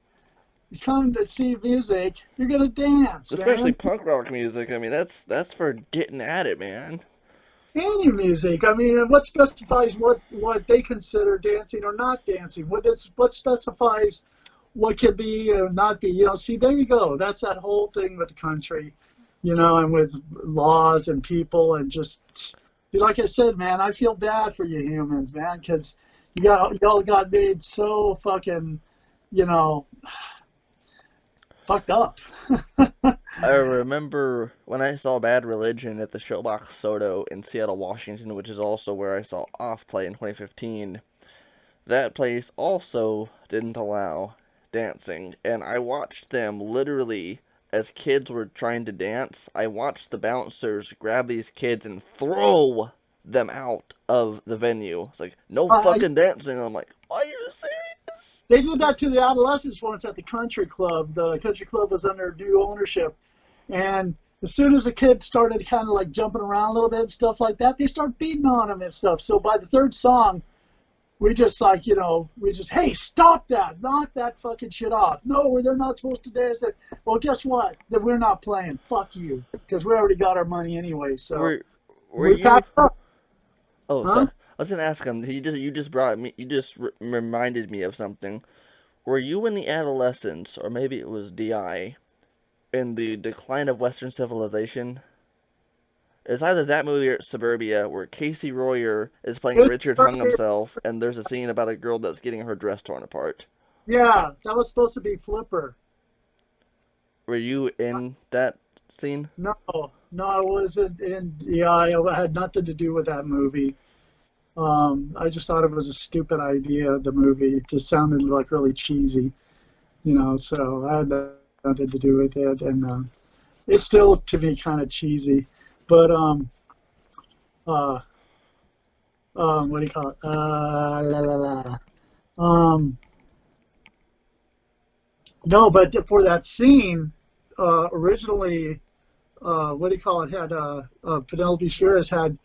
You come to see music, you're gonna dance, Especially man. punk rock music. I mean, that's for getting at it, man. Any music. I mean, what specifies what they consider dancing or not dancing? What specifies what can be or not be? See, there you go. That's that whole thing with the country, and with laws and people and just like I said, man. I feel bad for you humans, man, because y'all got made so fucking, you know, fucked up. I remember when I saw Bad Religion at the Showbox Soto in Seattle, Washington, which is also where I saw Off play in 2015. That place also didn't allow dancing, and I watched them literally as kids were trying to dance. I watched the bouncers grab these kids and throw them out of the venue. It's like, no I, fucking dancing. I'm like, are you serious? They did that to the adolescents once at the country club. The country club was under new ownership. And as soon as the kids started kind of like jumping around a little bit and stuff like that, they start beating on them and stuff. So by the third song, we just like, hey, stop that. Knock that fucking shit off. No, they're not supposed to dance. Well, guess what? That we're not playing. Fuck you. Because we already got our money anyway. So Were were We you? packed up, Oh, huh? sorry. I was gonna ask him. You just reminded me of something. Were you in the adolescence, or maybe it was DI, in the Decline of Western Civilization? It's either that movie or Suburbia, where Casey Royer is playing Richard Hung himself, and there's a scene about a girl that's getting her dress torn apart. Yeah, that was supposed to be Flipper. Were you in that scene? No, no, I wasn't in. Yeah, I had nothing to do with that movie. I just thought it was a stupid idea. The movie it just sounded like really cheesy, So I had nothing to do with it, and it's still to me kind of cheesy. But uh, what do you call it? La, la, la. Um, no, but for that scene, originally, what do you call it? Had Penelope Shears had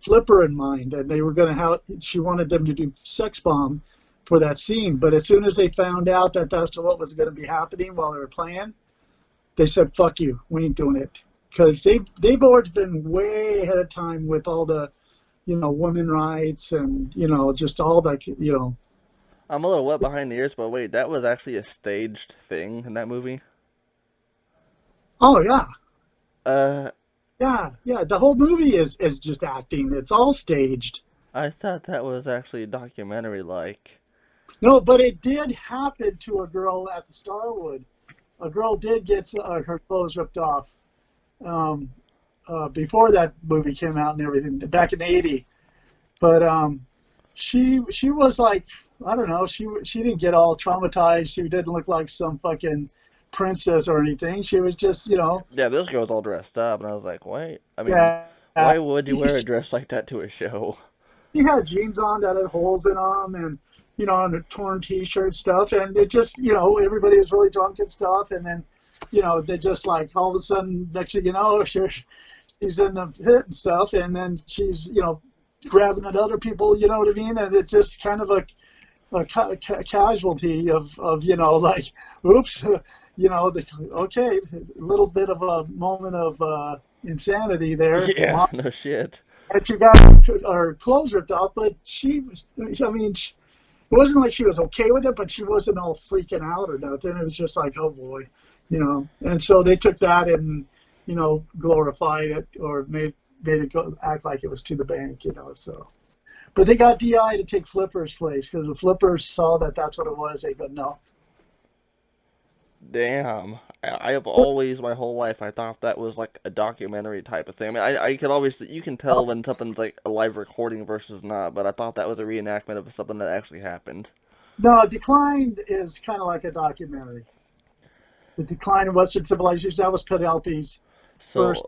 Flipper in mind, and they were going to have. She wanted them to do Sex Bomb for that scene, but as soon as they found out that that's what was going to be happening while they were playing, they said, "Fuck you, we ain't doing it," because they've always been way ahead of time with all the women rights and just all that I'm a little wet behind the ears, but wait, that was actually a staged thing in that movie? Oh yeah, Uh, yeah. The whole movie is just acting. It's all staged. I thought that was actually a documentary like. No, but it did happen to a girl at the Starwood. A girl did get her clothes ripped off um, before that movie came out and everything back in '80. But she was like, I don't know, she didn't get all traumatized. She didn't look like some fucking princess or anything. She was just Yeah, this girl's all dressed up, and I was like, why? I mean, yeah. why would you wear a She dress like that to a show? had jeans on that had holes in them and and a torn T-shirt stuff, and it just everybody was really drunk and stuff, and then they just like all of a sudden next thing you know she's in the pit and stuff, and then she's grabbing at other people, you know what I mean, and it's just kind of a casualty of like, oops, okay, a little bit of a moment of insanity there. Yeah, no shit. And she got her clothes ripped off, but she was, I mean, it wasn't like she was okay with it, but she wasn't all freaking out or nothing. It was just like, oh boy. And so they took that and, glorified it or made it act like it was to the bank. So. But they got DI to take Flipper's place because the Flippers saw that that's what it was. They go, no. Damn. I have always, my whole life, I thought that was like a documentary type of thing. I mean, I could always, you can tell when something's like a live recording versus not, but I thought that was a reenactment of something that actually happened. No, Decline is kind of like a documentary. The Decline of Western Civilization, that was Penelope's first,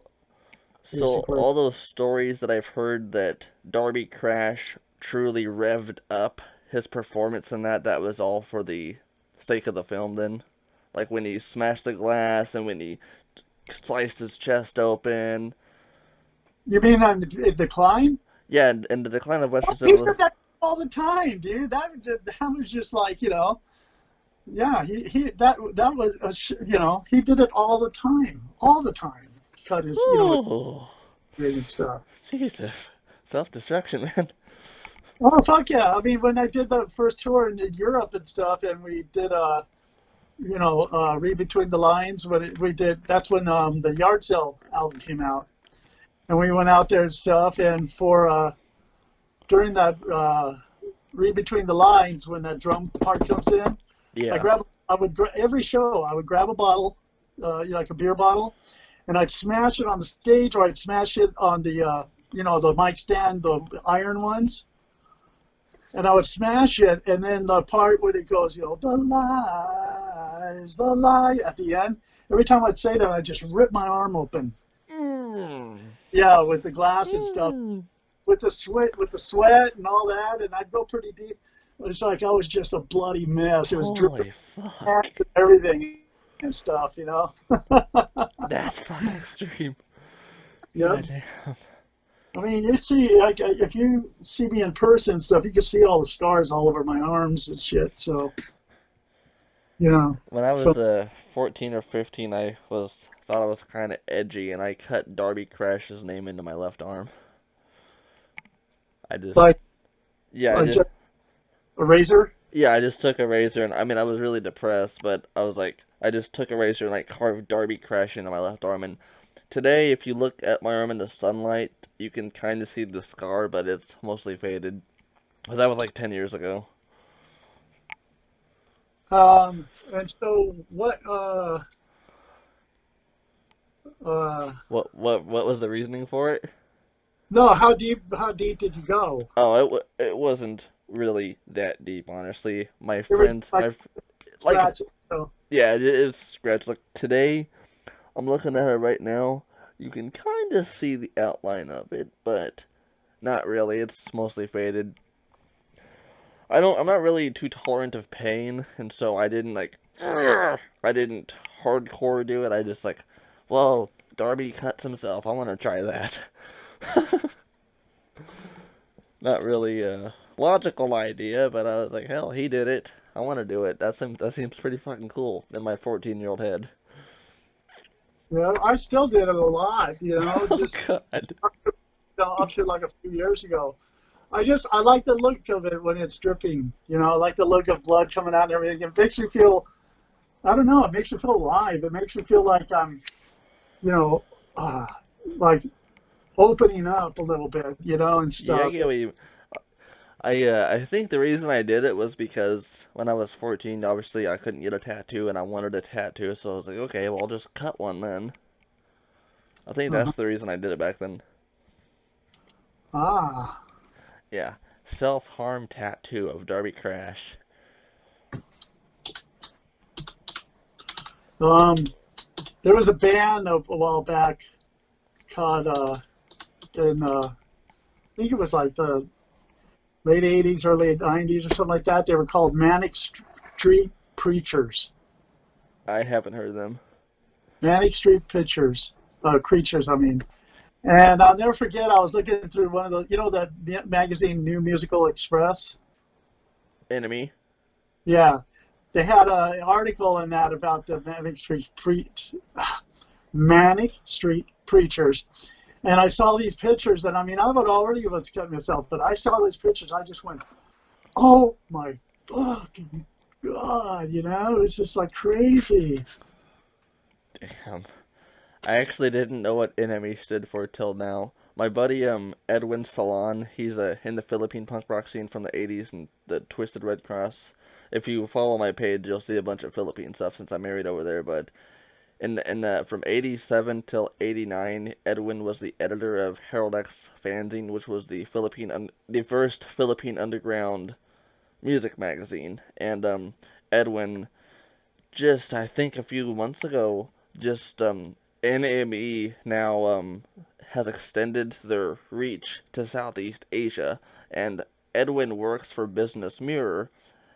So, so basically. all those stories that I've heard that Darby Crash truly revved up his performance in that was all for the sake of the film then? Like when he smashed the glass and when he sliced his chest open. You mean on Decline? Yeah, and the Decline of Western He Civilization. did that all the time, dude. That was just like, yeah, he that was, he did it all the time. Cut his, Ooh, and stuff. Jesus. Self-destruction, man. Oh, fuck yeah. I mean, when I did the first tour in Europe and stuff, and we did, Read Between the Lines, that's when the Yard Sale album came out. And we went out there and stuff, and during that Read Between the Lines, when that drum part comes in, Yeah. every show, I would grab a bottle, like a beer bottle, and I'd smash it on the stage, or I'd smash it on the, the mic stand, the iron ones. And I would smash it, and then the part where it goes, the lie at the end. Every time I'd say that, I'd just rip my arm open. Mm. Yeah, with the glass and stuff, Mm. with the sweat and all that, and I'd go pretty deep. It was like I was just a bloody mess. It was dripping Holy fuck. and everything and stuff. That's fucking extreme. Yep. Goddamn. I mean, you see, like, if you see me in person and stuff, you can see all the scars all over my arms and shit. So, you know. When I So was 14 or 15, thought I was kind of edgy, and I cut Darby Crash's name into my left arm. I just, like yeah, I like just, just a razor. yeah, I just took a razor, and I mean, I was really depressed, but I was like, I just took a razor and like carved Darby Crash into my left arm, and today, if you look at my arm in the sunlight, you can kind of see the scar, but it's mostly faded. Because that was like 10 years ago. And so what? Uh, What was the reasoning for it? no, how deep did you go? Oh, it wasn't really that deep, honestly. My It was friends, like like, scratch. So yeah, it's scratched. Like today, I'm looking at it right now. You can kind of see the outline of it, but not really. It's mostly faded. I'm not really too tolerant of pain, and so I didn't like, I didn't hardcore do it. I just like, whoa, Darby cuts himself. I want to try that. Not really a logical idea, but I was like, hell, he did it. I want to do it. That seems pretty fucking cool in my 14-year-old head. I still did it a lot. Oh Just god. up to like a few years ago. I like the look of it when it's dripping. I like the look of blood coming out and everything. It makes me feel, I don't know, it makes me feel alive. It makes me feel like I'm, you know, uh, like opening up a little bit, and Yeah, I stuff. get what you. I think the reason I did it was because when I was 14, obviously I couldn't get a tattoo, and I wanted a tattoo, so I was like, okay, well I'll just cut one then. I think Uh-huh. that's the reason I did it back then. Ah, Yeah, self-harm tattoo of Darby Crash. um, there was a band a while back called I think it was like the late '80s, early '90s, or something like that. They were called Manic Street Preachers. I haven't heard of them. Manic Street Pictures, Creatures, I mean. And I'll never forget, I was looking through one of the, that magazine, New Musical Express. Enemy. Yeah, they had an article in that about the Manic Street Preachers. And I saw these pictures, and I mean, I would already was cut myself, but I saw these pictures, I just went, oh my fucking God, it's just like crazy. Damn. I actually didn't know what enemy stood for till now. My buddy Edwin Salon, he's in the Philippine punk rock scene from the 80s and the Twisted Red Cross. If you follow my page, you'll see a bunch of Philippine stuff since I married over there. But from 87 till 89, Edwin was the editor of Herald X Fanzine, which was the first Philippine underground music magazine. And Edwin, just I think a few months ago, just NME now has extended their reach to Southeast Asia, and Edwin works for Business Mirror.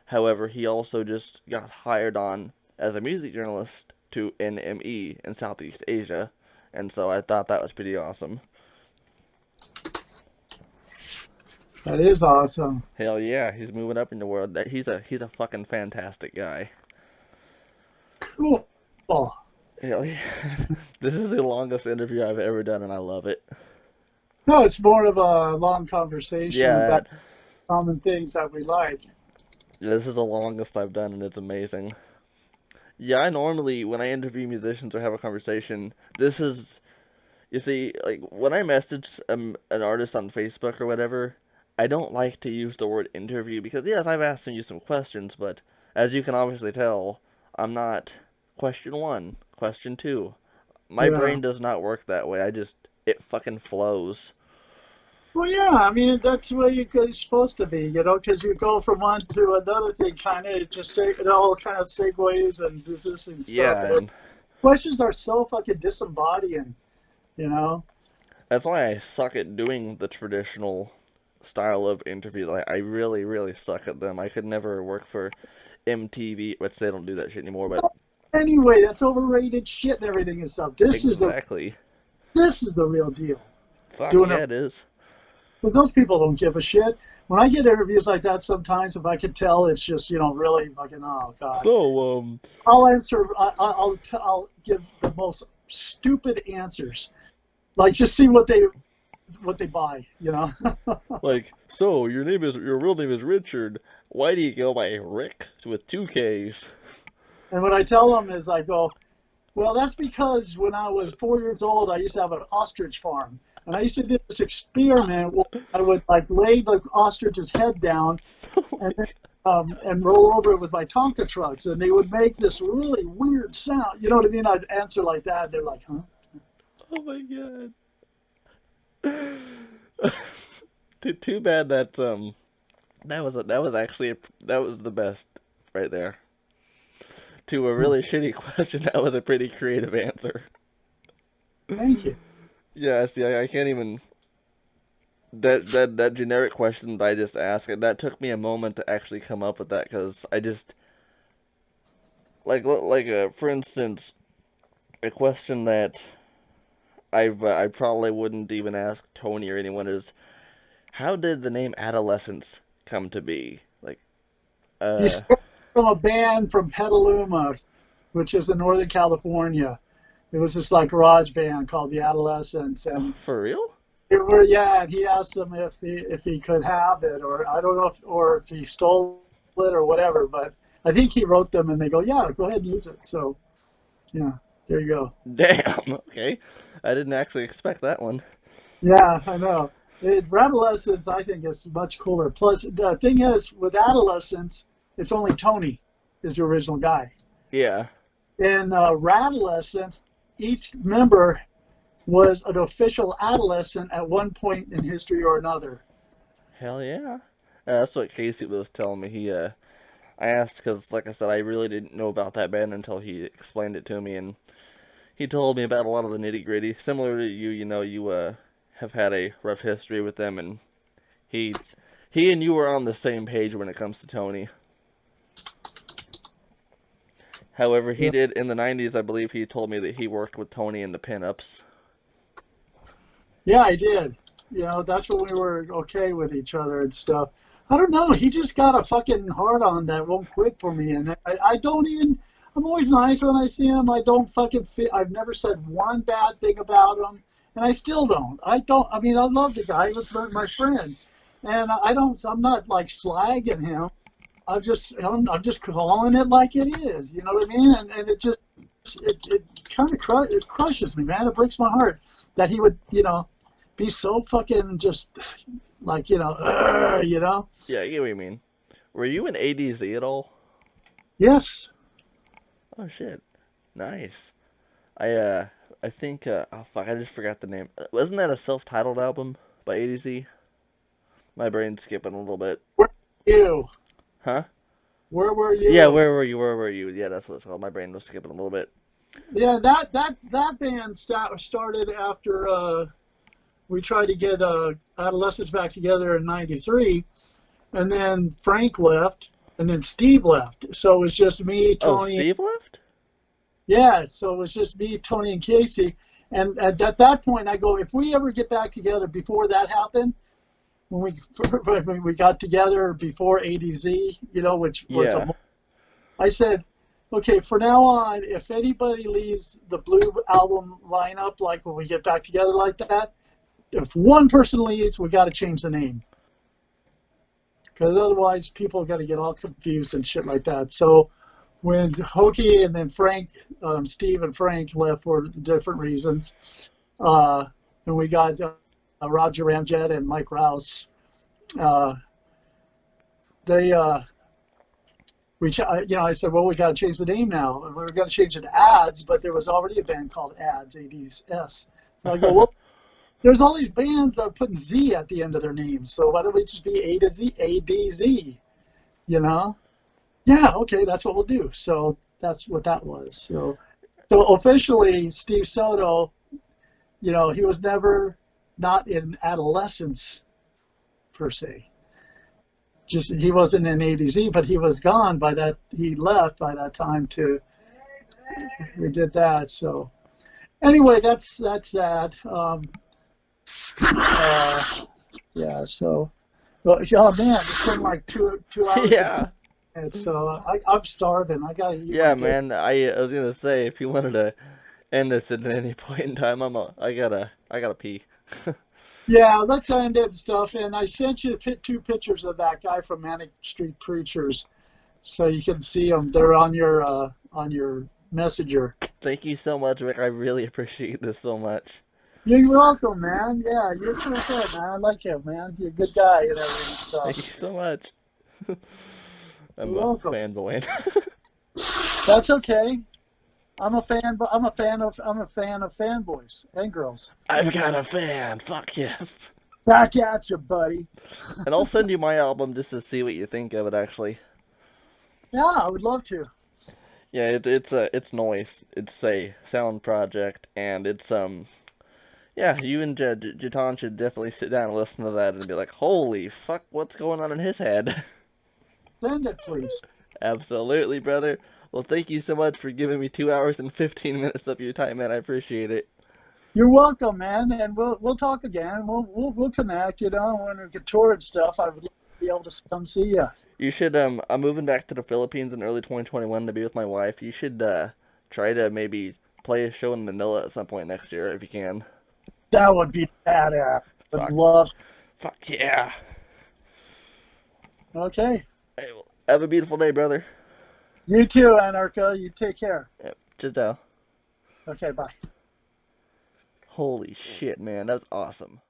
However, he also just got hired on as a music journalist to NME in Southeast Asia, and so I thought that was pretty awesome. That is awesome. Hell yeah, he's moving up in the world. He's a fucking fantastic guy. Cool. Hell yeah. This is the longest interview I've ever done, and I love it. No, it's more of a long conversation Yeah, about common things that we like. this is the longest I've done, and it's amazing. Yeah, I normally, when I interview musicians or have a conversation, you see, like, when I message an artist on Facebook or whatever, I don't like to use the word interview because, yes, I've asked you some questions, but as you can obviously tell, I'm not question one, question two. My Yeah. brain does not work that way. It fucking flows. Well, yeah, I mean, that's the way you're supposed to be, because you go from one to another thing, kind of, it all kind of segues and business and stuff. Yeah, and Questions are so fucking disembodying, you know? that's why I suck at doing the traditional style of interviews. I really, really suck at them. I could never work for MTV, which they don't do that shit anymore, but Anyway, that's overrated shit and everything and stuff. exactly. This is the real deal. Fuck Doing yeah, it it is. because those people don't give a shit. when I get interviews like that, sometimes if I can tell it's just, really fucking, oh God. So, I'll answer, I'll give the most stupid answers. Like, just see what they buy, so your real name is Richard. Why do you go by Rick with 2 Ks? And what I tell them is I go, well, that's because when I was 4 years old, I used to have an ostrich farm. And I used to do this experiment where I would like lay the ostrich's head down and then, and roll over it with my Tonka trucks. And they would make this really weird sound. You know what I mean? I'd answer like that. They're like, huh? Oh my god. Too bad that that was the best right there. To a really shitty question, that was a pretty creative answer. Thank you. Yeah, see, I can't even. That generic question that I just asked, that took me a moment to actually come up with that, because I just for instance, a question that I probably wouldn't even ask Tony or anyone is, how did the name Adolescence come to be? You started from a band from Petaluma, which is in Northern California. It was this like garage band called the Adolescents, and For real? and he asked them if he could have it, or I don't know if he stole it or whatever, but I think he wrote them, and they go, yeah, go ahead and use it. So, yeah, there you go. Damn. Okay, I didn't actually expect that one. Yeah, I know. Adolescents, I think, is much cooler. Plus, the thing is, with Adolescents, it's only Tony is the original guy. Yeah. In Radolescents, each member was an official adolescent at one point in history or another. Hell yeah. That's what Casey was telling me. I asked because, like I said, I really didn't know about that band until he explained it to me, and he told me about a lot of the nitty gritty. Similar to you, you have had a rough history with them, and he and you were on the same page when it comes to Tony. However, he did in the 90s, I believe he told me that he worked with Tony in the pinups. Yeah, I did. That's when we were okay with each other and stuff. I don't know. He just got a fucking hard on that won't quit for me, and I don't even. I'm always nice when I see him. I don't fucking. I've never said one bad thing about him, and I still don't. I don't. I mean, I love the guy. He was my friend, and I don't. I'm not like slagging him. I'm just calling it like it is. You know what I mean? And it just it kind of it crushes me, man. It breaks my heart that he would be so fucking just like Yeah, I get what you mean. Were you in ADZ at all? Yes. Oh shit, nice. I think oh fuck, I just forgot the name. Wasn't that a self-titled album by ADZ? My brain's skipping a little bit. Where were you? Huh? Where were you? Yeah, where were you? Where were you? Yeah, that's what it's called. My brain was skipping a little bit. Yeah, that band started after we tried to get Adolescents back together in '93, and then Frank left, and then Steve left. So it was just me, Tony. Oh, Steve left? Yeah, so it was just me, Tony, and Casey. And at that point, I go, if we ever get back together before that happened, when we got together before ADZ, which was I said, okay, for now on, if anybody leaves the Blue album lineup, like when we get back together like that, if one person leaves, we got to change the name. Because otherwise, people got to get all confused and shit like that. So when Hokey and then Frank, Steve and Frank left for different reasons, and we got Roger Ramjet and Mike Rouse, I said, well, we got to change the name now. And we were going to change it to Ads, but there was already a band called Ads, A-D-S. And I go, well, there's all these bands that are putting Z at the end of their names, so why don't we just be A-D-Z? Yeah, okay, that's what we'll do. So that's what that was. So officially, Steve Soto, he was never not in Adolescence, per se. Just he wasn't in ADZ, but he was gone by that. He left by that time to. We did that. So anyway, that's that. Yeah. So Well, oh man, it's been like two hours Yeah. and so I'm starving. I gotta eat my Yeah, dinner. man. I was gonna say if you wanted to end this at any point in time, I gotta pee. Yeah, let's end it and stuff. And I sent you two pictures of that guy from Manic Street Preachers, so you can see them. They're on your messenger. Thank you so much, Rick. I really appreciate this so much. You're welcome, man. Yeah, you're pretty good, man. I like you, man. You're a good guy and everything and Thank you stuff. so much. I'm You're a welcome. fanboy. That's okay. I'm a fan of fanboys and girls. I've got a fan. Fuck yes. Back at you, buddy. And I'll send you my album just to see what you think of it. Actually, Yeah, I would love to. yeah, it's noise. It's a sound project, and it's yeah. You and Jatan should definitely sit down and listen to that and be like, holy fuck, what's going on in his head? Send it, please. Absolutely, brother. Well, thank you so much for giving me 2 hours and 15 minutes of your time, man. I appreciate it. You're welcome, man, and we'll talk again. We'll connect. You know, when we get tour and stuff, I would love to be able to come see you. You should I'm moving back to the Philippines in early 2021 to be with my wife. You should try to maybe play a show in Manila at some point next year if you can. That would be badass. Would Fuck. love. Fuck yeah. Okay. Hey, well, have a beautiful day, brother. You too, Anarka. You take care. Yep. Ciao. Okay, bye. Holy shit, man. That's awesome.